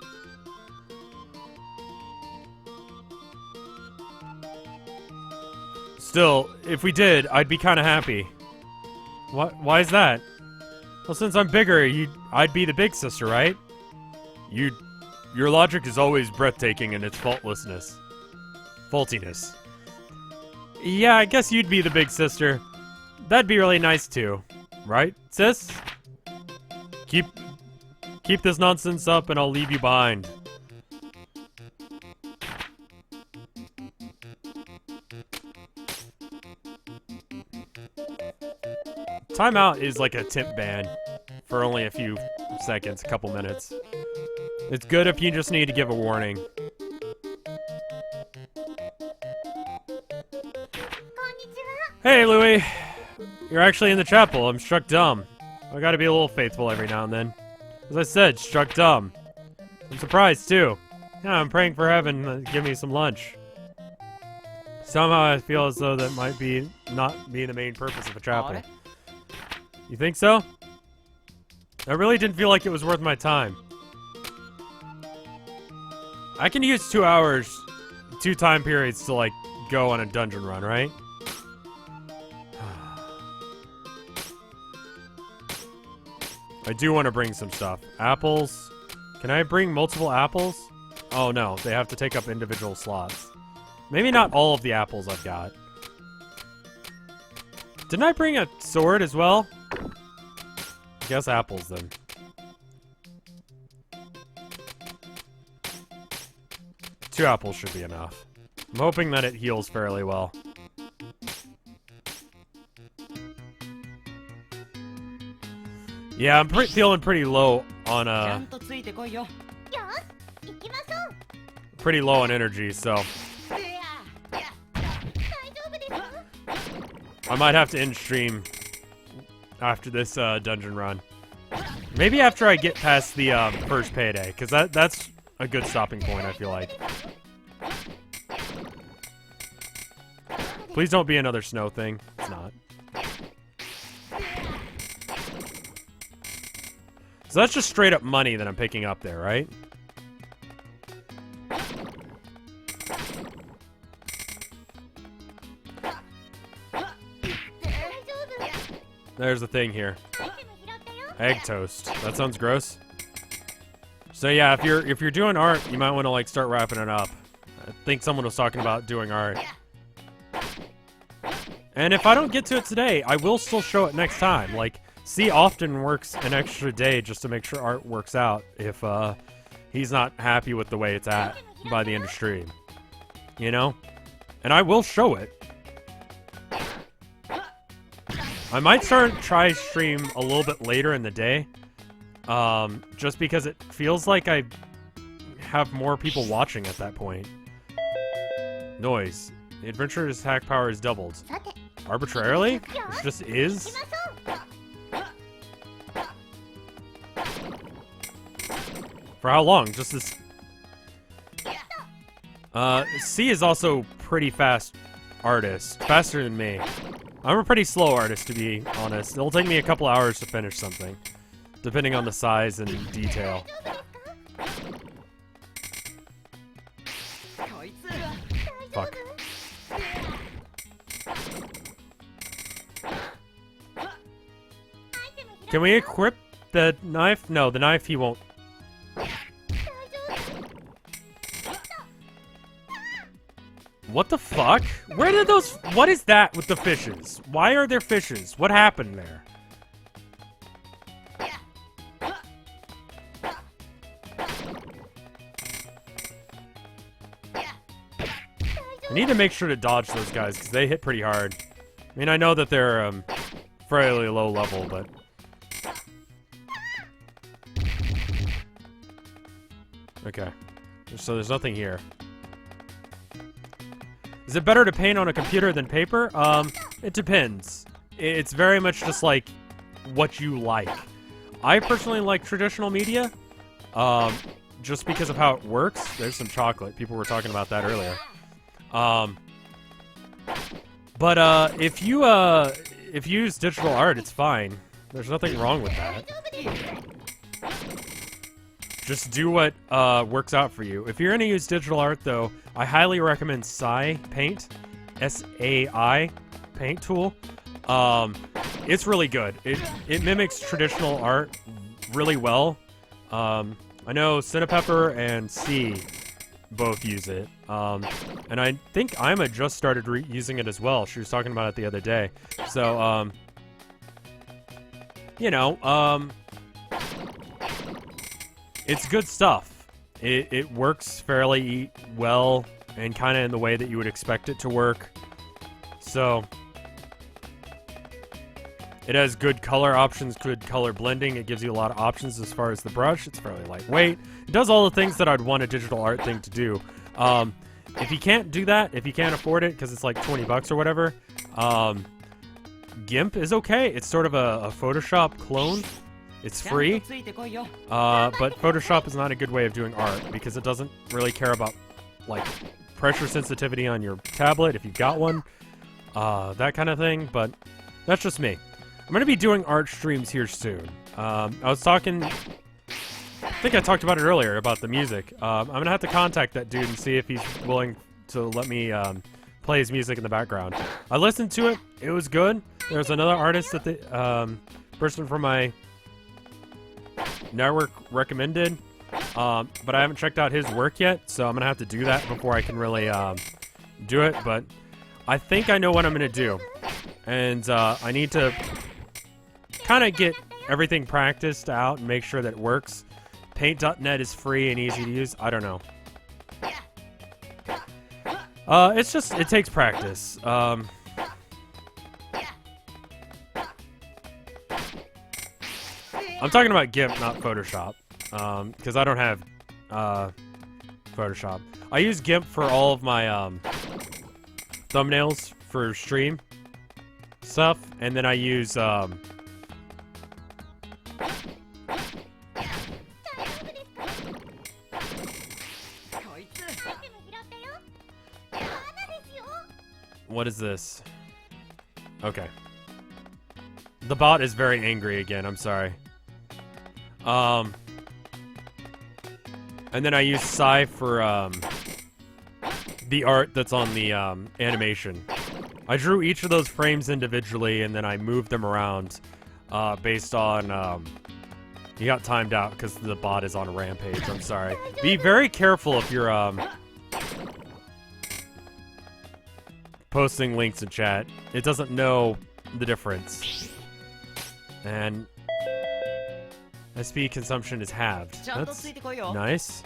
Still, if we did, I'd be kind of happy. Why is that? Well, since I'm bigger, I'd be the big sister, right? Your logic is always breathtaking in its faultlessness. Faultiness. Yeah, I guess you'd be the big sister. That'd be really nice too. Right, sis? Keep this nonsense up and I'll leave you behind. Timeout is like a tip ban for only a few seconds, a couple minutes. It's good if you just need to give a warning. Hey, Louie. You're actually in the chapel. I'm struck dumb. I gotta be a little faithful every now and then. As I said, struck dumb. I'm surprised, too. Yeah, I'm praying for heaven to give me some lunch. Somehow I feel as though that might not be the main purpose of a chapel. You think so? I really didn't feel like it was worth my time. I can use 2 hours, 2 time periods to, like, go on a dungeon run, right? I do want to bring some stuff. Apples. Can I bring multiple apples? Oh, no. They have to take up individual slots. Maybe not all of the apples I've got. Didn't I bring a sword as well? I guess apples, then. Two apples should be enough. I'm hoping that it heals fairly well. Yeah, I'm feeling pretty low on, pretty low on energy, so I might have to end stream after this dungeon run. Maybe after I get past the first payday, because that's a good stopping point, I feel like. Please don't be another snow thing. It's not. So that's just straight up money that I'm picking up there, right? There's the thing here. Egg toast. That sounds gross. So yeah, if you're doing art, you might want to like start wrapping it up. I think someone was talking about doing art. And if I don't get to it today, I will still show it next time. Like, C often works an extra day just to make sure art works out if he's not happy with the way it's at by the end of stream. You know? And I will show it. I might try stream a little bit later in the day. Just because it feels like I have more people watching at that point. Noise. The adventurer's attack power is doubled. Arbitrarily? It just is? For how long? Just this... C is also pretty fast artist. Faster than me. I'm a pretty slow artist, to be honest. It'll take me a couple hours to finish something. Depending on the size and detail. Fuck. Can we equip the knife? No, the knife he won't. What the fuck? Where did those... What is that with the fishes? Why are there fishes? What happened there? I need to make sure to dodge those guys, because they hit pretty hard. I mean, I know that they're, fairly low level, but... Okay. So there's nothing here. Is Is it better to paint on a computer than paper? It depends. It's very much just like what you like. I personally like traditional media, just because of how it works. There's some chocolate. People were talking about that earlier. But if you use digital art, it's fine. There's nothing wrong with that. Just do what works out for you. If you're gonna use digital art, though, I highly recommend Sai Paint, S-A-I Paint tool. It's really good. It mimics traditional art really well. I know Cinepepper and C both use it. And I think Ima just started using it as well. She was talking about it the other day. So, you know, it's good stuff. It works fairly well and kind of in the way that you would expect it to work. So, it has good color options, good color blending. It gives you a lot of options as far as the brush. It's fairly lightweight. It does all the things that I'd want a digital art thing to do. If you can't do that, if you can't afford it, because it's like 20 bucks or whatever, GIMP is okay. It's sort of a Photoshop clone. It's free, but Photoshop is not a good way of doing art because it doesn't really care about, like, pressure sensitivity on your tablet if you've got one, that kind of thing, but that's just me. I'm going to be doing art streams here soon. I was talking... I think I talked about it earlier, about the music. I'm going to have to contact that dude and see if he's willing to let me play his music in the background. I listened to it. It was good. There's another artist that the person from my network recommended, but I haven't checked out his work yet, so I'm going to have to do that before I can really do it. But I think I know what I'm going to do. And I need to kind of get everything practiced out and make sure that it works. Paint.net is free and easy to use. I don't know. It's just, it takes practice. I'm talking about GIMP, not Photoshop, because I don't have Photoshop. I use GIMP for all of my thumbnails for stream stuff, and then I use what is this? Okay. The bot is very angry again, I'm sorry. And then I use Sai for the art that's on the animation. I drew each of those frames individually, and then I moved them around based on... he got timed out because the bot is on a rampage, I'm sorry. Be very careful if you're posting links in chat. It doesn't know the difference. And SP consumption is halved. That's nice.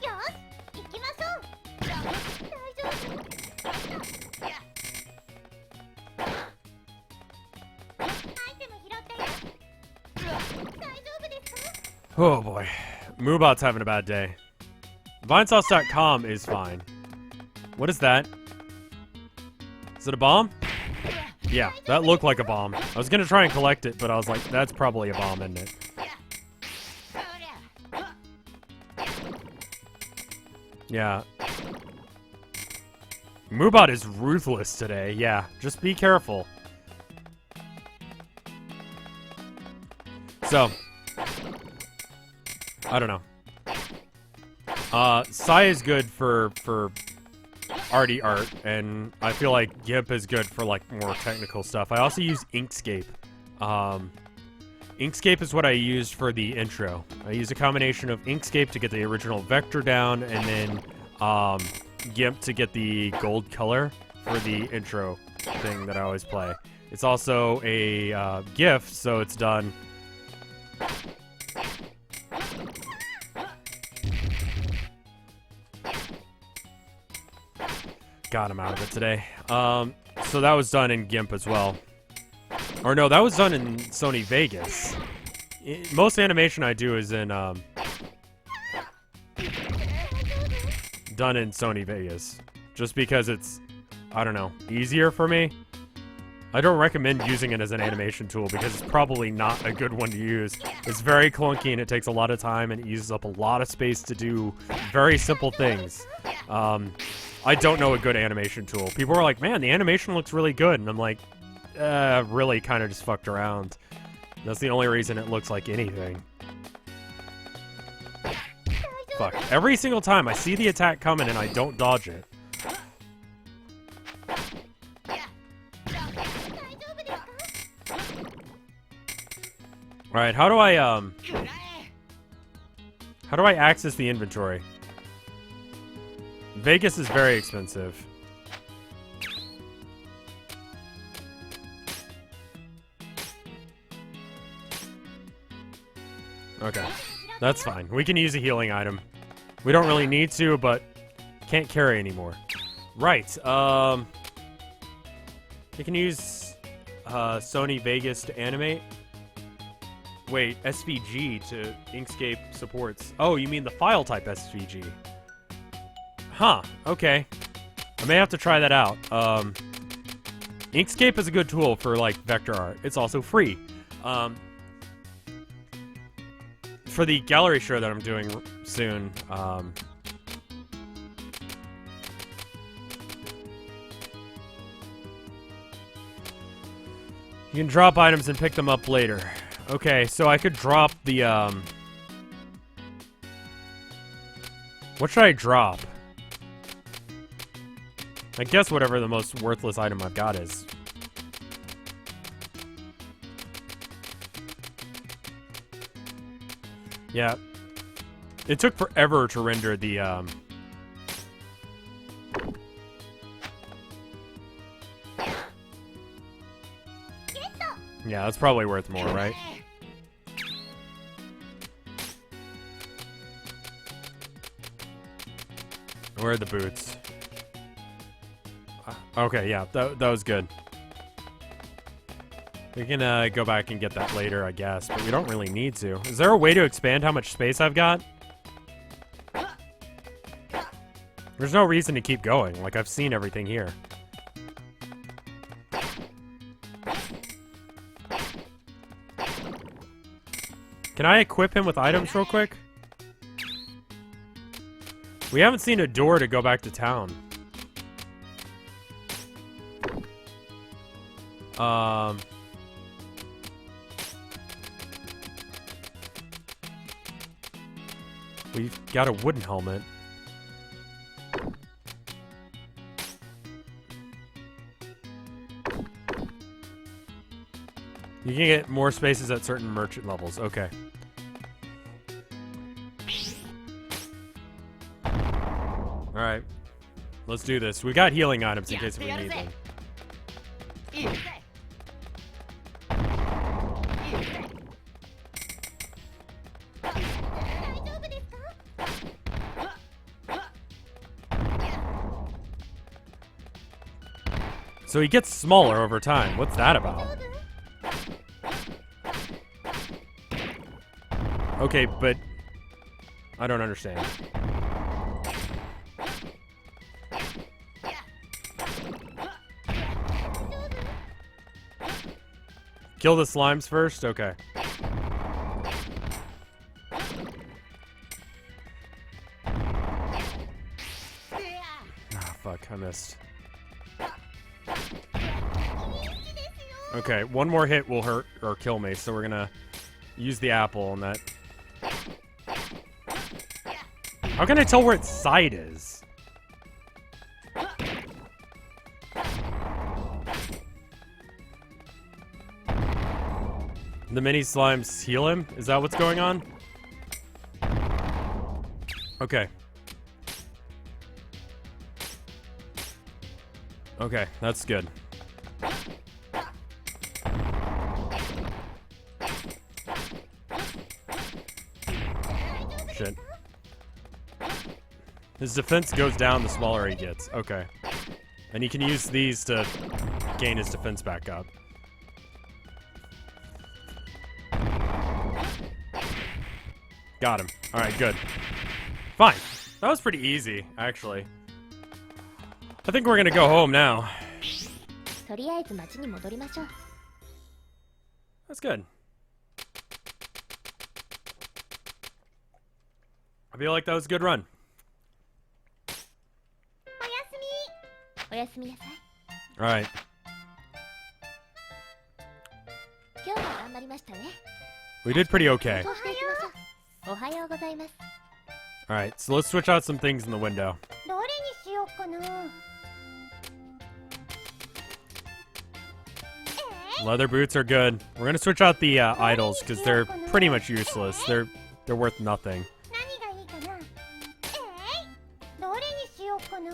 Oh boy. Moobot's having a bad day. Vinesauce.com is fine. What is that? Is it a bomb? Yeah, that looked like a bomb. I was gonna try and collect it, but I was like, that's probably a bomb, isn't it? Yeah. Moobot is ruthless today. Yeah, just be careful. So, I don't know. Sai is good for arty art, and I feel like GIMP is good for like more technical stuff. I also use Inkscape. Inkscape is what I used for the intro. I use a combination of Inkscape to get the original vector down, and then GIMP to get the gold color for the intro thing that I always play. It's also a GIF, so it's done. God, I'm out of it today. So that was done in GIMP as well. Or no, that was done in Sony Vegas. Most animation I do is in, done in Sony Vegas. Just because it's I don't know, easier for me. I don't recommend using it as an animation tool because it's probably not a good one to use. It's very clunky and it takes a lot of time and it uses up a lot of space to do very simple things. I don't know a good animation tool. People are like, man, the animation looks really good. And I'm like, really kind of just fucked around. That's the only reason it looks like anything. Fuck. Every single time I see the attack coming and I don't dodge it. Alright, how do I access the inventory? Vegas is very expensive. Okay, that's fine. We can use a healing item. We don't really need to, but can't carry anymore. Right, you can use Sony Vegas to animate. Wait, SVG to Inkscape supports. Oh, you mean the file type SVG. Huh, okay. I may have to try that out. Inkscape is a good tool for, like, vector art. It's also free. For the gallery show that I'm doing soon, you can drop items and pick them up later. Okay, so I could drop the, what should I drop? I guess whatever the most worthless item I've got is. Yeah. It took forever to render the, yeah, that's probably worth more, right? Where are the boots? Okay, yeah, that was good. We can go back and get that later, I guess, but we don't really need to. Is there a way to expand how much space I've got? There's no reason to keep going. Like, I've seen everything here. Can I equip him with items real quick? We haven't seen a door to go back to town. We've got a wooden helmet. You can get more spaces at certain merchant levels. Okay. Alright. Let's do this. We got healing items in case we need them. So he gets smaller over time. What's that about? Okay, but I don't understand. Kill the slimes first? Okay. Ah, fuck, I missed. Okay, one more hit will hurt or kill me, so we're gonna use the apple on that. How can I tell where its side is? The mini slimes heal him? Is that what's going on? Okay. Okay, that's good. Shit. His defense goes down the smaller he gets. Okay. And he can use these to gain his defense back up. Got him. Alright, good. Fine. That was pretty easy, actually. I think we're gonna go home now. とりあえず町に戻りましょう。 That's good. I feel like that was a good run. おやすみなさい。 All right. 今日も頑張りましたね。 We did pretty okay. そうしていきましょう。おはようございます。 All right, so let's switch out some things in the window. どれにしようかな。 Leather boots are good. We're gonna switch out the idols because they're pretty much useless. They're worth nothing. 何がいいかな。どれにしようかな。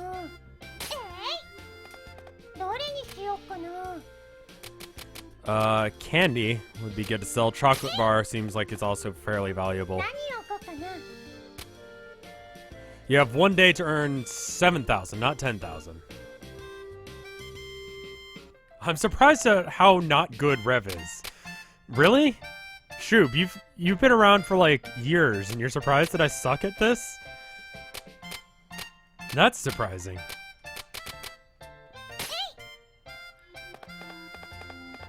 どれにしようかな。 Candy would be good to sell. Chocolate bar seems like it's also fairly valuable. 何を置こうかな。 You have 1 day to earn 7,000, not 10,000. I'm surprised at how not good Rev is. Really? Shoob, you've been around for like years and you're surprised that I suck at this? That's surprising.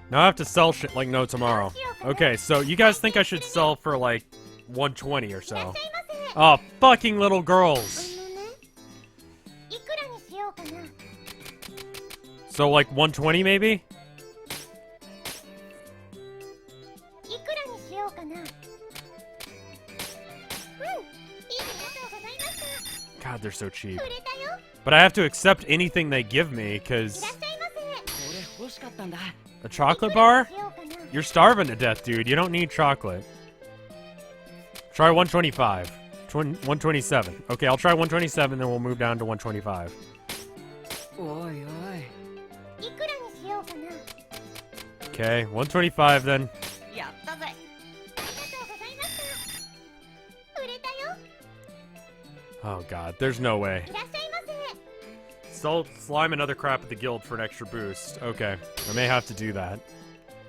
Now I have to sell shit like no tomorrow. Okay, so you guys think I should sell for like 120 or so. Oh, fucking little girls. So like 120 maybe? God, they're so cheap. But I have to accept anything they give me, because... A chocolate bar? You're starving to death, dude. You don't need chocolate. Try 125. 127. Okay, I'll try 127, then we'll move down to 125. Okay, 125 then. Oh god, there's no way. Sell slime and other crap at the guild for an extra boost. Okay, I may have to do that.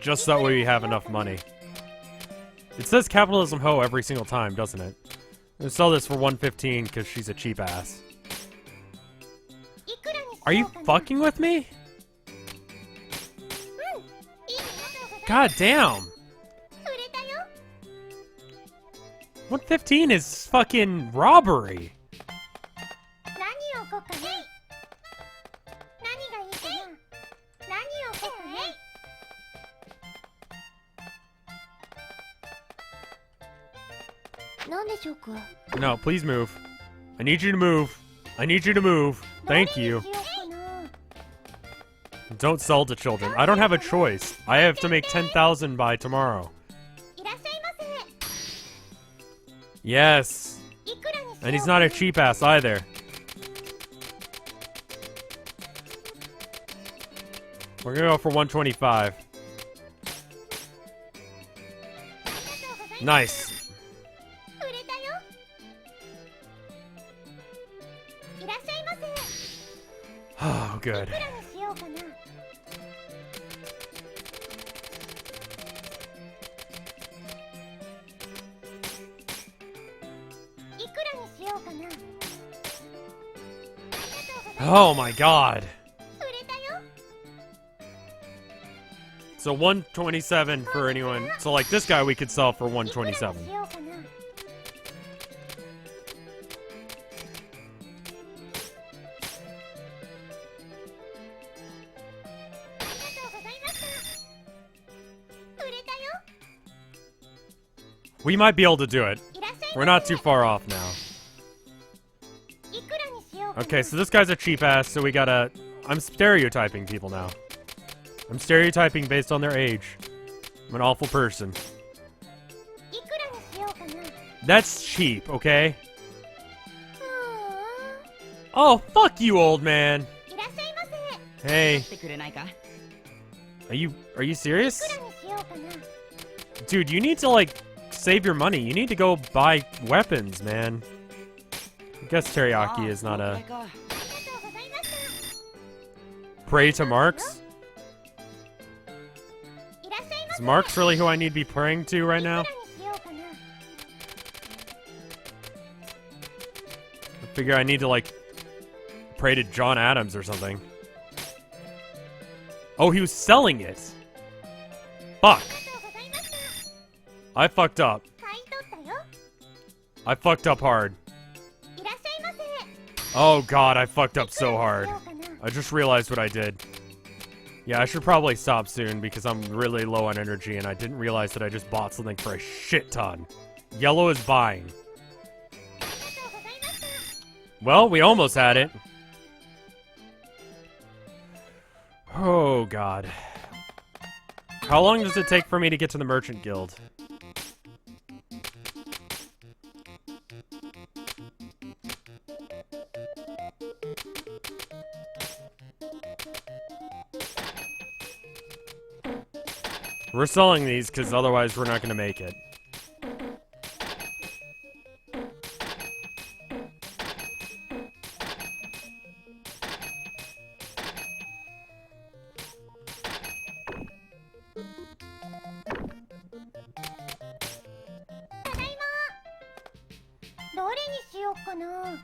Just that way we have enough money. It says capitalism ho every single time, doesn't it? I'm gonna sell this for 115 because she's a cheap ass. Are you fucking with me? God damn! 115 is fucking robbery. No, please move. I need you to move. I need you to move. Thank you. Don't sell to children. I don't have a choice. I have to make 10,000 by tomorrow. Yes. And he's not a cheap ass either. We're gonna go for 125. Nice. Oh, good. Oh my god. So 127 for anyone. So like this guy we could sell for 127. We might be able to do it. We're not too far off now. Okay, so this guy's a cheap ass, so we gotta... I'm stereotyping people now. I'm stereotyping based on their age. I'm an awful person. That's cheap, okay? Oh, fuck you, old man! Hey. Are you serious? Dude, you need to, like, save your money. You need to go buy weapons, man. I guess teriyaki is not a... Pray to Marks? Is Marks really who I need to be praying to right now? I figure I need to, like, pray to John Adams or something. Oh, he was selling it. Fuck. I fucked up. 買い取ったよ。 I fucked up hard. いらっしゃいませ。 Oh god, I fucked up so いく hard. らにしようかな。 I just realized what I did. Yeah, I should probably stop soon because I'm really low on energy and I didn't realize that I just bought something for a shit ton. Yellow is buying. ありがとうございました。 Well, we almost had it. Oh god. How long does it take for me to get to the Merchant Guild? We're selling these because otherwise we're not going to make it.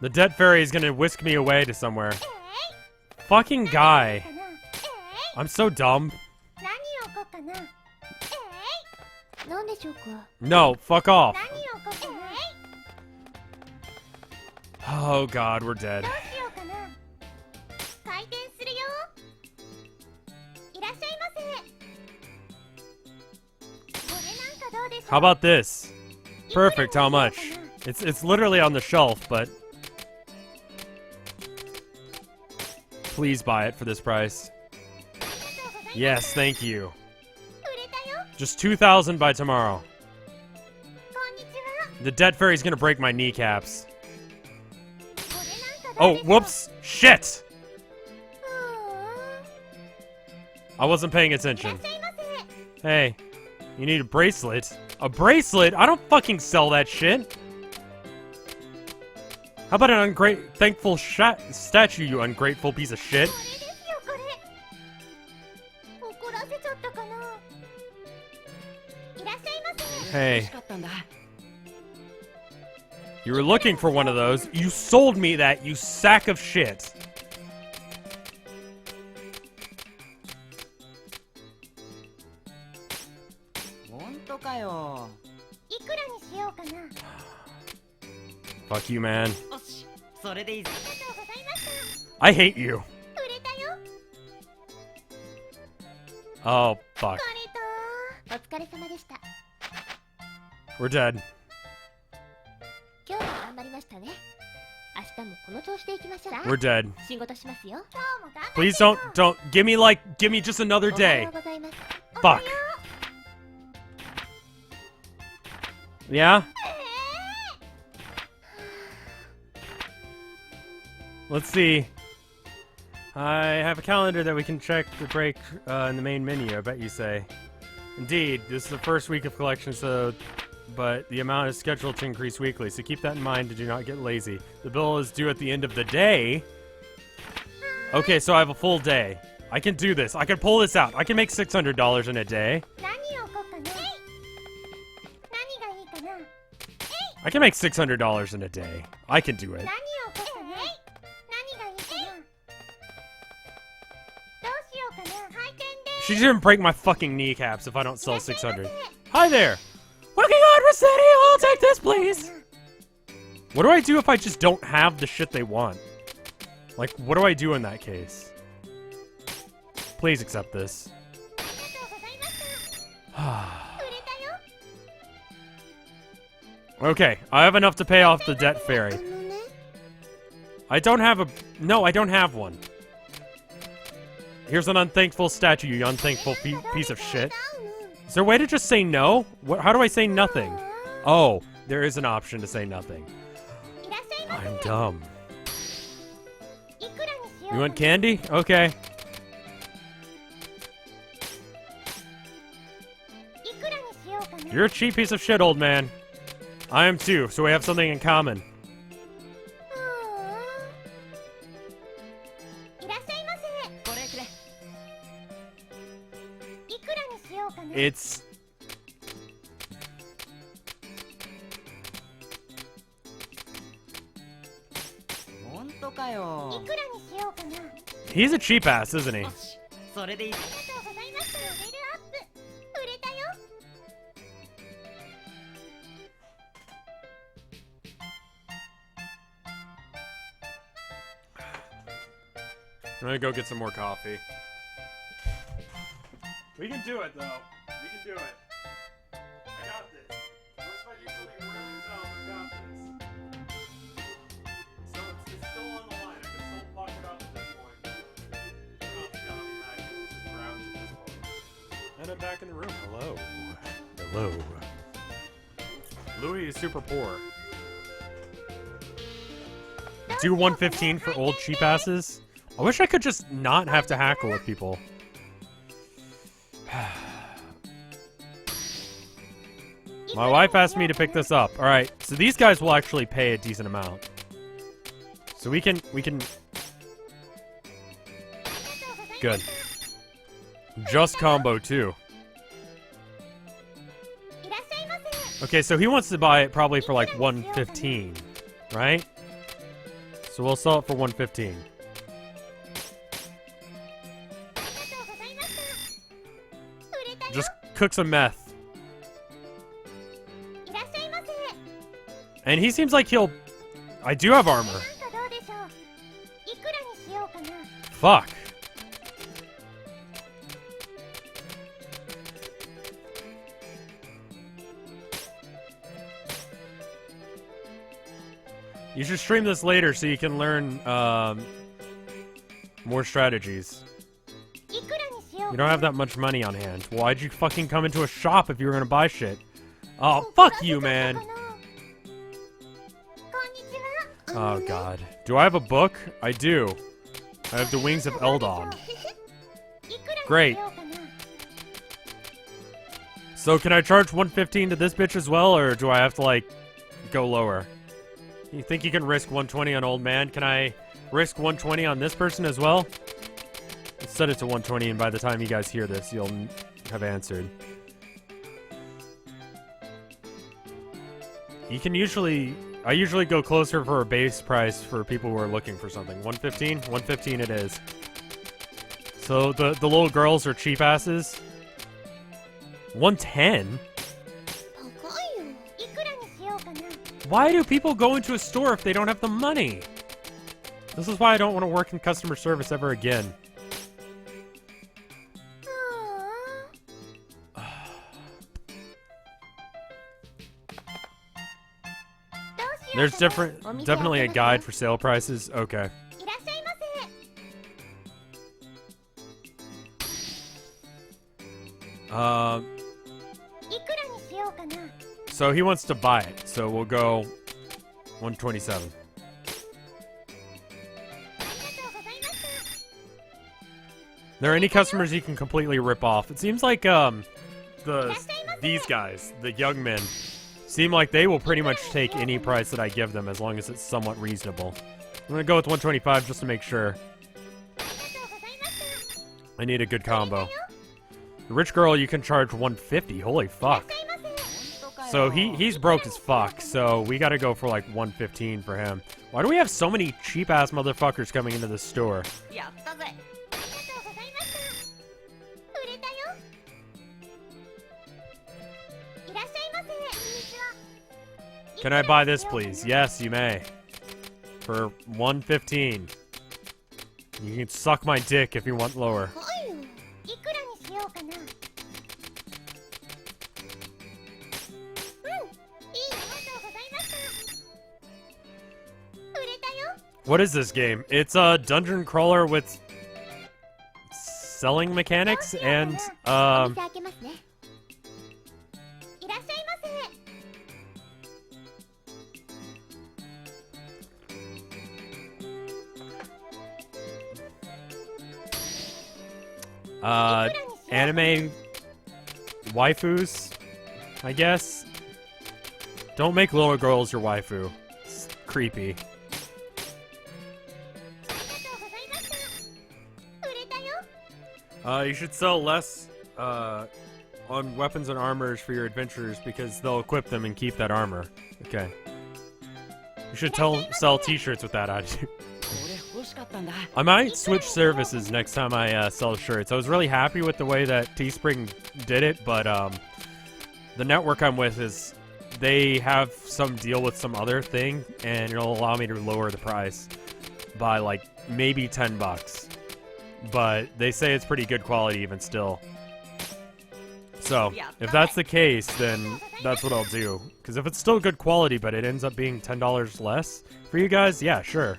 The debt fairy is going to whisk me away to somewhere. Fucking guy. I'm so dumb. No, fuck off. Oh god, we're dead. How about this? Perfect, how much? It's literally on the shelf, but please buy it for this price. Yes, thank you. Just 2,000 by tomorrow. The debt fairy's gonna break my kneecaps. Oh, whoops! Shit! I wasn't paying attention. Hey, you need a bracelet? A bracelet? I don't fucking sell that shit! How about an thankful statue, you ungrateful piece of shit? Hey. You were looking for one of those. You sold me that, you sack of shit. Fuck you, man. I hate you. Oh, fuck. We're dead. We're dead. Please don't give me just another day. Fuck. Yeah? Let's see. I have a calendar that we can check the break in the main menu, I bet you say. Indeed, this is the first week of collection, but the amount is scheduled to increase weekly, so keep that in mind and do not get lazy. The bill is due at the end of the day. Okay, so I have a full day. I can do this. I can pull this out. I can make $600 in a day. I can make $600 in a day. I can do it. She didn't break my fucking kneecaps if I don't sell 600. Hi there! Working on Recettear! I'll take this, please! What do I do if I just don't have the shit they want? Like, what do I do in that case? Please accept this. Okay, I have enough to pay off the debt fairy. I don't have a... No, I don't have one. Here's an unthankful statue, you unthankful piece of shit. Is there a way to just say no? How do I say nothing? Oh, there is an option to say nothing. I'm dumb. You want candy? Okay. You're a cheap piece of shit, old man. I am too, so we have something in common. It's... いくらにしようかな。 He's a cheap ass, isn't he? それでいい。ありがとうございました。レベルアップ売れたよ。 I'm gonna go get some more coffee. We can do it, though. We can do it. I got this. Unless I do something really dumb, I got this. So it's still on the line. I can still fuck it up at this point. And I'm back in the room. Hello. Hello. Louis is super poor. Do 115 for old cheap asses? I wish I could just not have to hackle with people. My wife asked me to pick this up. Alright, so these guys will actually pay a decent amount. So we can... Good. Just combo too. Okay, so he wants to buy it probably for like 115, right? So we'll sell it for 115. Just cook some meth. And he seems like he'll... I do have armor. Fuck. You should stream this later so you can learn more strategies. You don't have that much money on hand. Why'd you fucking come into a shop if you were gonna buy shit? Oh, fuck you, man. Oh, God. Do I have a book? I do. I have The Wings of Eldon. Great. So can I charge 115 to this bitch as well, or do I have to, like, go lower? You think you can risk 120 on old man? Can I risk 120 on this person as well? Let's set it to 120, and by the time you guys hear this, you'll have answered. You can usually... I usually go closer for a base price for people who are looking for something. 115? 115 it is. So the little girls are cheap asses. 110? Why do people go into a store if they don't have the money? This is why I don't want to work in customer service ever again. There's definitely a guide for sale prices. Okay. So he wants to buy it, so we'll go 127. There are any customers you can completely rip off? It seems like these guys, the young men, seem like they will pretty much take any price that I give them as long as it's somewhat reasonable. I'm gonna go with 125 just to make sure. I need a good combo. The rich girl you can charge 150. Holy fuck. So he's broke as fuck, so we gotta go for like 115 for him. Why do we have so many cheap ass motherfuckers coming into this store? Can I buy this, please? Yes, you may. For 115. You can suck my dick if you want lower. What is this game? It's a dungeon crawler with selling mechanics and anime waifus, I guess. Don't make little girls your waifu. It's creepy. You should sell less on weapons and armors for your adventurers because they'll equip them and keep that armor. Okay. You should sell t-shirts with that attitude. I might switch services next time I sell shirts. I was really happy with the way that Teespring did it, but the network I'm with is they have some deal with some other thing, and it'll allow me to lower the price by like maybe $10. But they say it's pretty good quality even still. So if that's the case, then that's what I'll do. Because if it's still good quality, but it ends up being $10 less for you guys, yeah, sure.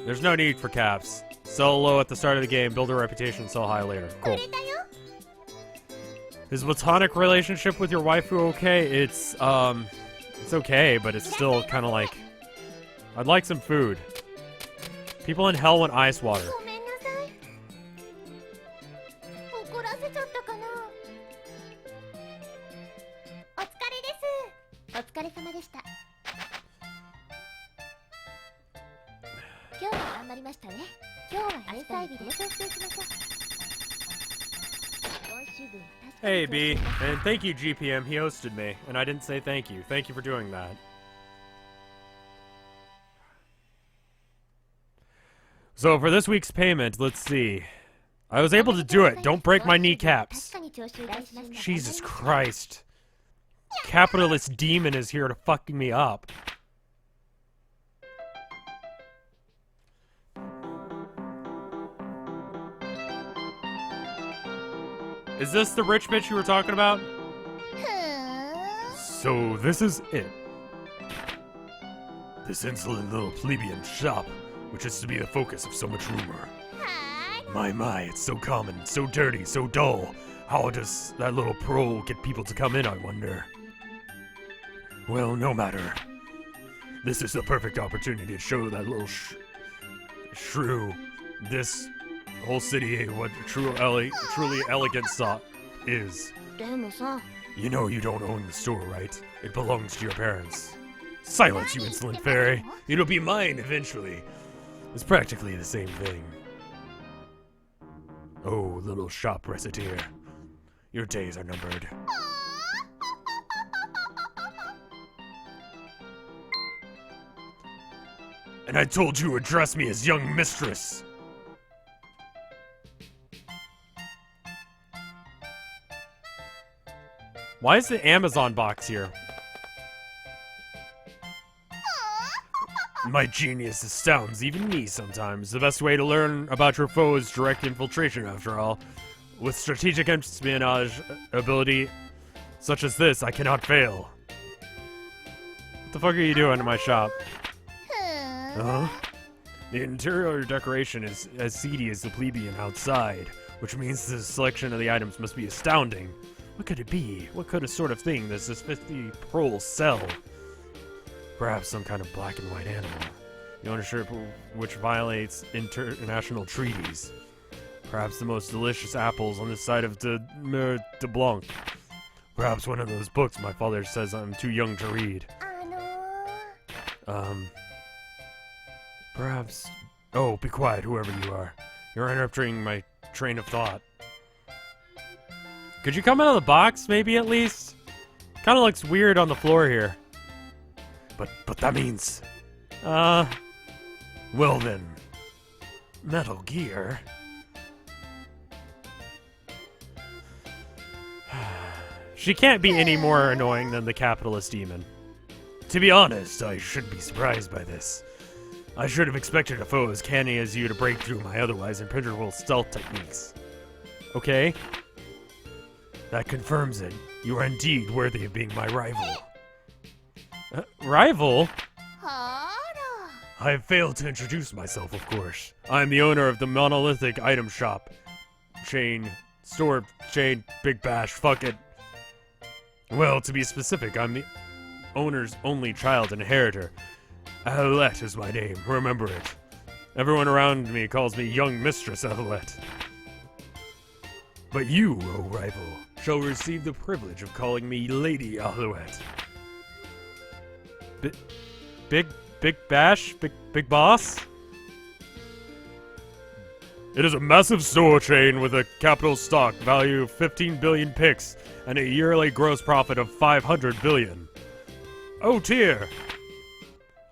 There's no need for caps. Sell low at the start of the game, build a reputation, sell high later. Cool. Is platonic relationship with your waifu okay? It's okay, but it's still kind of like... I'd like some food. People in hell want ice water. ごめんなさい。怒らせちゃったかな。お疲れです。お疲れ様でした。今日は頑張りましたね。今日は明日日で予想していきましょう。今週分は確かに Hey, B. And thank you, GPM. He hosted me, and I didn't say thank you. Thank you for doing that. So, for this week's payment, let's see. I was able to do it. Don't break my kneecaps. 確かに調子を出しました。 Jesus Christ. Capitalist demon is here to fucking me up. Is this the rich bitch you were talking about? ふーん。 So this is it. This insolent little plebeian shop, which is to be the focus of so much rumor. はーい。 My, it's so common, so dirty, so dull. How does that little pro get people to come in, I wonder? Well, no matter. This is the perfect opportunity to show that little shrew this whole city what truly elegant is. でもさ、 You know you don't own the store, right? It belongs to your parents. Silence, you insolent fairy. It'll be mine eventually. It's practically the same thing. Oh, little shop Recettear. Your days are numbered. And I told you to address me as young mistress. Why is the Amazon box here? My genius astounds even me sometimes. The best way to learn about your foe is direct infiltration, after all. With strategic espionage ability such as this, I cannot fail. What the fuck are you doing in my shop? ふーん。 Huh? The interior decoration is as seedy as the plebeian outside, which means the selection of the items must be astounding. What could it be? What could a sort of thing does this 50 proles sell? Perhaps some kind of black and white animal. The ownership which violates international treaties. Perhaps the most delicious apples on this side of de Blanc. Perhaps one of those books my father says I'm too young to read. あのー。 Perhaps... Oh, be quiet, whoever you are. You're interrupting my train of thought. Could you come out of the box, maybe, at least? Kinda looks weird on the floor here. But that means... well then... Metal Gear... She can't be any more annoying than the capitalist demon. To be honest, I shouldn't be surprised by this. I should have expected a foe as canny as you to break through my otherwise impenetrable stealth techniques. Okay? That confirms it. You are indeed worthy of being my rival. Rival? はーら。 I have failed to introduce myself, of course. I am the owner of the monolithic item shop. Store chain, Big Bash, fuck it. Well, to be specific, I'm the owner's only child and inheritor. Alouette is my name, remember it. Everyone around me calls me young Mistress Alouette. But you, O rival, shall receive the privilege of calling me Lady Alouette. Big Bash? Big Boss? It is a massive store chain with a capital stock value of 15 billion pix and a yearly gross profit of 500 billion. Oh dear!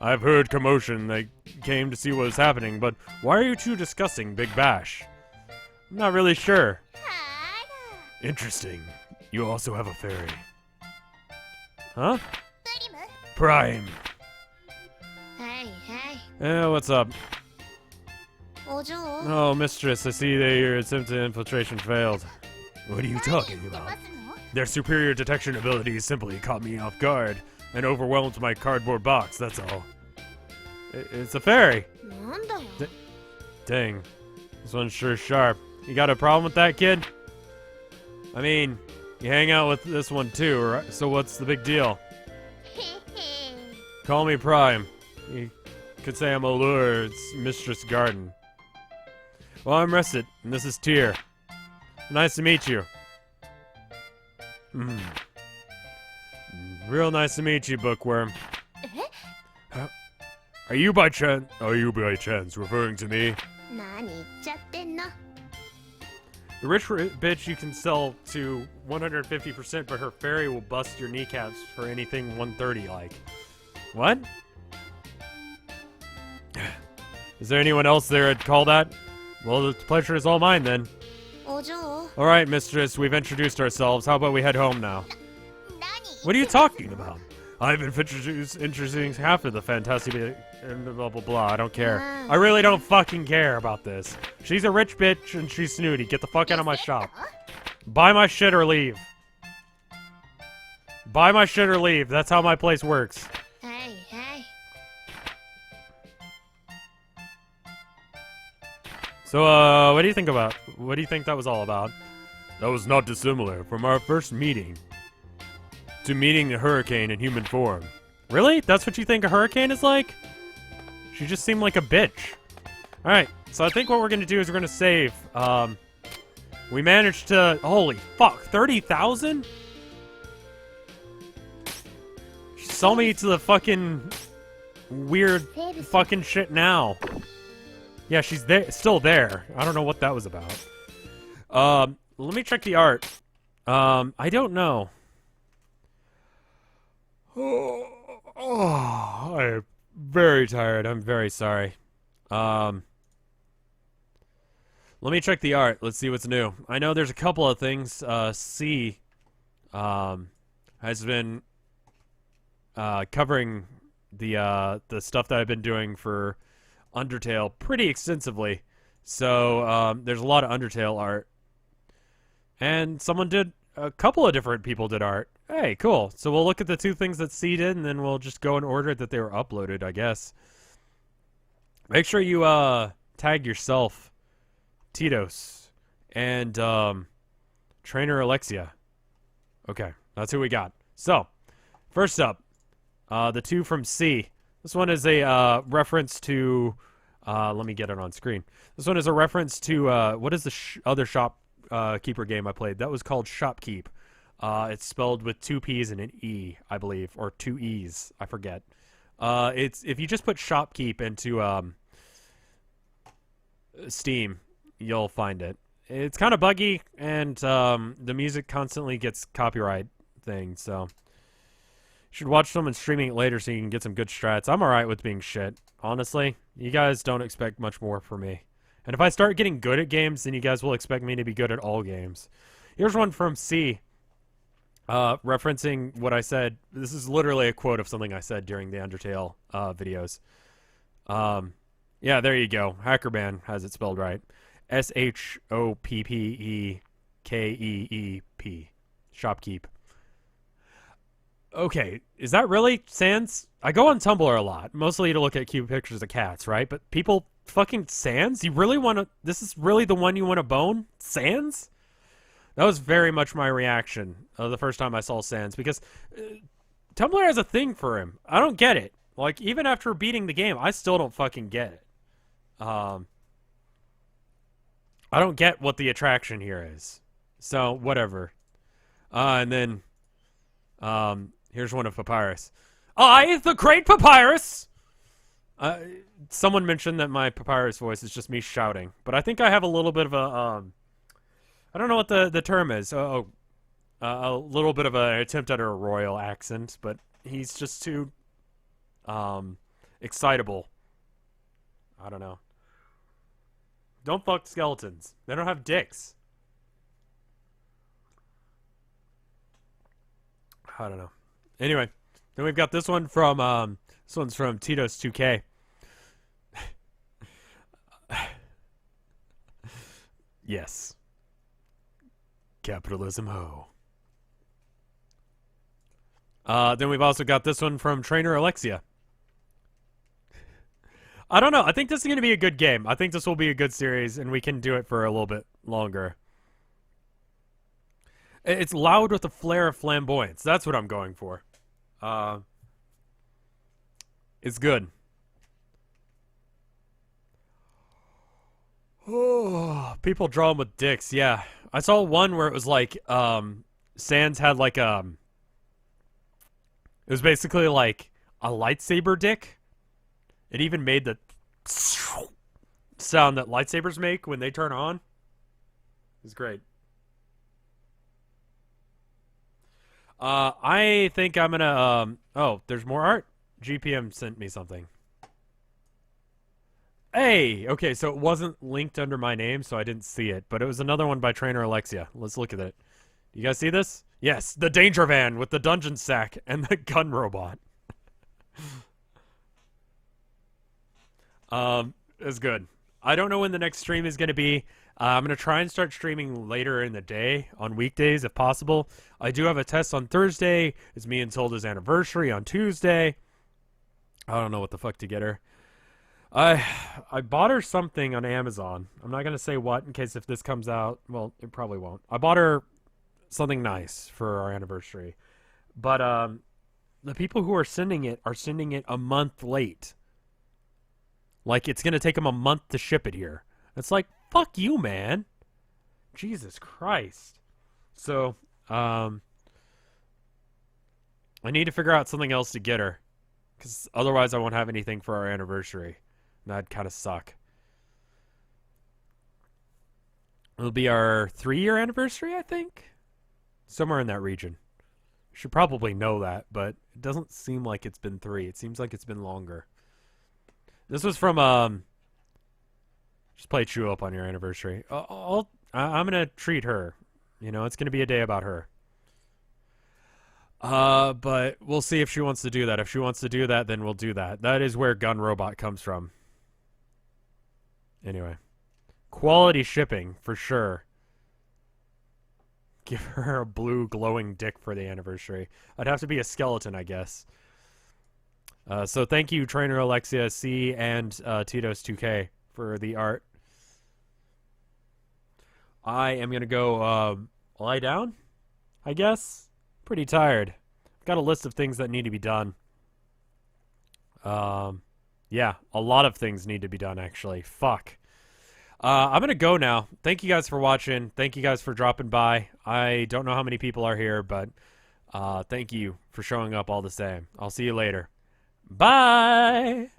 I've heard commotion. They came to see what was happening, but why are you two discussing Big Bash? I'm not really sure. Interesting. You also have a fairy. Huh? Prime. Hey. What's up? Ojo. Oh, mistress, I see that your attempt at infiltration failed. What are you talking about? Their superior detection abilities simply caught me off guard and overwhelmed my cardboard box, that's all. It's a fairy. Dang. This one's sure sharp. You got a problem with that, kid? I mean, you hang out with this one too, right? So what's the big deal? Call me Prime. You could say I'm Allure, it's Mistress Garden. Well, I'm Recettear, and this is Tear. Nice to meet you. Real nice to meet you, Bookworm. Are you by chance referring to me? The rich bitch you can sell to 150%, but her fairy will bust your kneecaps for anything 130 like. What? Is there anyone else there I'd call that? Well, the pleasure is all mine then. Alright, mistress, we've introduced ourselves. How about we head home now? What are you talking about? I've been introducing half of the fantastic and blah blah blah. I don't care. I really don't fucking care about this. She's a rich bitch and she's snooty. Get the fuck out of my shop. Buy my shit or leave. Buy my shit or leave. That's how my place works. Hey. So, what do you think that was all about? That was not dissimilar from our first meeting to meeting the hurricane in human form. Really? That's what you think a hurricane is like? She just seemed like a bitch. Alright, so I think what we're gonna do is we're gonna save. We managed to... Holy fuck, 30,000? She saw me to the fucking... weird fucking shit now. Yeah, she's there, still there. I don't know what that was about. Let me check the art. I don't know. Oh, I'm very tired. I'm very sorry. Let me check the art. Let's see what's new. I know there's a couple of things. C has been covering the stuff that I've been doing for Undertale pretty extensively. So there's a lot of Undertale art. And a couple of different people did art. Hey, cool. So we'll look at the two things that C did, and then we'll just go in order that they were uploaded, I guess. Make sure you tag yourself, Titos, and Trainer Alexia. Okay, that's who we got. So, first up, the two from C. This one is a reference to... let me get it on screen. This one is a reference to... what is the other shopkeeper game I played? That was called Shopkeep. It's spelled with 2 P's and an E, I believe, or 2 E's. I forget. It's if you just put Shopkeep into Steam, you'll find it. It's kind of buggy, and the music constantly gets copyright things. So you should watch someone streaming it later so you can get some good strats. I'm alright with being shit, honestly. You guys don't expect much more from me. And if I start getting good at games, then you guys will expect me to be good at all games. Here's one from C. Referencing what I said. This is literally a quote of something I said during the Undertale videos. Yeah, there you go. Hackerman has it spelled right. Shoppeekeep. Shopkeep. Okay, is that really Sans? I go on Tumblr a lot, mostly to look at cute pictures of cats, right? But people fucking Sans? You really want to... This is really the one you want to bone? Sans? That was very much my reaction the first time I saw Sans, because Tumblr has a thing for him. I don't get it. Like, even after beating the game, I still don't fucking get it. I don't get what the attraction here is. So, whatever. And then, here's one of Papyrus. I, the great Papyrus! Someone mentioned that my Papyrus voice is just me shouting, but I think I have a little bit of a, I don't know what the term is. A little bit of an attempt at a royal accent, but he's just too excitable. I don't know. Don't fuck skeletons. They don't have dicks. I don't know. Anyway, then we've got this one from this one's from Tito's 2K. Yes. Capitalism ho. Then we've also got this one from Trainer Alexia. I don't know. I think this is going to be a good game. I think this will be a good series, and we can do it for a little bit longer. It's loud with a flair of flamboyance. That's what I'm going for. It's good. Oh, people draw them with dicks. Yeah, I saw one where it was like Sans had like it was basically like a lightsaber dick. It even made the sound that lightsabers make when they turn on. It's great. I think I'm gonna oh, there's more art. GPM sent me something. Hey, okay, so it wasn't linked under my name, so I didn't see it, but it was another one by Trainer Alexia. Let's look at it. You guys see this? Yes, the danger van with the dungeon sack and the gun robot. It's good. I don't know when the next stream is going to be. I'm going to try and start streaming later in the day on weekdays if possible. I do have a test on Thursday. It's me and Tilda's anniversary on Tuesday. I don't know what the fuck to get her. I bought her something on Amazon. I'm not going to say what in case if this comes out. Well, it probably won't. I bought her something nice for our anniversary. But the people who are sending it a month late. Like, it's going to take them a month to ship it here. It's like, fuck you, man. Jesus Christ. So, I need to figure out something else to get her. Because otherwise I won't have anything for our anniversary. And that'd kind of suck. It'll be our 3-year anniversary, I think? Somewhere in that region. Should probably know that, but it doesn't seem like it's been 3. It seems like it's been longer. This was from, just play Chew Up on your anniversary. I'm going to treat her. You know, it's going to be a day about her. But we'll see if she wants to do that. If she wants to do that, then we'll do that. That is where Gun Robot comes from. Anyway. Quality shipping, for sure. Give her a blue glowing dick for the anniversary. I'd have to be a skeleton, I guess. So thank you, Trainer Alexia C and Tito's 2K for the art. I am going to go lie down, I guess. Pretty tired. I've got a list of things that need to be done. Yeah, a lot of things need to be done, actually. Fuck. I'm going to go now. Thank you guys for watching. Thank you guys for dropping by. I don't know how many people are here, but thank you for showing up all the same. I'll see you later. Bye!